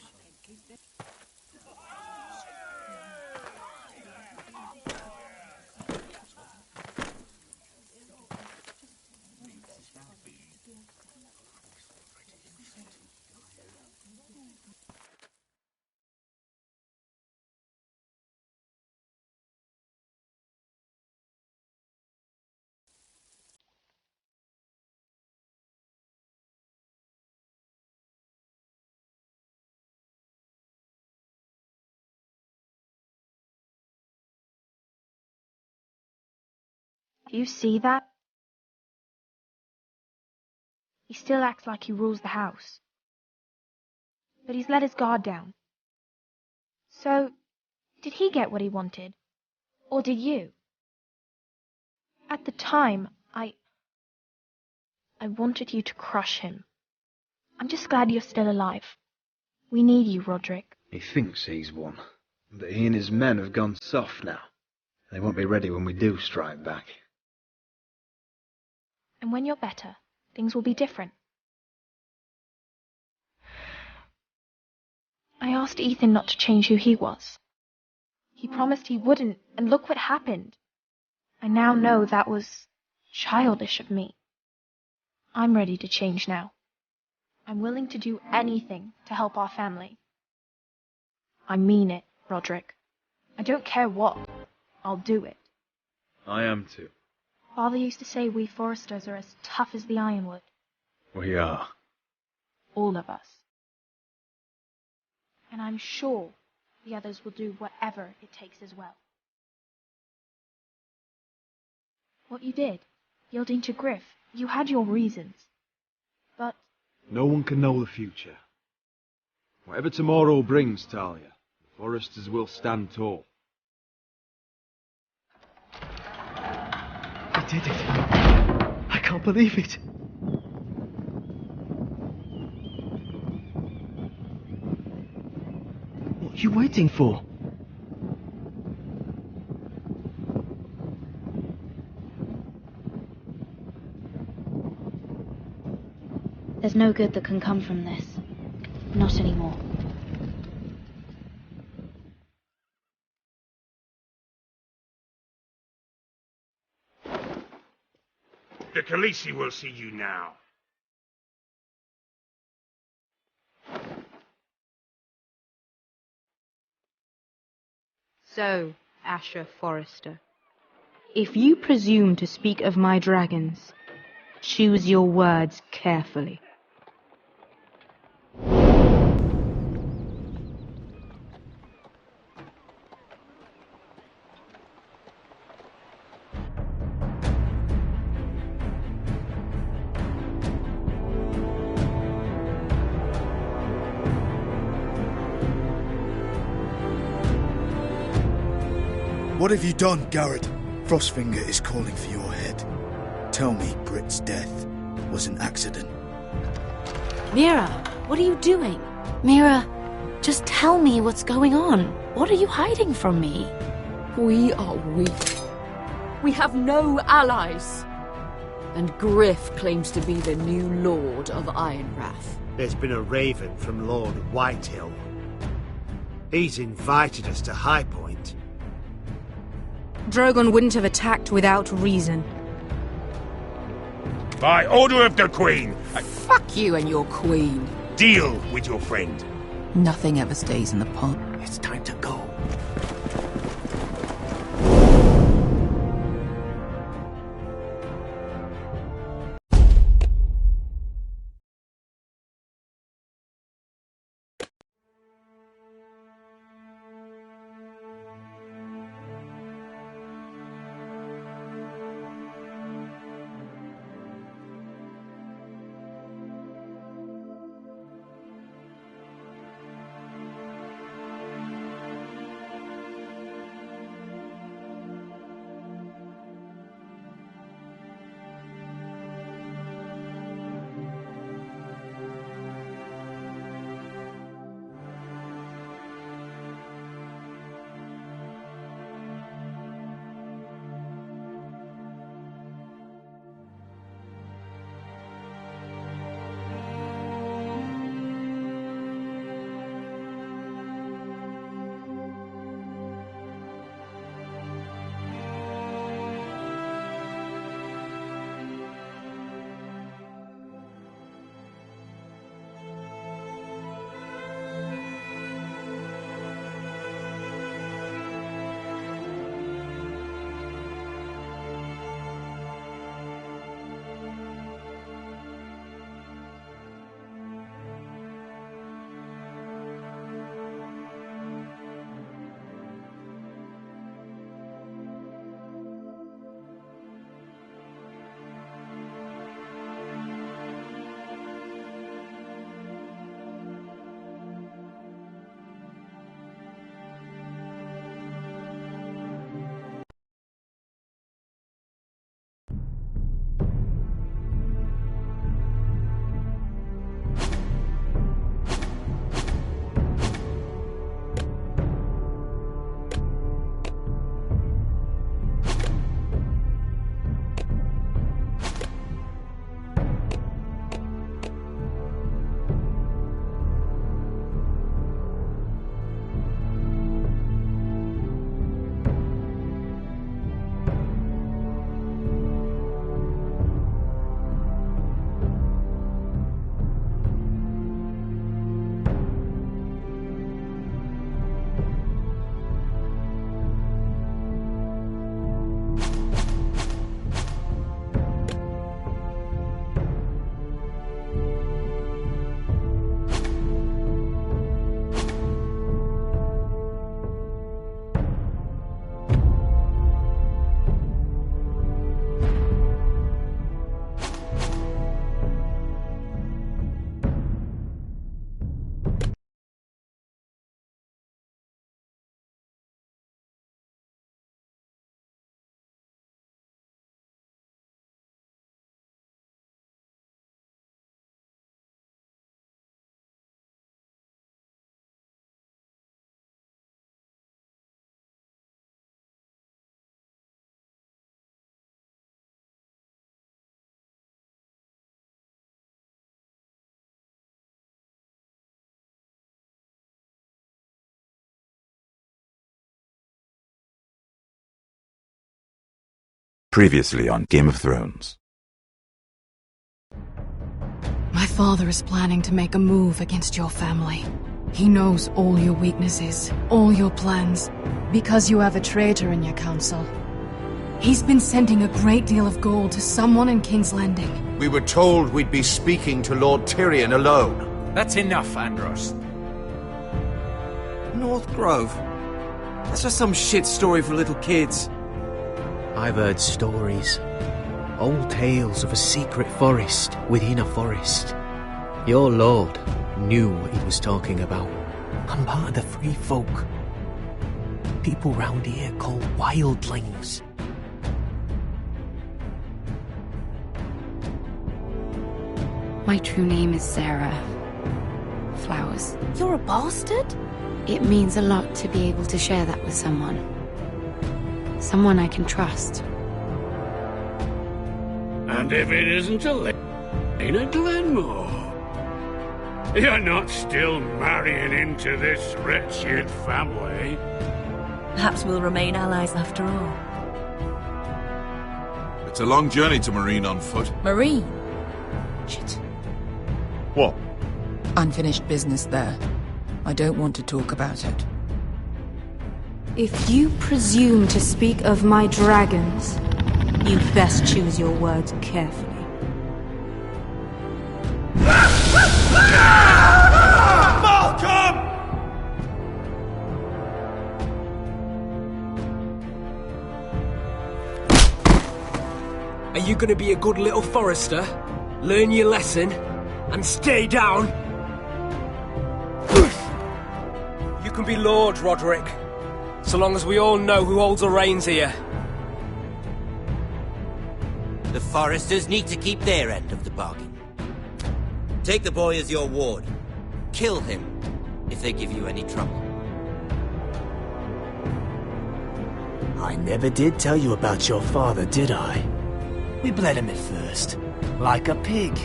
Do you see that? He still acts like he rules the house. But he's let his guard down. So, did he get what he wanted? Or did you? At the time, I wanted you to crush him. I'm just glad you're still alive. We need you, Roderick. He thinks he's won, but he and his men have gone soft now. They won't be ready when we do strike back. And when you're better, things will be different. I asked Ethan not to change who he was. He promised he wouldn't, and look what happened. I now know that was childish of me. I'm ready to change now. I'm willing to do anything to help our family. I mean it, Roderick. I don't care what. I'll do it. I am too. Father used to say we foresters are as tough as the ironwood. We are. All of us. And I'm sure the others will do whatever it takes as well. What you did, yielding to Griff, you had your reasons. But no one can know the future. Whatever tomorrow brings, Talia, the foresters will stand tall. I did it. I can't believe it. What are you waiting for? There's no good that can come from this. Not anymore. The Khaleesi will see you now. So, Asher Forrester, if you presume to speak of my dragons, choose your words carefully. What have you done, Garrett? Frostfinger is calling for your head. Tell me Britt's death was an accident. Mira, what are you doing? Mira, just tell me what's going on. What are you hiding from me? We are weak. We have no allies. And Griff claims to be the new Lord of Ironwrath. There's been a raven from Lord Whitehill. He's invited us to High Point. Drogon wouldn't have attacked without reason. By order of the Queen, Fuck you and your queen. deal with your friend. Nothing ever stays in the pot. It's time to go. Previously on Game of Thrones. My father is planning to make a move against your family. He knows all your weaknesses, all your plans, because you have a traitor in your council. He's been sending a great deal of gold to someone in King's Landing. We were told we'd be speaking to Lord Tyrion alone. That's enough, Andros. North Grove? That's just some shit story for little kids. I've heard stories. Old tales of a secret forest within a forest. Your lord knew what he was talking about. I'm part of the free folk. People round here called wildlings. My true name is Sarah Flowers. You're a bastard? It means a lot to be able to share that with someone. Someone I can trust. And if it isn't Elena Glenmore, you're not still marrying into this wretched family. Perhaps we'll remain allies after all. It's a long journey to Marine on foot. Marine? Shit. What? Unfinished business there. I don't want to talk about it. If you presume to speak of my dragons, you'd best choose your words carefully. Malcolm! Are you gonna be a good little Forester? Learn your lesson and stay down? You can be Lord, Roderick, so long as we all know who holds the reins here. The Foresters need to keep their end of the bargain. Take the boy as your ward. Kill him if they give you any trouble. I never did tell you about your father, did I? We bled him at first, like a pig.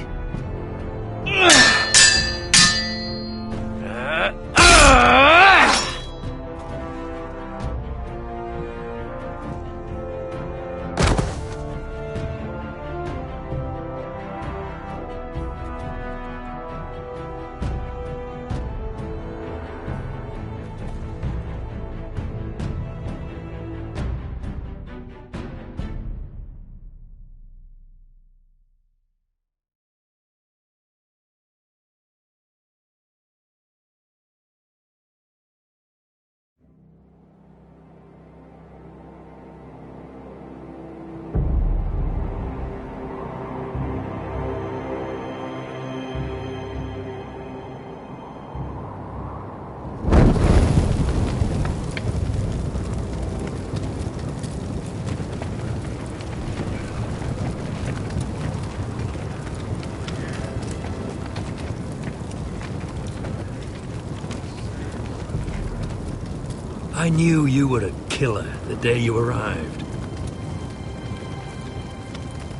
I knew you were a killer the day you arrived.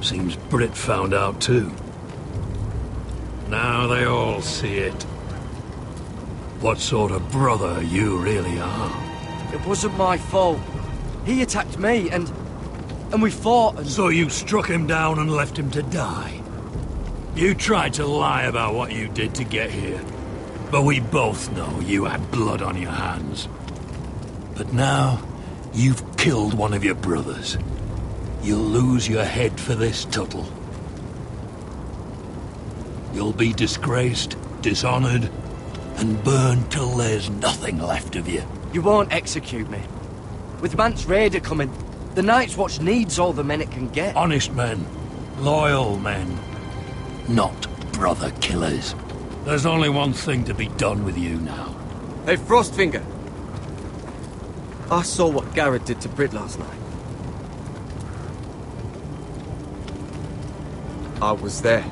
Seems Brit found out too. Now they all see it. What sort of brother you really are. It wasn't my fault. He attacked me and we fought and... So you struck him down and left him to die. You tried to lie about what you did to get here. But we both know you had blood on your hands. But now, you've killed one of your brothers. You'll lose your head for this, Tuttle. You'll be disgraced, dishonored, and burned till there's nothing left of you. You won't execute me. With Mance Raider coming, the Night's Watch needs all the men it can get. Honest men. Loyal men. Not brother killers. There's only one thing to be done with you now. Hey, Frostfinger. I saw what Garrett did to Brit last night. I was there.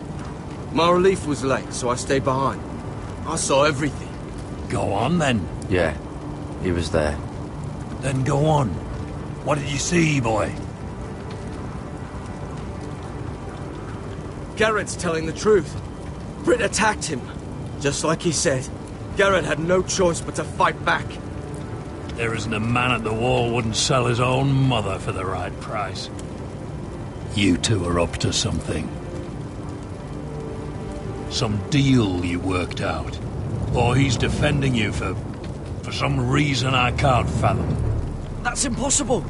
My relief was late, so I stayed behind. I saw everything. Go on, then. Yeah, he was there. Then go on. What did you see, boy? Garrett's telling the truth. Brit attacked him. Just like he said. Garrett had no choice but to fight back. There isn't a man at the wall wouldn't sell his own mother for the right price. You two are up to something. Some deal you worked out. Or he's defending you for some reason I can't fathom. That's impossible.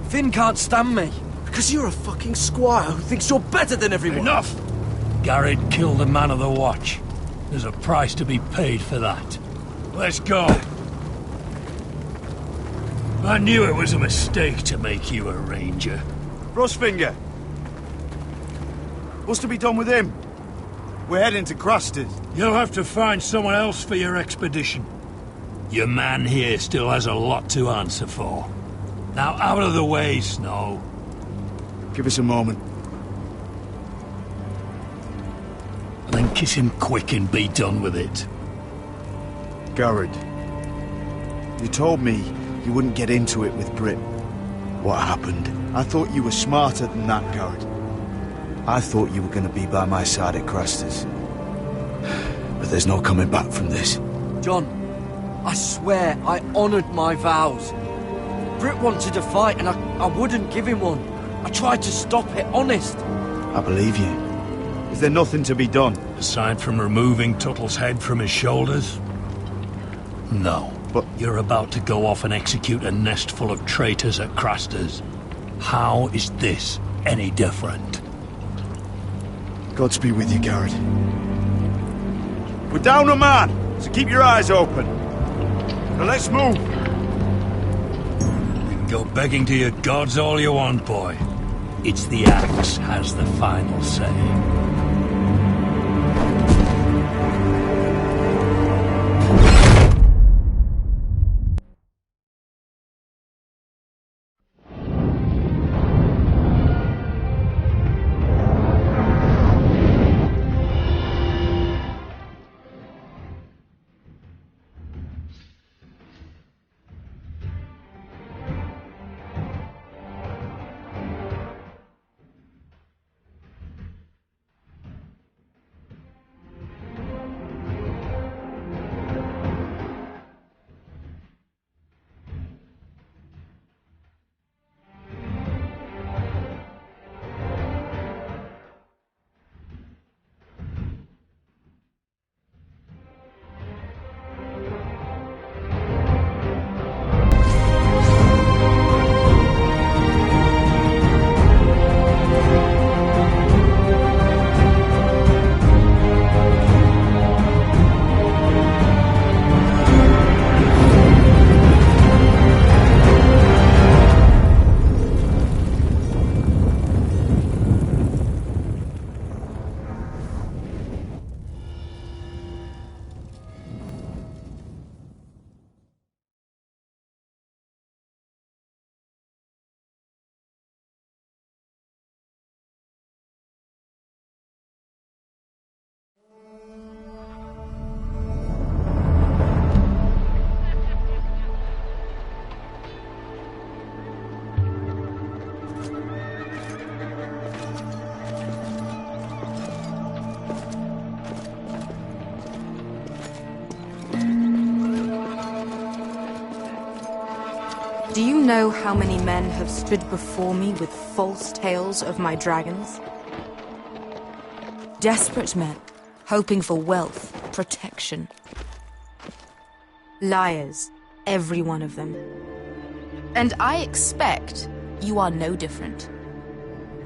Finn can't stand me. Because you're a fucking squire who thinks you're better than everyone. Enough! Garrett killed the man of the watch. There's a price to be paid for that. Let's go. I knew it was a mistake to make you a ranger. Frostfinger. What's to be done with him? We're heading to Crusted. You'll have to find someone else for your expedition. Your man here still has a lot to answer for. Now out of the way, Snow. Give us a moment. Then Kiss him quick and be done with it. Garrett, you told me you wouldn't get into it with Brit. What happened? I thought you were smarter than that, Garrett. I thought you were going to be by my side at Craster's. But there's no coming back from this. John, I swear I honoured my vows. Brit wanted a fight and I wouldn't give him one. I tried to stop it, honest. I believe you. Is there nothing to be done? Aside from removing Tuttle's head from his shoulders? No. But you're about to go off and execute a nest full of traitors at Craster's. How is this any different? Godspeed with you, Garrett. We're down a man, so keep your eyes open. Now let's move. You can go begging to your gods all you want, boy. It's the axe has the final say. Do you know how many men have stood before me with false tales of my dragons? Desperate men, hoping for wealth, protection. Liars, every one of them. And I expect you are no different.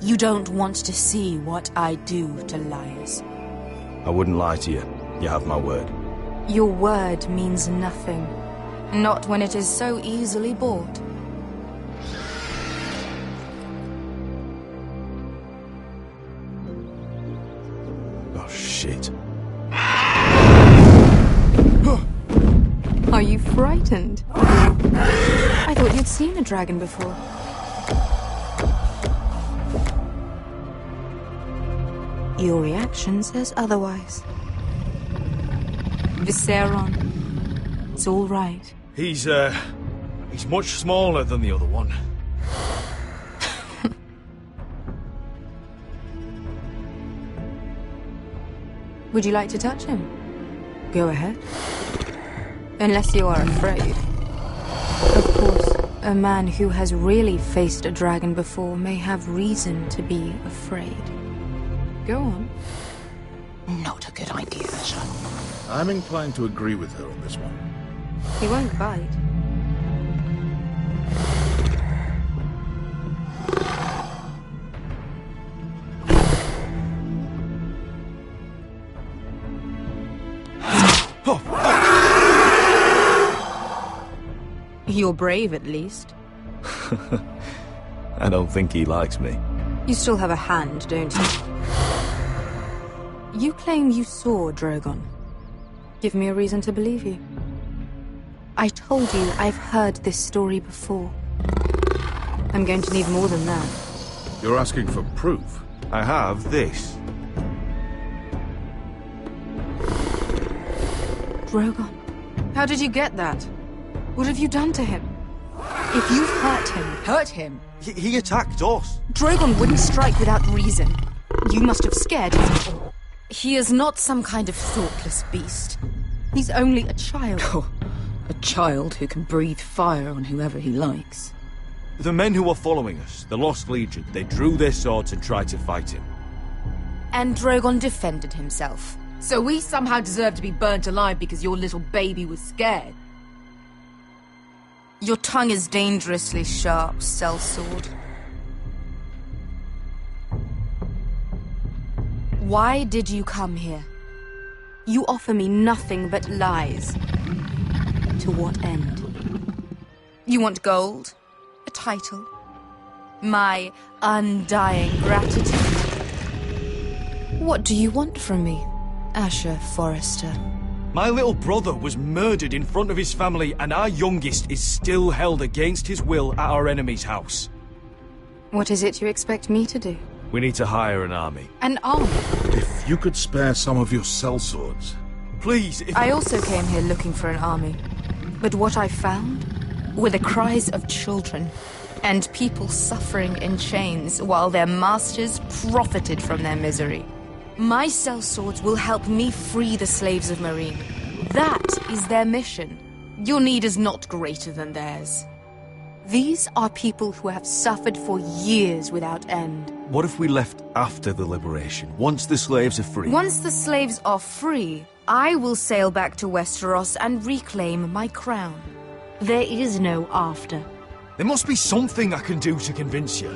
You don't want to see what I do to liars. I wouldn't lie to you. You have my word. Your word means nothing. Not when it is so easily bought. Oh, shit. Are you frightened? I thought you'd seen a dragon before. Your reaction says otherwise. Visceron. It's all right. He's much smaller than the other one. Would you like to touch him? Go ahead. Unless you are afraid. Of course, a man who has really faced a dragon before may have reason to be afraid. Go on. Not a good idea, Asher. I'm inclined to agree with her on this one. He won't bite. You're brave, at least. I don't think he likes me. You still have a hand, don't you? You claim you saw Drogon. Give me a reason to believe you. I told you I've heard this story before. I'm going to need more than that. You're asking for proof? I have this. Drogon, how did you get that? What have you done to him? If you've hurt him... Hurt him? He attacked us. Drogon wouldn't strike without reason. You must have scared him. He is not some kind of thoughtless beast. He's only a child. Oh, a child who can breathe fire on whoever he likes. The men who were following us, the Lost Legion, they drew their swords and tried to fight him. And Drogon defended himself. So we somehow deserve to be burnt alive because your little baby was scared? Your tongue is dangerously sharp, sellsword. Why did you come here? You offer me nothing but lies. To what end? You want gold? A title? My undying gratitude? What do you want from me, Asher Forrester? My little brother was murdered in front of his family, and our youngest is still held against his will at our enemy's house. What is it you expect me to do? We need to hire an army. An army? If you could spare some of your sellswords. Please, if... I also came here looking for an army. But what I found were the cries of children and people suffering in chains while their masters profited from their misery. My sellswords will help me free the slaves of Marine. That is their mission. Your need is not greater than theirs. These are people who have suffered for years without end. What if we left after the liberation, once the slaves are free? Once the slaves are free, I will sail back to Westeros and reclaim my crown. There is no after. There must be something I can do to convince you.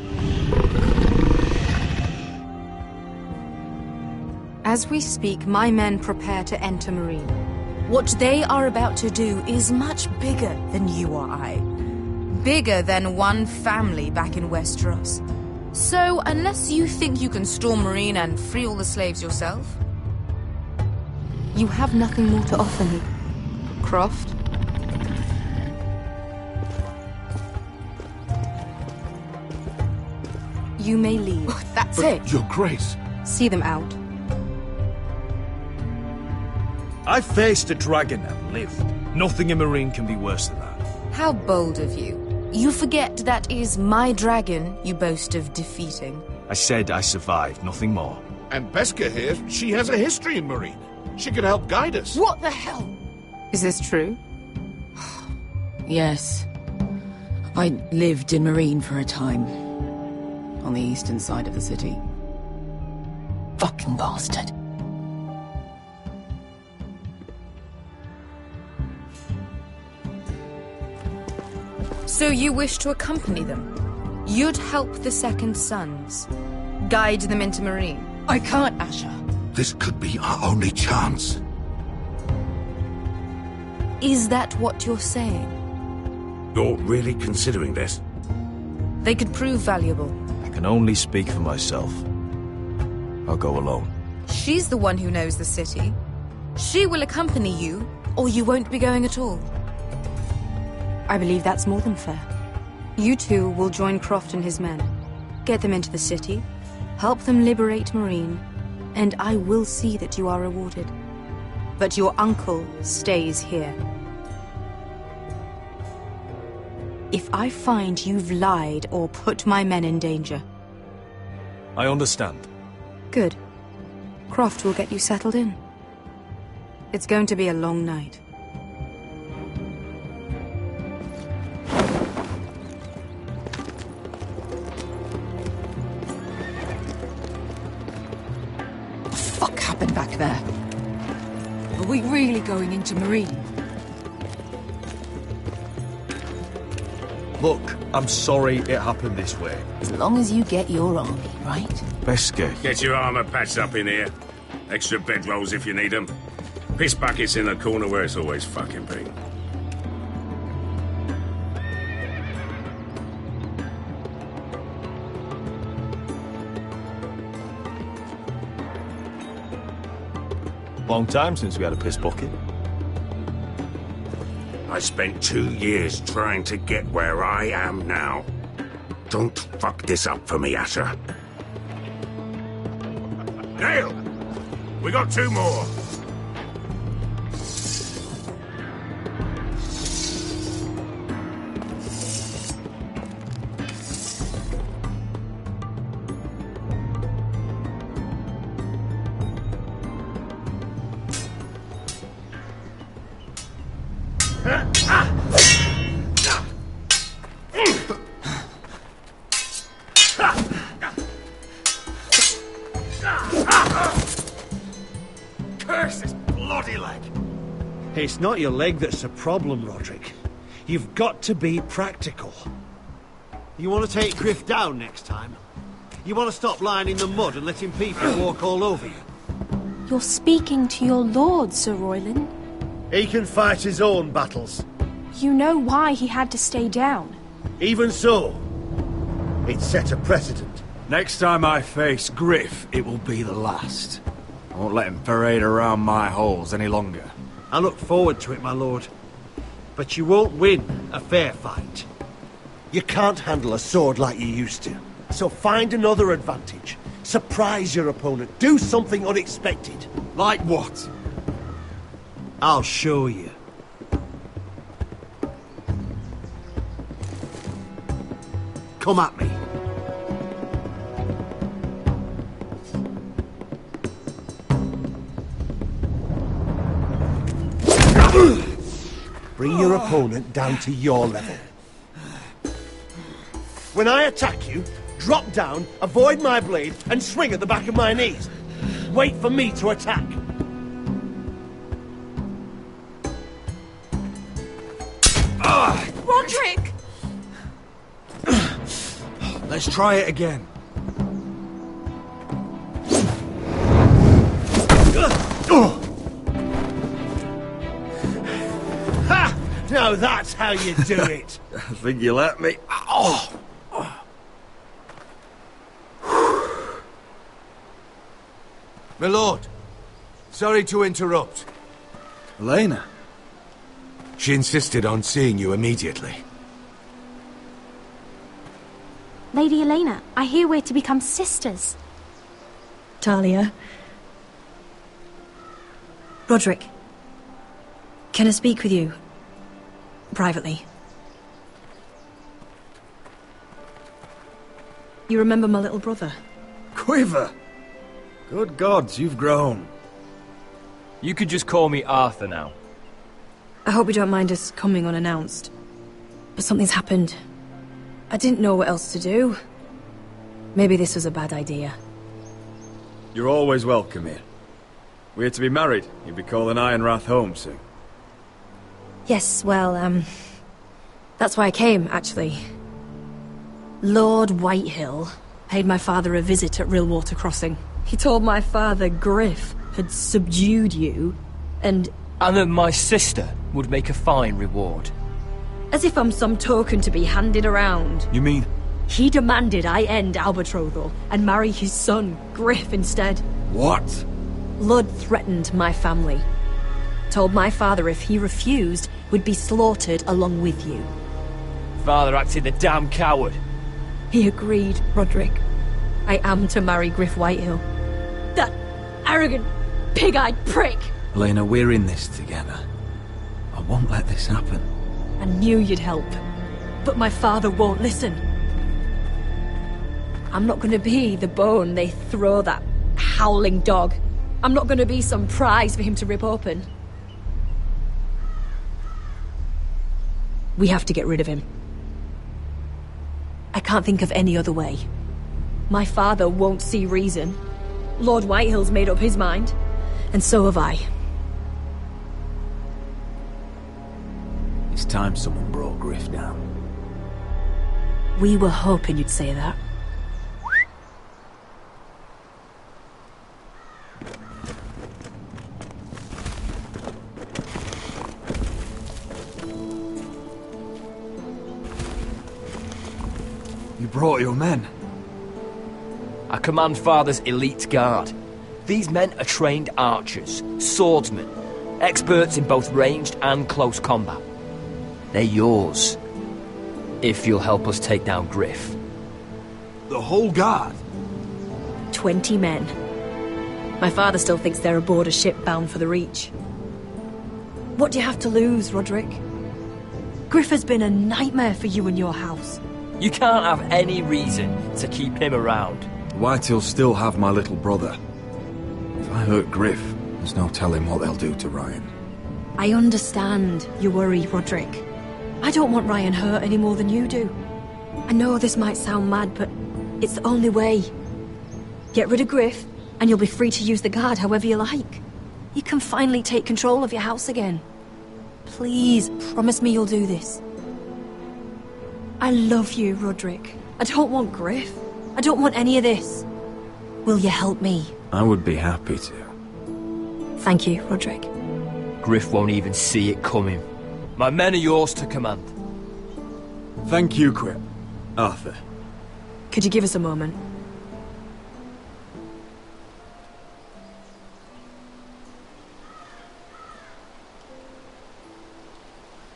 As we speak, my men prepare to enter Marine. What they are about to do is much bigger than you or I. Bigger than one family back in Westeros. So, unless you think you can storm Marine and free all the slaves yourself... You have nothing more to offer me, Croft. You may leave. That's But it. Your Grace. See them out. I faced a dragon and lived. Nothing in Marine can be worse than that. How bold of you. You forget that is my dragon you boast of defeating. I said I survived, nothing more. And Beska here, she has a history in Marine. She could help guide us. What the hell? Is this true? Yes. I lived in Marine for a time. On the eastern side of the city. Fucking bastard. So you wish to accompany them? You'd help the Second Sons? Guide them into Marine? I can't, Asher. This could be our only chance. Is that what you're saying? You're really considering this? They could prove valuable. I can only speak for myself. I'll go alone. She's the one who knows the city. She will accompany you, or you won't be going at all. I believe that's more than fair. You two will join Croft and his men. Get them into the city, help them liberate Marine, and I will see that you are rewarded. But your uncle stays here. If I find you've lied or put my men in danger... I understand. Good. Croft will get you settled in. It's going to be a long night. What the fuck happened back there? Are we really going into Marine? Look, I'm sorry it happened this way. As long as you get your army, right? Beska. Get your armor patched up in here. Extra bedrolls if you need them. Piss buckets in the corner where it's always fucking been. Long time since we had a piss bucket. I spent 2 years trying to get where I am now. Don't fuck this up for me, Asher. Nail! We got 2 more. It's not your leg that's a problem, Roderick. You've got to be practical. You want to take Griff down next time? You want to stop lying in the mud and letting people walk all over you? You're speaking to your lord, Sir Royland. He can fight his own battles. You know why he had to stay down. Even so, it set a precedent. Next time I face Griff, it will be the last. I won't let him parade around my halls any longer. I look forward to it, my lord. But you won't win a fair fight. You can't handle a sword like you used to. So find another advantage. Surprise your opponent. Do something unexpected. Like what? I'll show you. Come at me. Bring your opponent down to your level. When I attack you, drop down, avoid my blade, and swing at the back of my knees. Wait for me to attack. Roderick! Let's try it again. Ha! Now that's how you do it. I think you let me. Oh! My lord, sorry to interrupt. Elena? She insisted on seeing you immediately. Lady Elena, I hear we're to become sisters. Talia. Roderick. Can I speak with you? Privately. You remember my little brother? Quiver! Good gods, you've grown. You could just call me Arthur now. I hope you don't mind us coming unannounced. But something's happened. I didn't know what else to do. Maybe this was a bad idea. You're always welcome here. We're to be married. You'll be calling Ironrath home soon. Yes, well, that's why I came, actually. Lord Whitehill paid my father a visit at Rillwater Crossing. He told my father Griff had subdued you, and that my sister would make a fine reward. As if I'm some token to be handed around. You mean? He demanded I end our betrothal and marry his son, Griff, instead. What? Lud threatened my family. Told my father if he refused, we'd be slaughtered along with you. Father acted the damn coward. He agreed, Roderick. I am to marry Griff Whitehill. That arrogant, pig-eyed prick! Elena, we're in this together. I won't let this happen. I knew you'd help, but my father won't listen. I'm not gonna be the bone they throw that howling dog. I'm not gonna be some prize for him to rip open. We have to get rid of him. I can't think of any other way. My father won't see reason. Lord Whitehill's made up his mind, and so have I. It's time someone brought Griff down. We were hoping you'd say that. You brought your men. I command Father's elite guard. These men are trained archers, swordsmen, experts in both ranged and close combat. They're yours, if you'll help us take down Griff. The whole guard? 20 men. My father still thinks they're aboard a ship bound for the Reach. What do you have to lose, Roderick? Griff has been a nightmare for you and your house. You can't have any reason to keep him around. Whitehill'll still have my little brother. If I hurt Griff, there's no telling what they'll do to Ryan. I understand your worry, Roderick. I don't want Ryan hurt any more than you do. I know this might sound mad, but it's the only way. Get rid of Griff, and you'll be free to use the guard however you like. You can finally take control of your house again. Please, promise me you'll do this. I love you, Roderick. I don't want Griff. I don't want any of this. Will you help me? I would be happy to. Thank you, Roderick. Griff won't even see it coming. My men are yours to command. Thank you, Quip. Arthur. Could you give us a moment?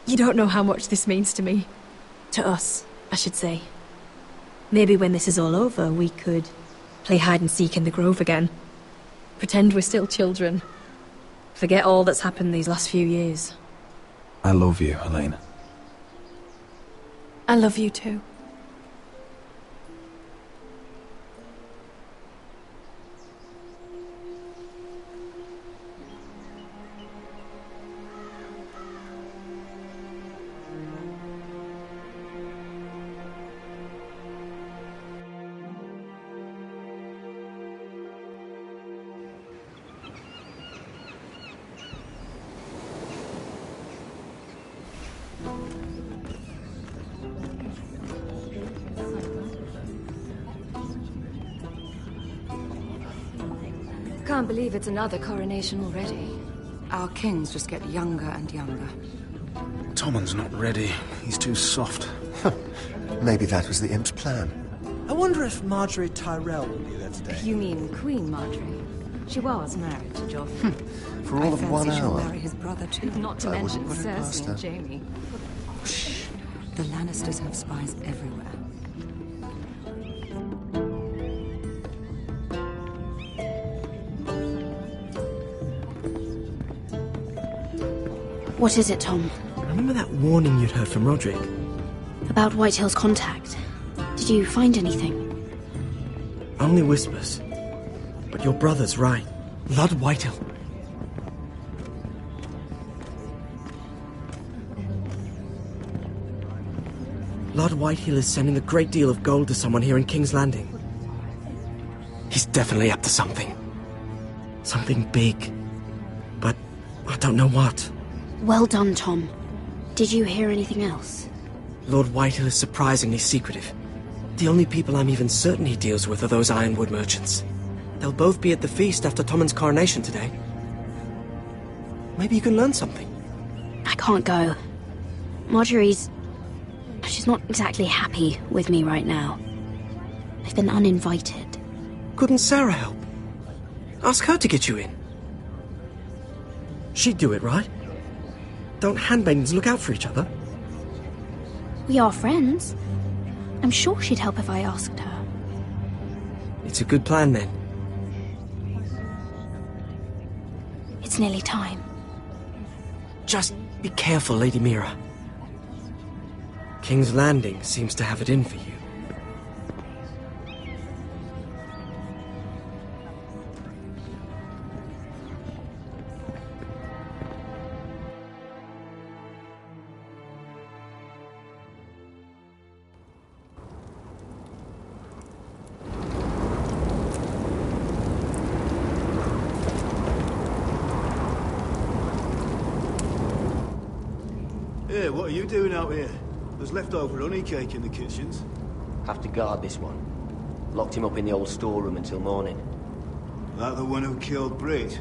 You don't know how much this means to me. To us, I should say. Maybe when this is all over, we could play hide and seek in the grove again. Pretend we're still children. Forget all that's happened these last few years. I love you, Helena. I love you too. Can't believe it's another coronation already. Our kings just get younger and younger. Tommen's not ready. He's too soft. Maybe that was the imp's plan. I wonder if Marjorie Tyrell will be there today. You mean Queen Marjorie? She was married to Joffrey. For all of 1 she'll hour. marry his brother too. Not to I mention wouldn't put it past Cersei her. and Jaime. The Lannisters have spies everywhere. What is it, Tom? Remember that warning you'd heard from Roderick? About Whitehill's contact. Did you find anything? Only whispers. But your brother's right. Lord Whitehill. Lord Whitehill is sending a great deal of gold to someone here in King's Landing. He's definitely up to something. Something big. But I don't know what. Well done, Tom. Did you hear anything else? Lord Whitehill is surprisingly secretive. The only people I'm even certain he deals with are those ironwood merchants. They'll both be at the feast after Tommen's coronation today. Maybe you can learn something. I can't go. Marjorie's... she's not exactly happy with me right now. I've been uninvited. Couldn't Sarah help? Ask her to get you in. She'd do it, right? Don't handmaidens look out for each other? We are friends. I'm sure she'd help if I asked her. It's a good plan, then. It's nearly time. Just be careful, Lady Mira. King's Landing seems to have it in for you. Hey, what are you doing out here? There's leftover honey cake in the kitchens. Have to guard this one. Locked him up in the old storeroom until morning. That the one who killed Brit?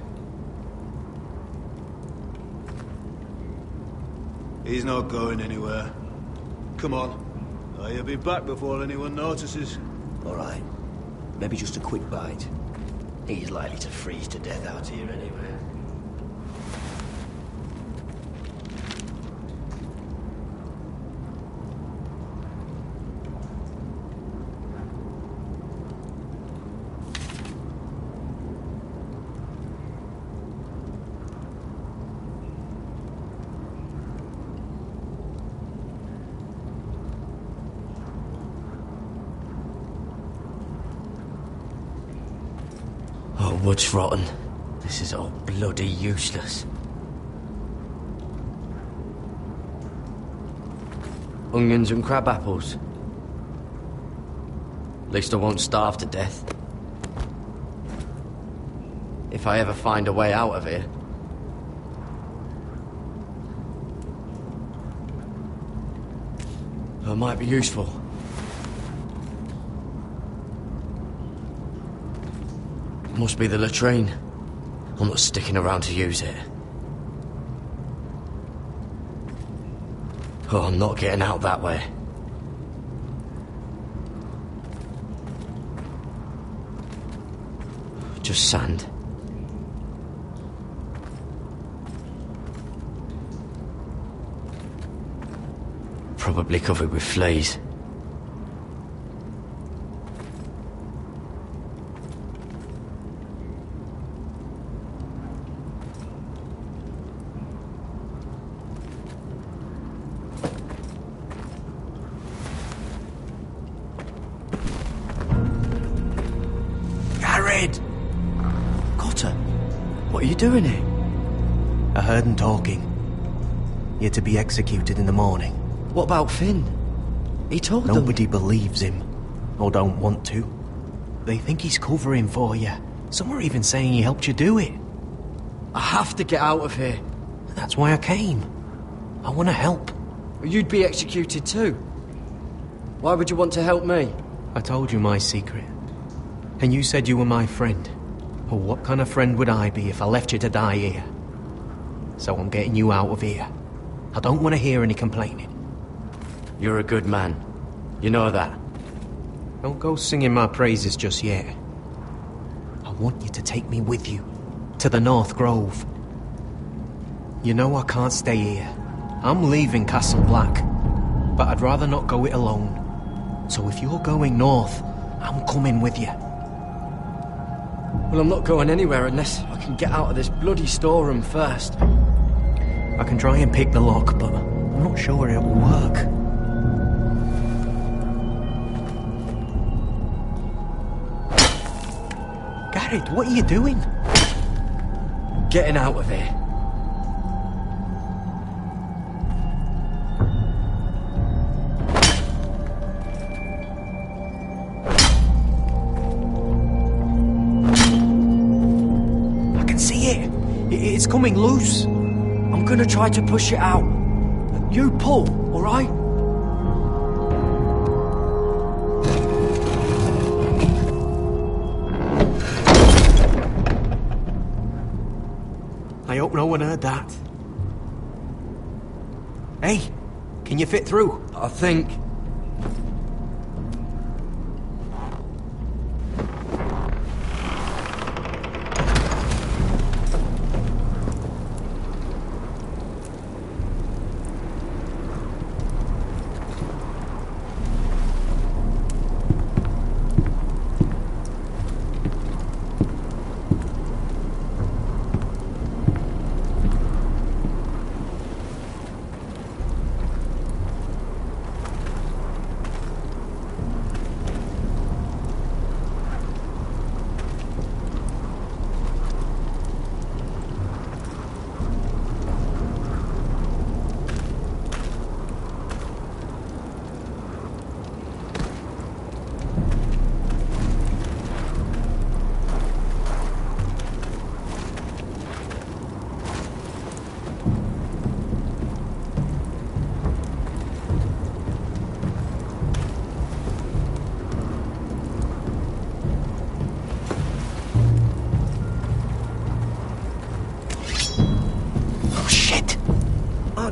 He's not going anywhere. Come on. You'll be back before anyone notices. All right. Maybe just a quick bite. He's likely to freeze to death out here anyway. Wood's rotten. This is all bloody useless. Onions and crab apples. At least I won't starve to death. If I ever find a way out of here. That might be useful. Must be the latrine. I'm not sticking around to use it. Oh, I'm not getting out that way. Just sand. Probably covered with fleas. What are you doing here? I heard him talking. You're to be executed in the morning. What about Finn? He told them... Nobody believes him. Or don't want to. They think he's covering for you. Some are even saying he helped you do it. I have to get out of here. That's why I came. I want to help. You'd be executed too. Why would you want to help me? I told you my secret. And you said you were my friend. Well, what kind of friend would I be if I left you to die here? So I'm getting you out of here. I don't want to hear any complaining. You're a good man. You know that. Don't go singing my praises just yet. I want you to take me with you. To the North Grove. You know I can't stay here. I'm leaving Castle Black. But I'd rather not go it alone. So if you're going north, I'm coming with you. Well, I'm not going anywhere unless I can get out of this bloody storeroom first. I can try and pick the lock, but I'm not sure it will work. Garrett, what are you doing? Getting out of here. It's coming loose. I'm gonna try to push it out. You pull, alright? I hope no one heard that. Hey, can you fit through? I think.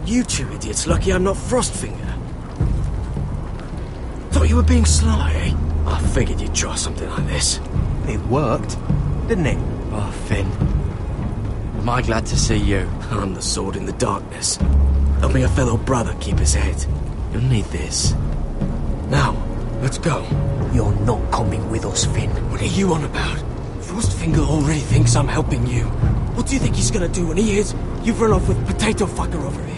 You two idiots lucky I'm not Frostfinger. Thought you were being sly, eh? I figured you'd try something like this. It worked, didn't it? Oh, Finn. Am I glad to see you? I'm the sword in the darkness. Help me a fellow brother keep his head. You'll need this. Now, let's go. You're not coming with us, Finn. What are you on about? Frostfinger already thinks I'm helping you. What do you think he's gonna do when he hears you've run off with Potato Fucker over here?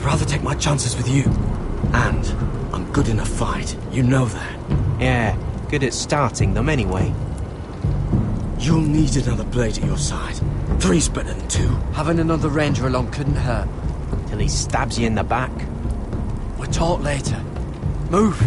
I'd rather take my chances with you. And I'm good in a fight. You know that. Yeah, good at starting them anyway. You'll need another blade at your side. 3's better than 2. Having another ranger along couldn't hurt. Till he stabs you in the back. We'll talk later. Move!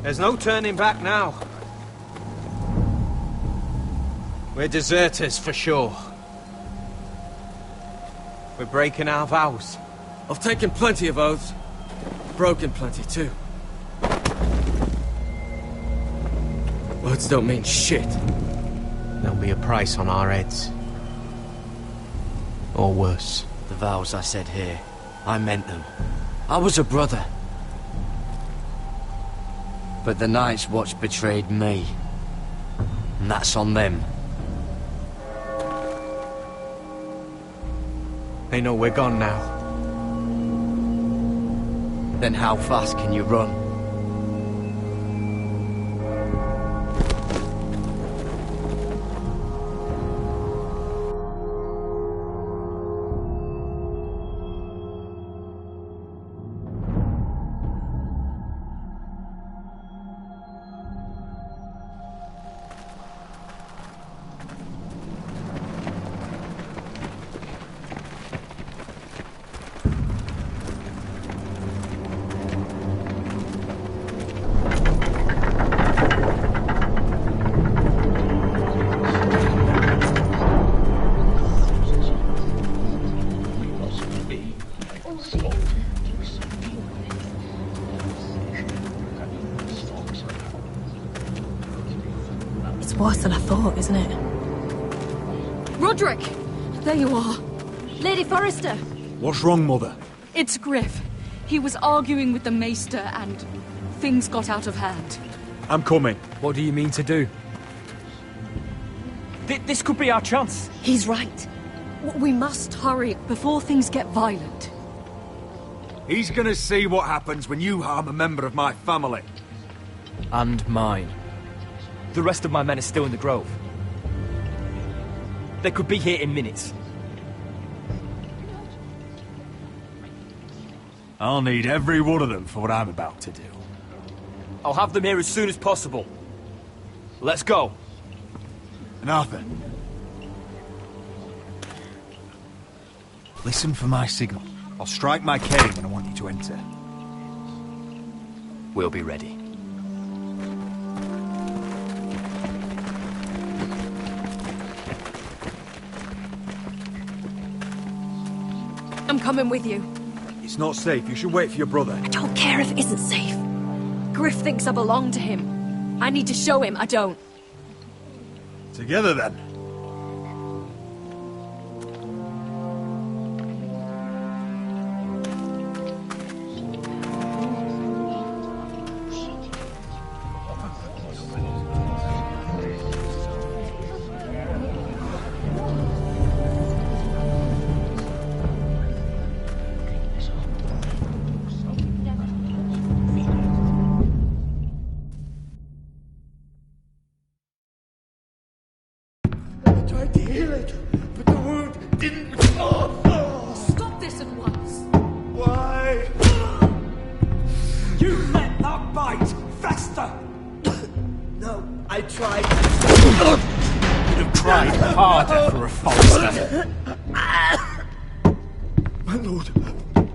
There's no turning back now. We're deserters for sure. We're breaking our vows. I've taken plenty of oaths. Broken plenty too. Words don't mean shit. There'll be a price on our heads. Or worse. The vows I said here, I meant them. I was a brother. But the Night's Watch betrayed me. And that's on them. They know we're gone now. Then how fast can you run? It's worse than I thought, isn't it? Roderick! There you are. Lady Forrester! What's wrong, Mother? It's Griff. He was arguing with the Maester and things got out of hand. I'm coming. What do you mean to do? This could be our chance. He's right. We must hurry before things get violent. He's gonna see what happens when you harm a member of my family. And mine. The rest of my men are still in the grove. They could be here in minutes. I'll need every one of them for what I'm about to do. I'll have them here as soon as possible. Let's go. And Arthur, listen for my signal. I'll strike my cane when I want you to enter. We'll be ready. I'm coming with you. It's not safe. You should wait for your brother. I don't care if it isn't safe. Griff thinks I belong to him. I need to show him I don't. Together, then. Tried to heal it, but the wound didn't. Stop this at once. Why? You let that bite fester! No, I tried. You'd have tried harder for a Forrester. My lord,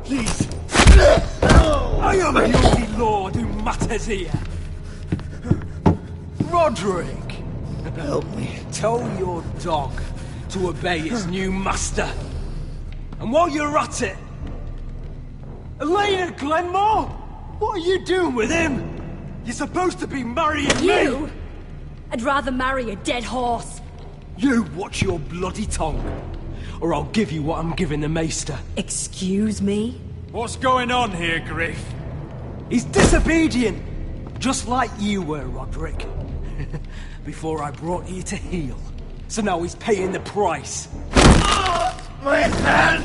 please. I am the only lord who matters here. Roderick! Help me. Tell your dog to obey its new master. And while you're at it, Elena Glenmore, what are you doing with him? You're supposed to be marrying You? me. I'd rather marry a dead horse. You watch your bloody tongue, or I'll give you what I'm giving the Maester. Excuse me? What's going on here, Griff? He's disobedient, just like you were, Roderick. Before I brought you to heel. So now he's paying the price. My hand!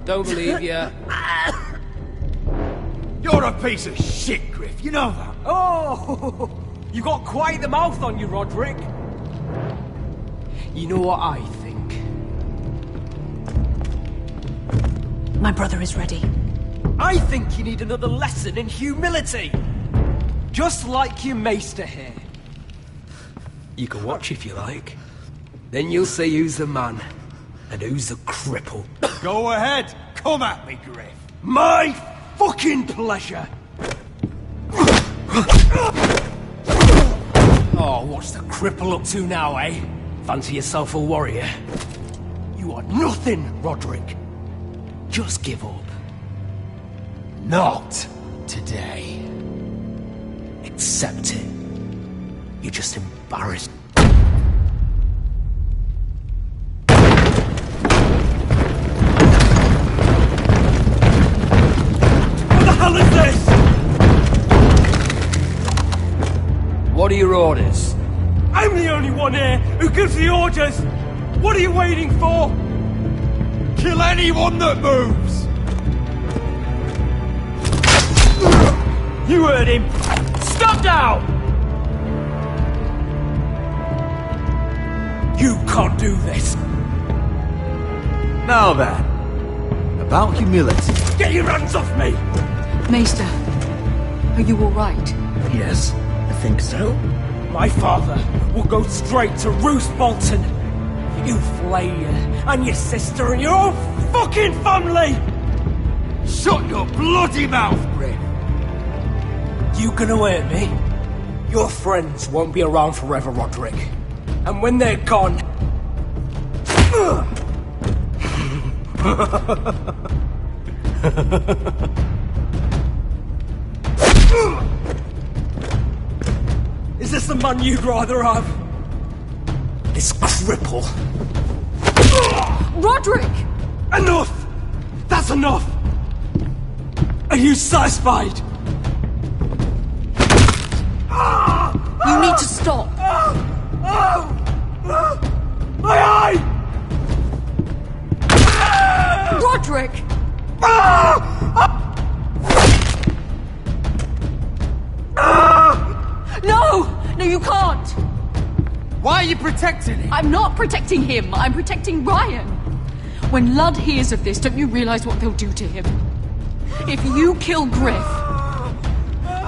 Don't believe ya. You're a piece of shit, Griff. You know that. Oh, you got quite the mouth on you, Roderick. You know what I think? My brother is ready. I think you need another lesson in humility. Just like your maester here. You can watch if you like. Then you'll see who's the man and who's the cripple. Go ahead. Come at me, Griff. My fucking pleasure! Oh, what's the cripple up to now, eh? Fancy yourself a warrior? You are nothing, Roderick. Just give up. Not today. Accept it. You're just embarrassed. What the hell is this? What are your orders? I'm the only one here who gives the orders! What are you waiting for? Kill anyone that moves! You heard him! Stop down! You can't do this! Now then, about humility. Get your hands off me! Maester, are you alright? Yes, I think so. My father will go straight to Roose Bolton. You flay and your sister and your whole fucking family! Shut your bloody mouth, Griff! You gonna hurt me? Your friends won't be around forever, Roderick. And when they're gone... Is this the man you'd rather have? This cripple. Roderick! Enough! That's enough! Are you satisfied? You need to stop. My eye! Roderick! No! No, you can't! Why are you protecting him? I'm not protecting him. I'm protecting Ryan. When Ludd hears of this, don't you realize what they'll do to him? If you kill Griff,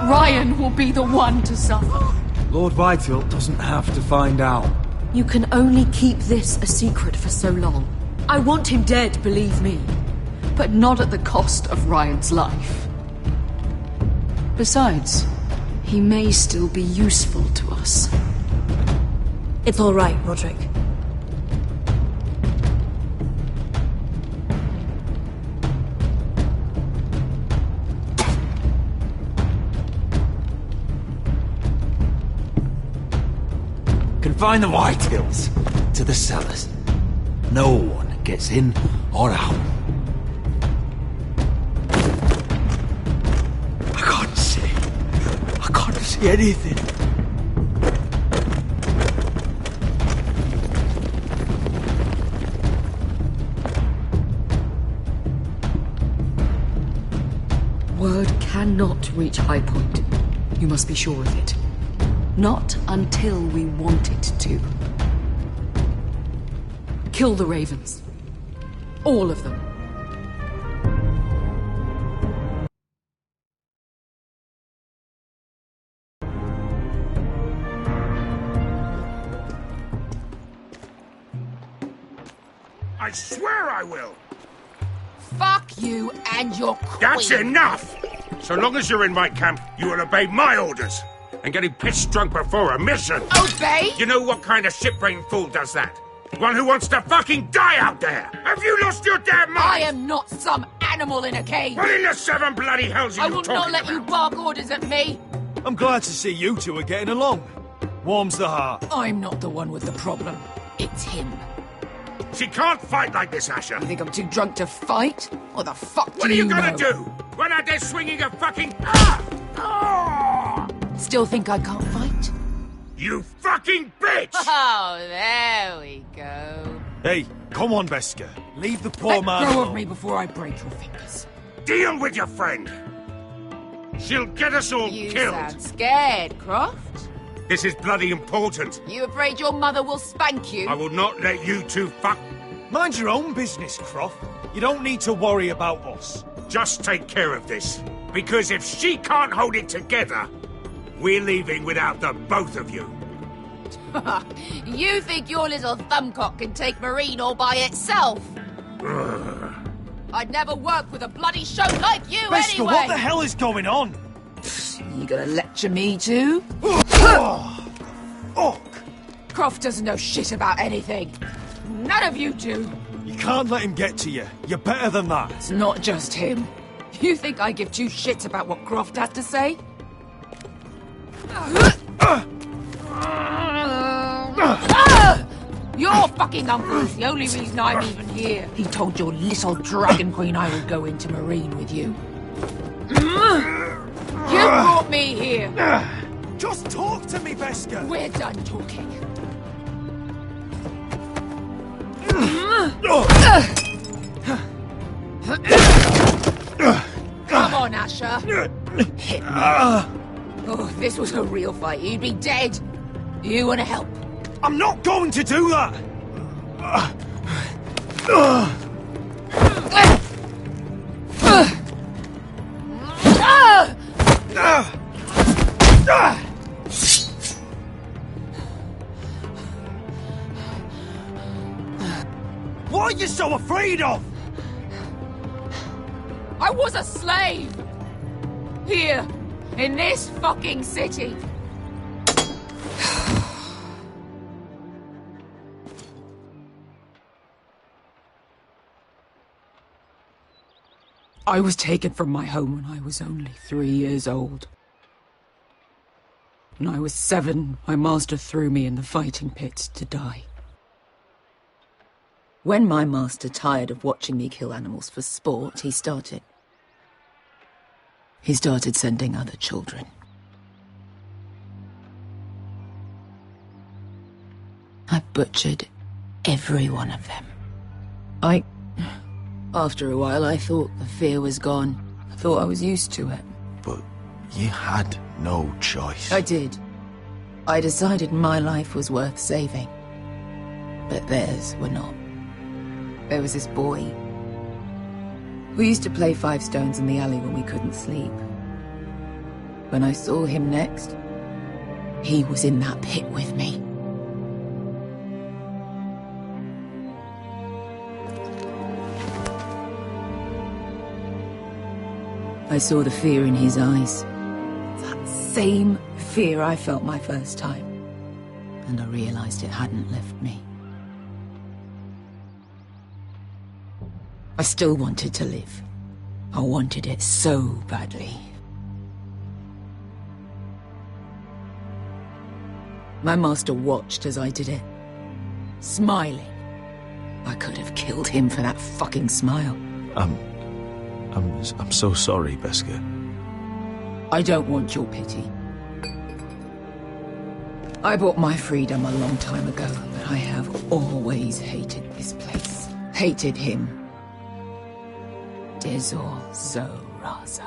Ryan will be the one to suffer. Lord Whitehill doesn't have to find out. You can only keep this a secret for so long. I want him dead, believe me. But not at the cost of Ryan's life. Besides, he may still be useful to us. It's all right, Roderick. Confine the Whitehills to the cellars. No one gets in or out. I can't see anything. Word cannot reach High Point. You must be sure of it. Not until we want it to. Kill the ravens. All of them. I swear I will! Fuck you and your queen. That's enough! So long as you're in my camp, you will obey my orders. And getting pissed drunk before a mission. Obey? You know what kind of shit-brained fool does that? One who wants to fucking die out there! Have you lost your damn mind? I am not some animal in a cage. What in the seven bloody hells are I you will talking not let about? you bark orders at me. I'm glad to see you two are getting along. Warms the heart. I'm not the one with the problem. It's him. She can't fight like this, Asher. You think I'm too drunk to fight? What the fuck What are you gonna do? Run out there swinging a fucking... Still think I can't fight? You fucking bitch! Oh, there we go. Hey, come on, Beska. Leave the poor man Let go alone. of me before I break your fingers. Deal with your friend. She'll get us all You killed. sound scared, Croft. This is bloody important. You afraid your mother will spank you? I will not let you two fuck... Mind your own business, Croft. You don't need to worry about us. Just take care of this. Because if she can't hold it together, we're leaving without the both of you. You think your little thumbcock can take Marine all by itself? I'd never work with a bloody show like you Beskha, anyway! what the hell is going on? You gonna lecture me too? Croft doesn't know shit about anything. None of you do. You can't let him get to you. You're better than that. It's not just him. You think I give two shits about what Croft has to say? Your fucking uncle is the only reason I'm even here. He told your little dragon queen I would go into Marine with you. You brought me here. Just talk to me, Beskha. We're done talking. Come on, Asher. Hit me. Oh, if this was a real fight, you'd be dead. You want to help? I'm not going to do that! What are you so afraid of? I was a slave! Here, in this fucking city. I was taken from my home when I was only 3 years old. When I was 7, my master threw me in the fighting pits to die. When my master tired of watching me kill animals for sport, he started sending other children. I butchered every one of them. After a while, I thought the fear was gone. I thought I was used to it. But you had no choice. I did. I decided my life was worth saving. But theirs were not. There was this boy. We used to play 5 stones in the alley when we couldn't sleep. When I saw him next, he was in that pit with me. I saw the fear in his eyes. That same fear I felt my first time. And I realized it hadn't left me. I still wanted to live. I wanted it so badly. My master watched as I did it, smiling. I could have killed him for that fucking smile. I'm so sorry, Beskha. I don't want your pity. I bought my freedom a long time ago, but I have always hated this place. Hated him. Dezor Zoraza.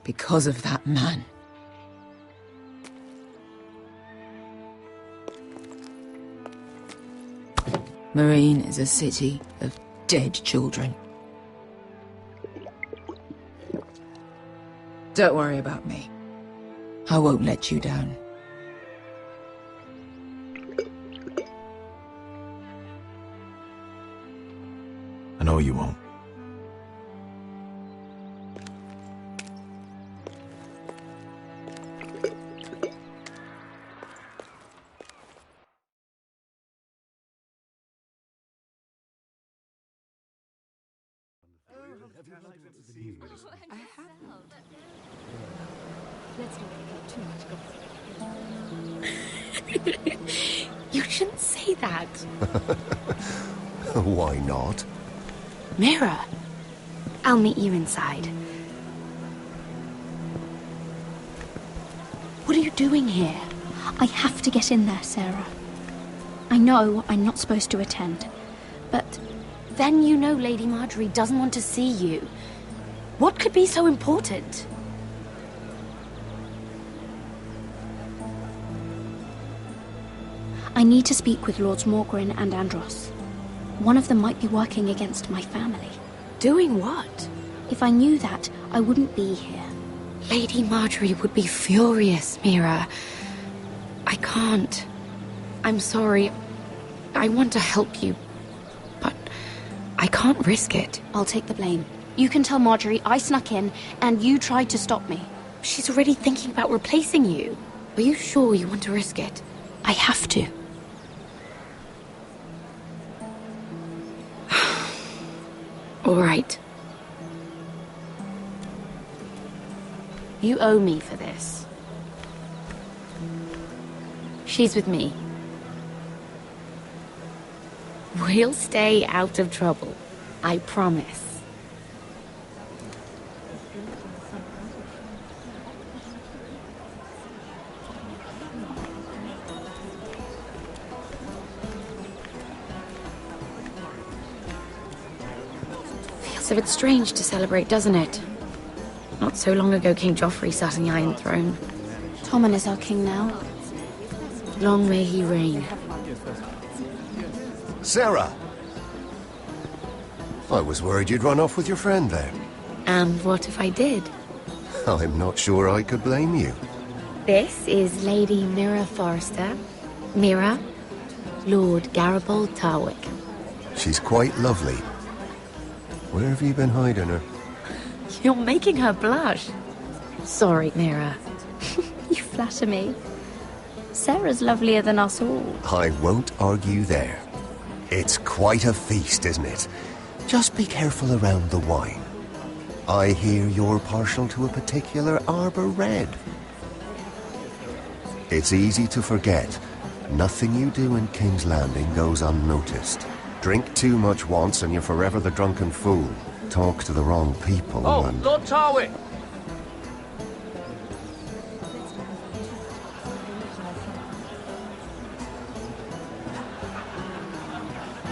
Because of that man. Marine is a city of dead children. Don't worry about me. I won't let you down. I know you won't. You shouldn't say that. Why not? Mira, I'll meet you inside. What are you doing here? I have to get in there, Sarah. I know I'm not supposed to attend, but then you know Lady Marjorie doesn't want to see you. What could be so important? I need to speak with Lords Morgren and Andros. One of them might be working against my family. Doing what? If I knew that, I wouldn't be here. Lady Marjorie would be furious, Mira. I can't. I'm sorry. I want to help you, but I can't risk it. I'll take the blame. You can tell Marjorie I snuck in, and you tried to stop me. She's already thinking about replacing you. Are you sure you want to risk it? I have to. All right. You owe me for this. She's with me. We'll stay out of trouble. I promise. Feels a bit strange to celebrate, doesn't it? Not so long ago, King Joffrey sat on the Iron Throne. Tommen is our king now. Long may he reign. Sarah! I was worried you'd run off with your friend there. And what if I did? I'm not sure I could blame you. This is Lady Mira Forrester. Mira, Lord Garibald Tarwick. She's quite lovely. Where have you been hiding her? You're making her blush. Sorry, Mira. You flatter me. Sarah's lovelier than us all. I won't argue there. It's quite a feast, isn't it? Just be careful around the wine. I hear you're partial to a particular Arbor Red. It's easy to forget. Nothing you do in King's Landing goes unnoticed. Drink too much once and you're forever the drunken fool. Talk to the wrong people and... Lord Tarwick!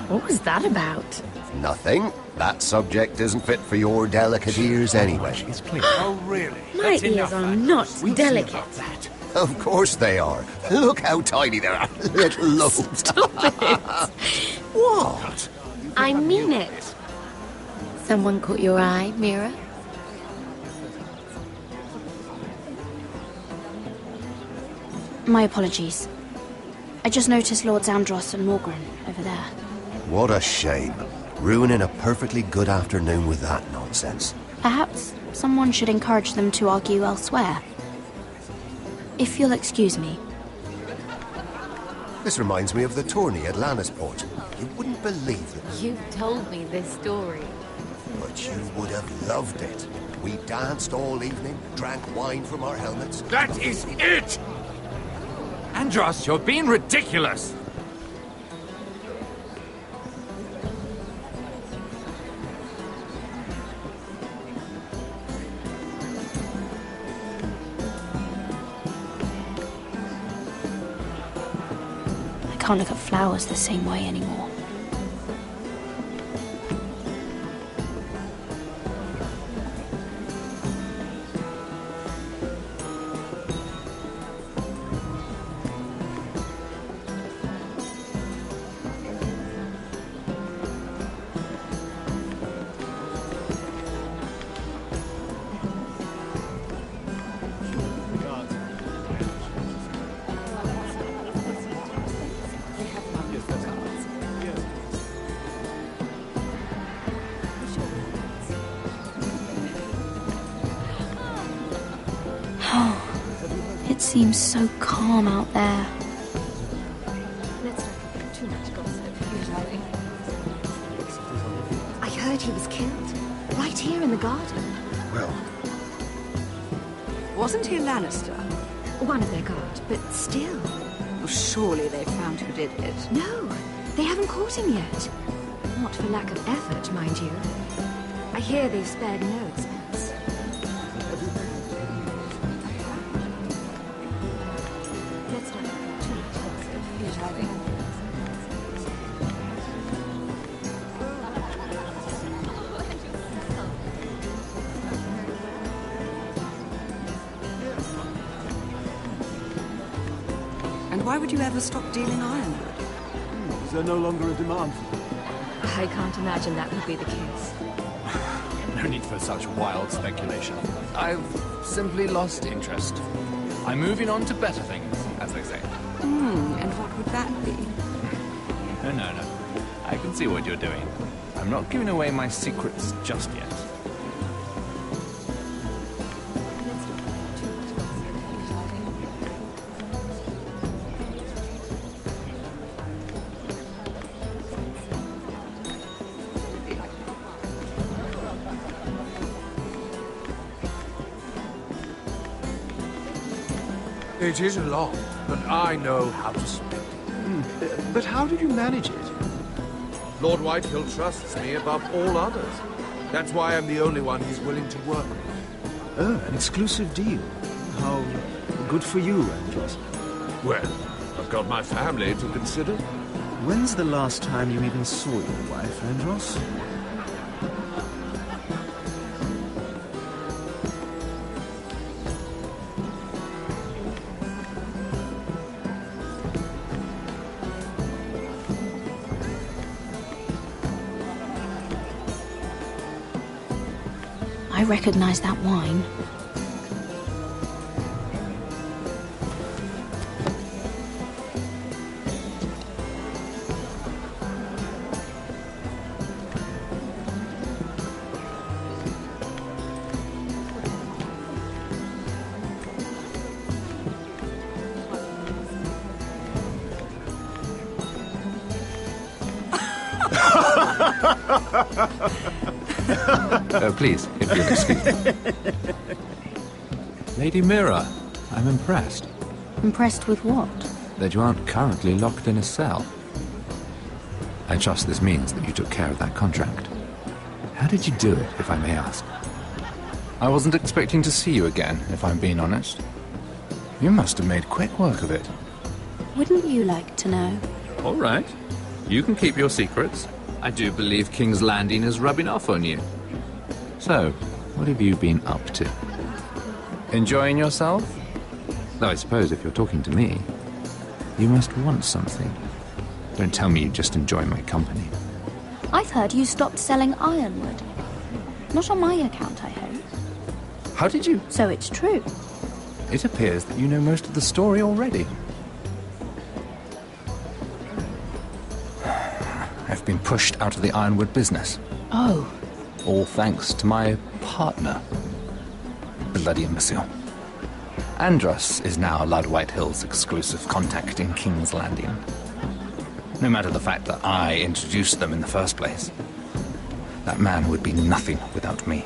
What was that about? Nothing. That subject isn't fit for your delicate ears anyway. Oh, really? My ears are not delicate. Of course they are. Look how tiny they are. Little lobes. Stop it. What? I mean it. Someone caught your eye, Mira? My apologies. I just noticed Lords Andros and Morgren over there. What a shame. Ruining a perfectly good afternoon with that nonsense. Perhaps someone should encourage them to argue elsewhere. If you'll excuse me. This reminds me of the tourney at Lannisport. You wouldn't believe it. You've told me this story. But you would have loved it. We danced all evening, drank wine from our helmets. That is it! Andros, you're being ridiculous! I can't look at flowers the same way anymore. It seems so calm out there. Let's not get too much gossip, usually. I heard he was killed, right here in the garden. Well... Wasn't he Lannister? One of their guard, but still. Well, surely they found who did it. No, they haven't caught him yet. Not for lack of effort, mind you. I hear they've spared no expense. Let's not get too much gossip, usually. And why would you ever stop dealing ironwood? Is there no longer a demand? I can't imagine that would be the case. No need for such wild speculation. I've simply lost interest. I'm moving on to better things, as they say. And what would that be? No. I can see what you're doing. I'm I'm not giving away my secrets just yet. It is a lot, but I know how to spend it. But how did you manage it? Lord Whitehill trusts me above all others. That's why I'm the only one he's willing to work with. Oh, an exclusive deal. How good for you, Andros. Well, I've got my family to consider. When's the last time you even saw your wife, Andros? I recognize that wine. Please, if you'll excuse me. Lady Mira, I'm impressed. Impressed with what? That you aren't currently locked in a cell. I trust this means that you took care of that contract. How did you do it, if I may ask? I wasn't expecting to see you again, if I'm being honest. You must have made quick work of it. Wouldn't you like to know? All right. You can keep your secrets. I do believe King's Landing is rubbing off on you. So, what have you been up to? Enjoying yourself? Though I suppose if you're talking to me, you must want something. Don't tell me you just enjoy my company. I've heard you stopped selling ironwood. Not on my account, I hope. How did you? So it's true. It appears that you know most of the story already. I've been pushed out of the ironwood business. Oh. All thanks to my partner. Bloody imbecile. Andros is now Lord Whitehill's exclusive contact in King's Landing. No matter the fact that I introduced them in the first place. That man would be nothing without me.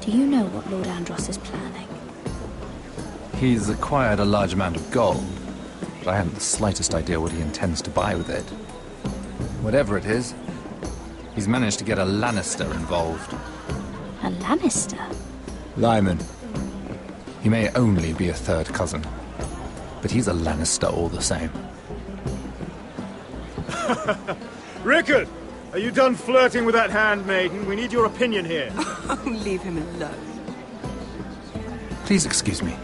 Do you know what Lord Andros is planning? He's acquired a large amount of gold, but I haven't the slightest idea what he intends to buy with it. Whatever it is, he's managed to get a Lannister involved. A Lannister? Lyman. He may only be a third cousin, but he's a Lannister all the same. Rickard! Are you done flirting with that handmaiden? We need your opinion here. Oh, leave him alone. Please excuse me.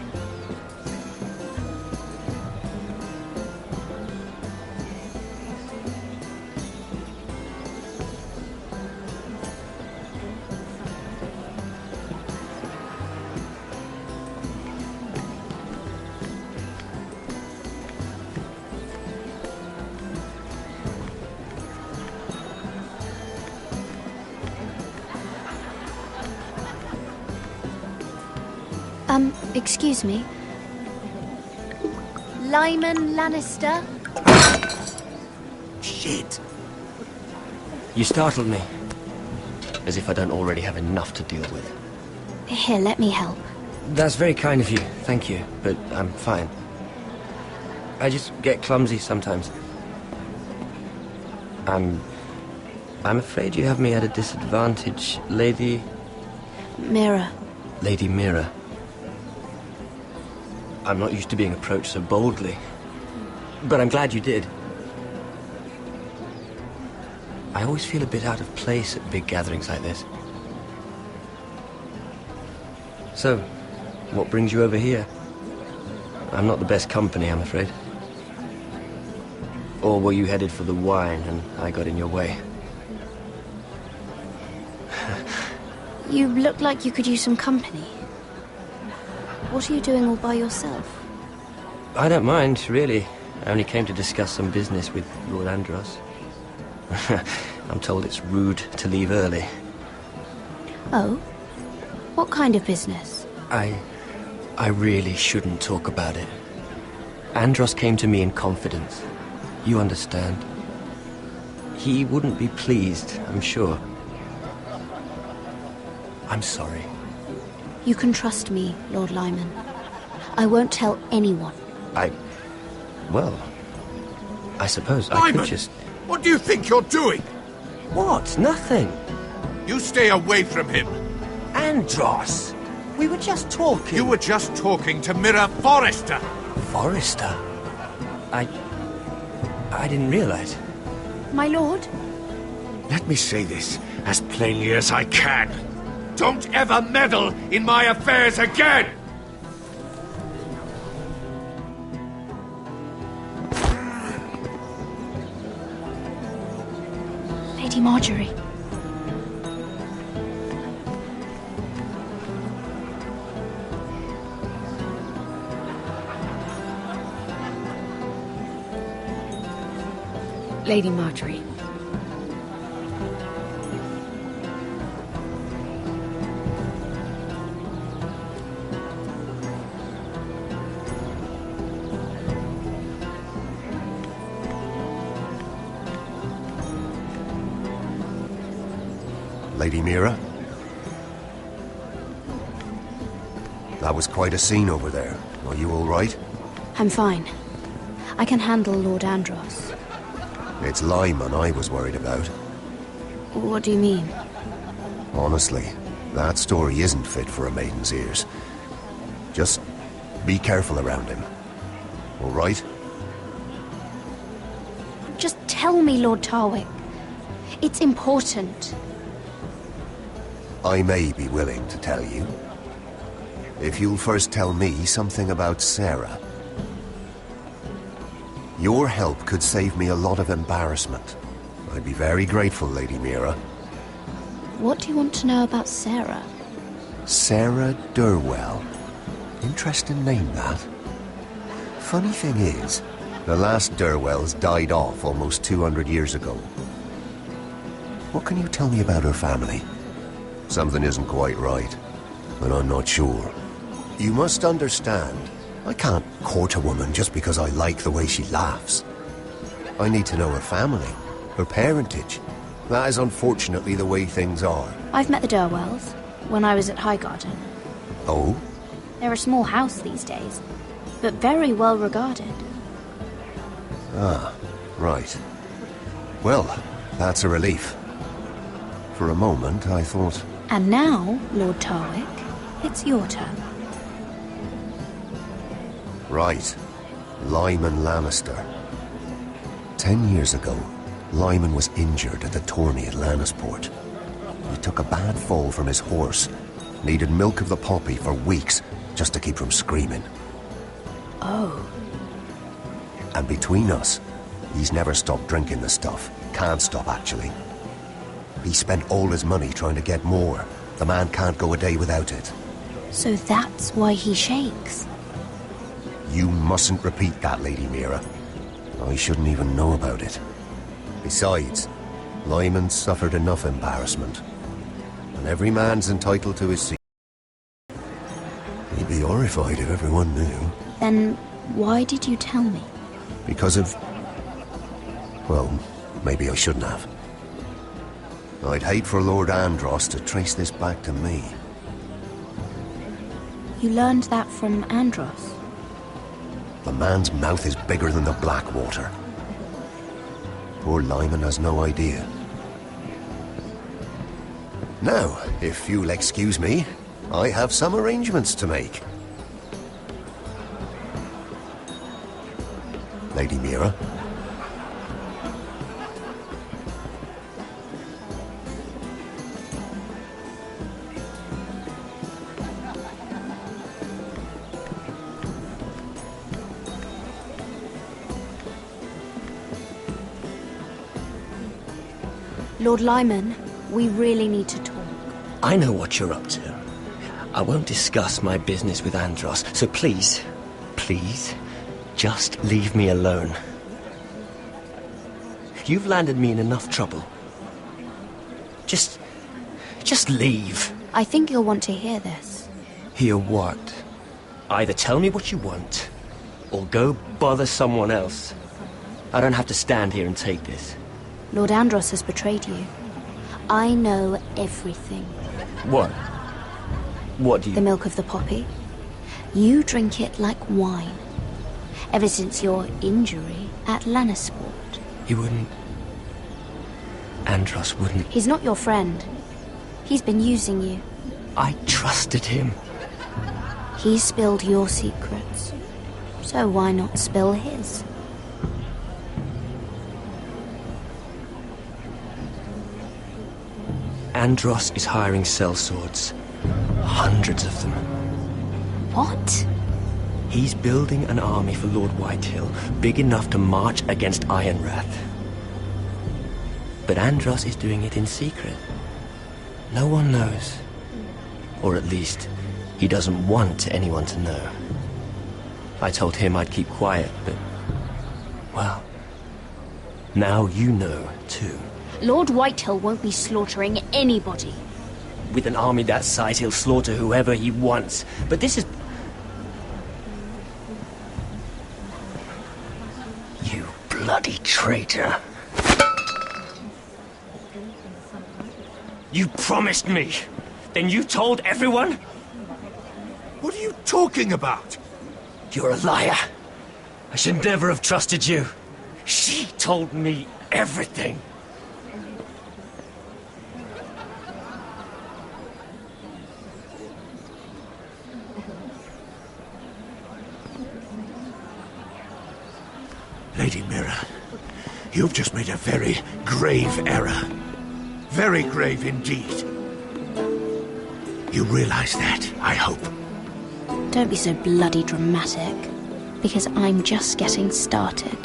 Excuse me. Lyman Lannister? Shit. You startled me. As if I don't already have enough to deal with. Here, let me help. That's very kind of you, thank you, but I'm fine. I just get clumsy sometimes. I'm afraid you have me at a disadvantage, Lady... Mira. Lady Mira. I'm not used to being approached so boldly. But I'm glad you did. I always feel a bit out of place at big gatherings like this. So, what brings you over here? I'm not the best company, I'm afraid. Or were you headed for the wine and I got in your way? You look like you could use some company. What are you doing all by yourself? I don't mind, really. I only came to discuss some business with Lord Andros. I'm told it's rude to leave early. Oh? What kind of business? I really shouldn't talk about it. Andros came to me in confidence. You understand. He wouldn't be pleased, I'm sure. I'm sorry. You can trust me, Lord Lyman. I won't tell anyone. Well, I suppose I Lyman! could just... What do you think you're doing? What? Nothing. You stay away from him. Andros! We were just talking. You were just talking to Mirror Forrester. Forrester? I didn't realize. My lord? Let me say this as plainly as I can. Don't ever meddle in my affairs again! Lady Marjorie. Lady Marjorie. Lady Mira? That was quite a scene over there. Are you all right? I'm fine. I can handle Lord Andros. It's Lyman I was worried about. What do you mean? Honestly, that story isn't fit for a maiden's ears. Just be careful around him. All right? Just tell me, Lord Tarwick. It's important. I may be willing to tell you. If you'll first tell me something about Sarah. Your help could save me a lot of embarrassment. I'd be very grateful, Lady Mira. What do you want to know about Sarah? Sarah Durwell. Interesting name, that. Funny thing is, the last Durwells died off almost 200 years ago. What can you tell me about her family? Something isn't quite right, and I'm not sure. You must understand, I can't court a woman just because I like the way she laughs. I need to know her family, her parentage. That is unfortunately the way things are. I've met the Durwells when I was at Highgarden. Oh? They're a small house these days, but very well regarded. Ah, right. Well, that's a relief. For a moment, I thought... And now, Lord Tarwick, it's your turn. Right. Lyman Lannister. 10 years ago, Lyman was injured at the tourney at Lannisport. He took a bad fall from his horse. Needed milk of the poppy for weeks just to keep from screaming. Oh. And between us, he's never stopped drinking the stuff. Can't stop, actually. He spent all his money trying to get more. The man can't go a day without it. So that's why he shakes. You mustn't repeat that, Lady Mira. I shouldn't even know about it. Besides, Lyman suffered enough embarrassment. And every man's entitled to his secret. He'd be horrified if everyone knew. Then why did you tell me? Because of... Well, maybe I shouldn't have. I'd hate for Lord Andros to trace this back to me. You learned that from Andros? The man's mouth is bigger than the Blackwater. Poor Lyman has no idea. Now, if you'll excuse me, I have some arrangements to make. Lady Mira? Lord Lyman, we really need to talk. I know what you're up to. I won't discuss my business with Andros, so please, just leave me alone. You've landed me in enough trouble. Just leave. I think you'll want to hear this. Hear what? Either tell me what you want, or go bother someone else. I don't have to stand here and take this. Lord Andros has betrayed you. I know everything. What? What do you... The milk of the poppy. You drink it like wine. Ever since your injury at Lannisport. He wouldn't... Andros wouldn't... He's not your friend. He's been using you. I trusted him. He spilled your secrets. So why not spill his? Andros is hiring sellswords. Hundreds of them. What? He's building an army for Lord Whitehill, big enough to march against Ironrath. But Andros is doing it in secret. No one knows. Or at least, he doesn't want anyone to know. I told him I'd keep quiet, but... well... now you know, too. Lord Whitehill won't be slaughtering anybody. With an army that size, he'll slaughter whoever he wants. But this is... You bloody traitor. You promised me. Then you told everyone? What are you talking about? You're a liar. I should never have trusted you. She told me everything. Lady Mira, you've just made a very grave error. Very grave indeed. You realize that, I hope. Don't be so bloody dramatic, because I'm just getting started.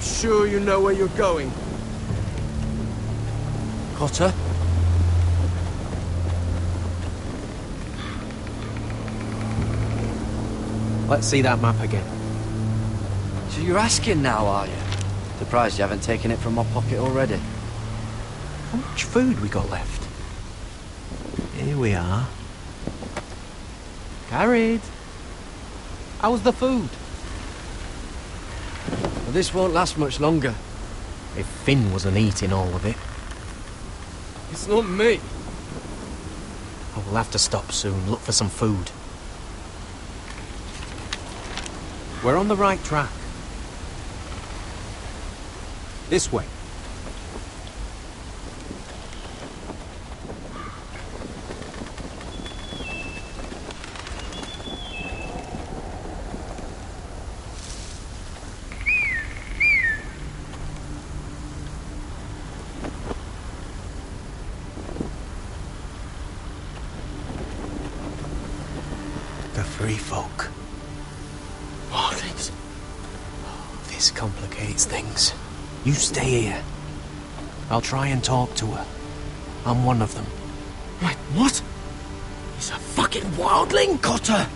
Sure you know where you're going? Cotter? Let's see that map again. So you're asking now, are you? Surprised you haven't taken it from my pocket already. How much food we got left? Here we are. Carried. How's the food? Well, this won't last much longer. If Finn wasn't eating all of it. It's not me. I will have to stop soon, look for some food. We're on the right track. This way. The free folk. Marlins. This complicates things. You stay here. I'll try and talk to her. I'm one of them. Wait, what? He's a fucking wildling, Cotter!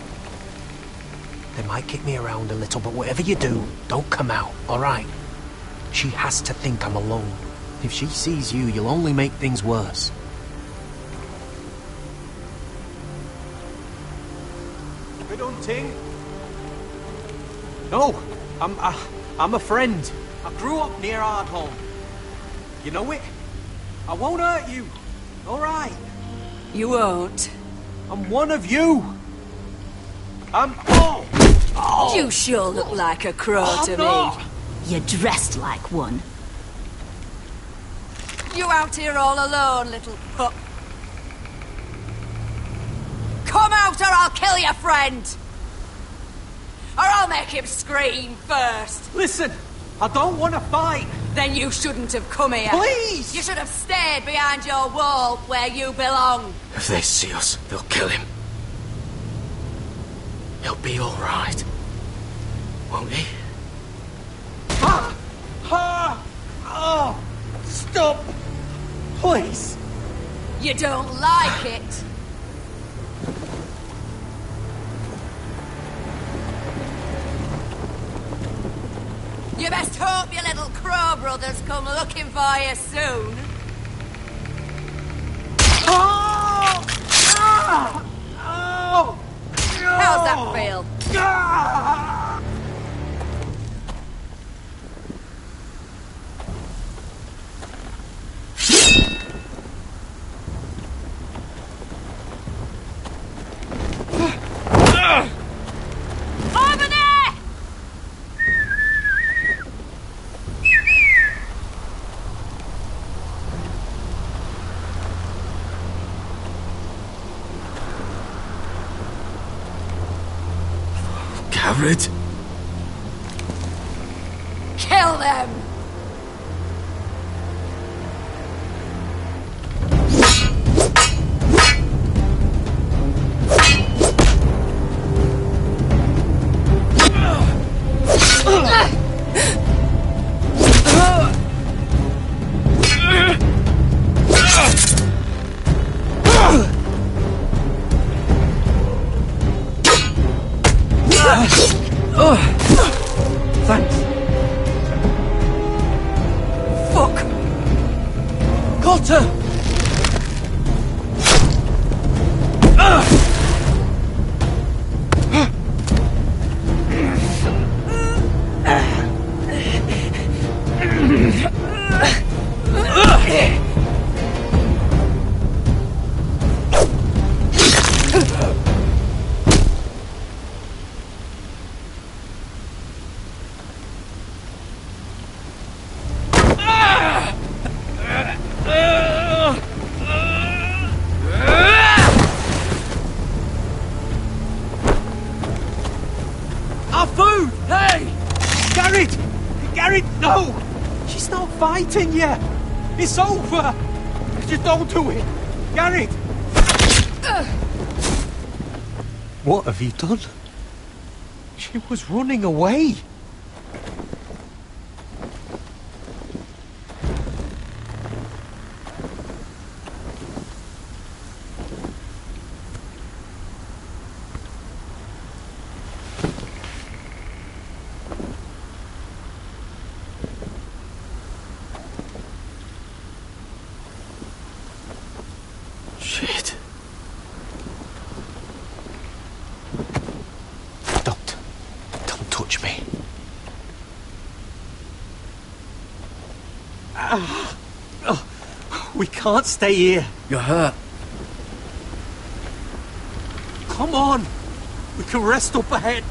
They might kick me around a little, but whatever you do, don't come out, alright? She has to think I'm alone. If she sees you, you'll only make things worse. Good hunting. No, I'm a friend. I grew up near Ardhorn. You know it? I won't hurt you. All right. You won't. I'm one of you. You sure look like a crow to me. You're dressed like one. You out here all alone, little pup? Come out or I'll kill your friend! Or I'll make him scream first! Listen, I don't want to fight. Then you shouldn't have come here. Please! You should have stayed behind your wall where you belong. If they see us, they'll kill him. He'll be all right. Won't he? Oh, stop! Please! You don't like it. You best hope your little crow brothers come looking for you soon. How's that feel? Over there! Garrett? Kill them! Thanks. Fuck! Got her! Our food! Hey! Garrett! Garrett, no! She's not fighting yet! It's over! Just don't do it! Garrett! What have you done? She was running away! Shit. Don't touch me. We can't stay here. You're hurt. Come on! We can rest up ahead.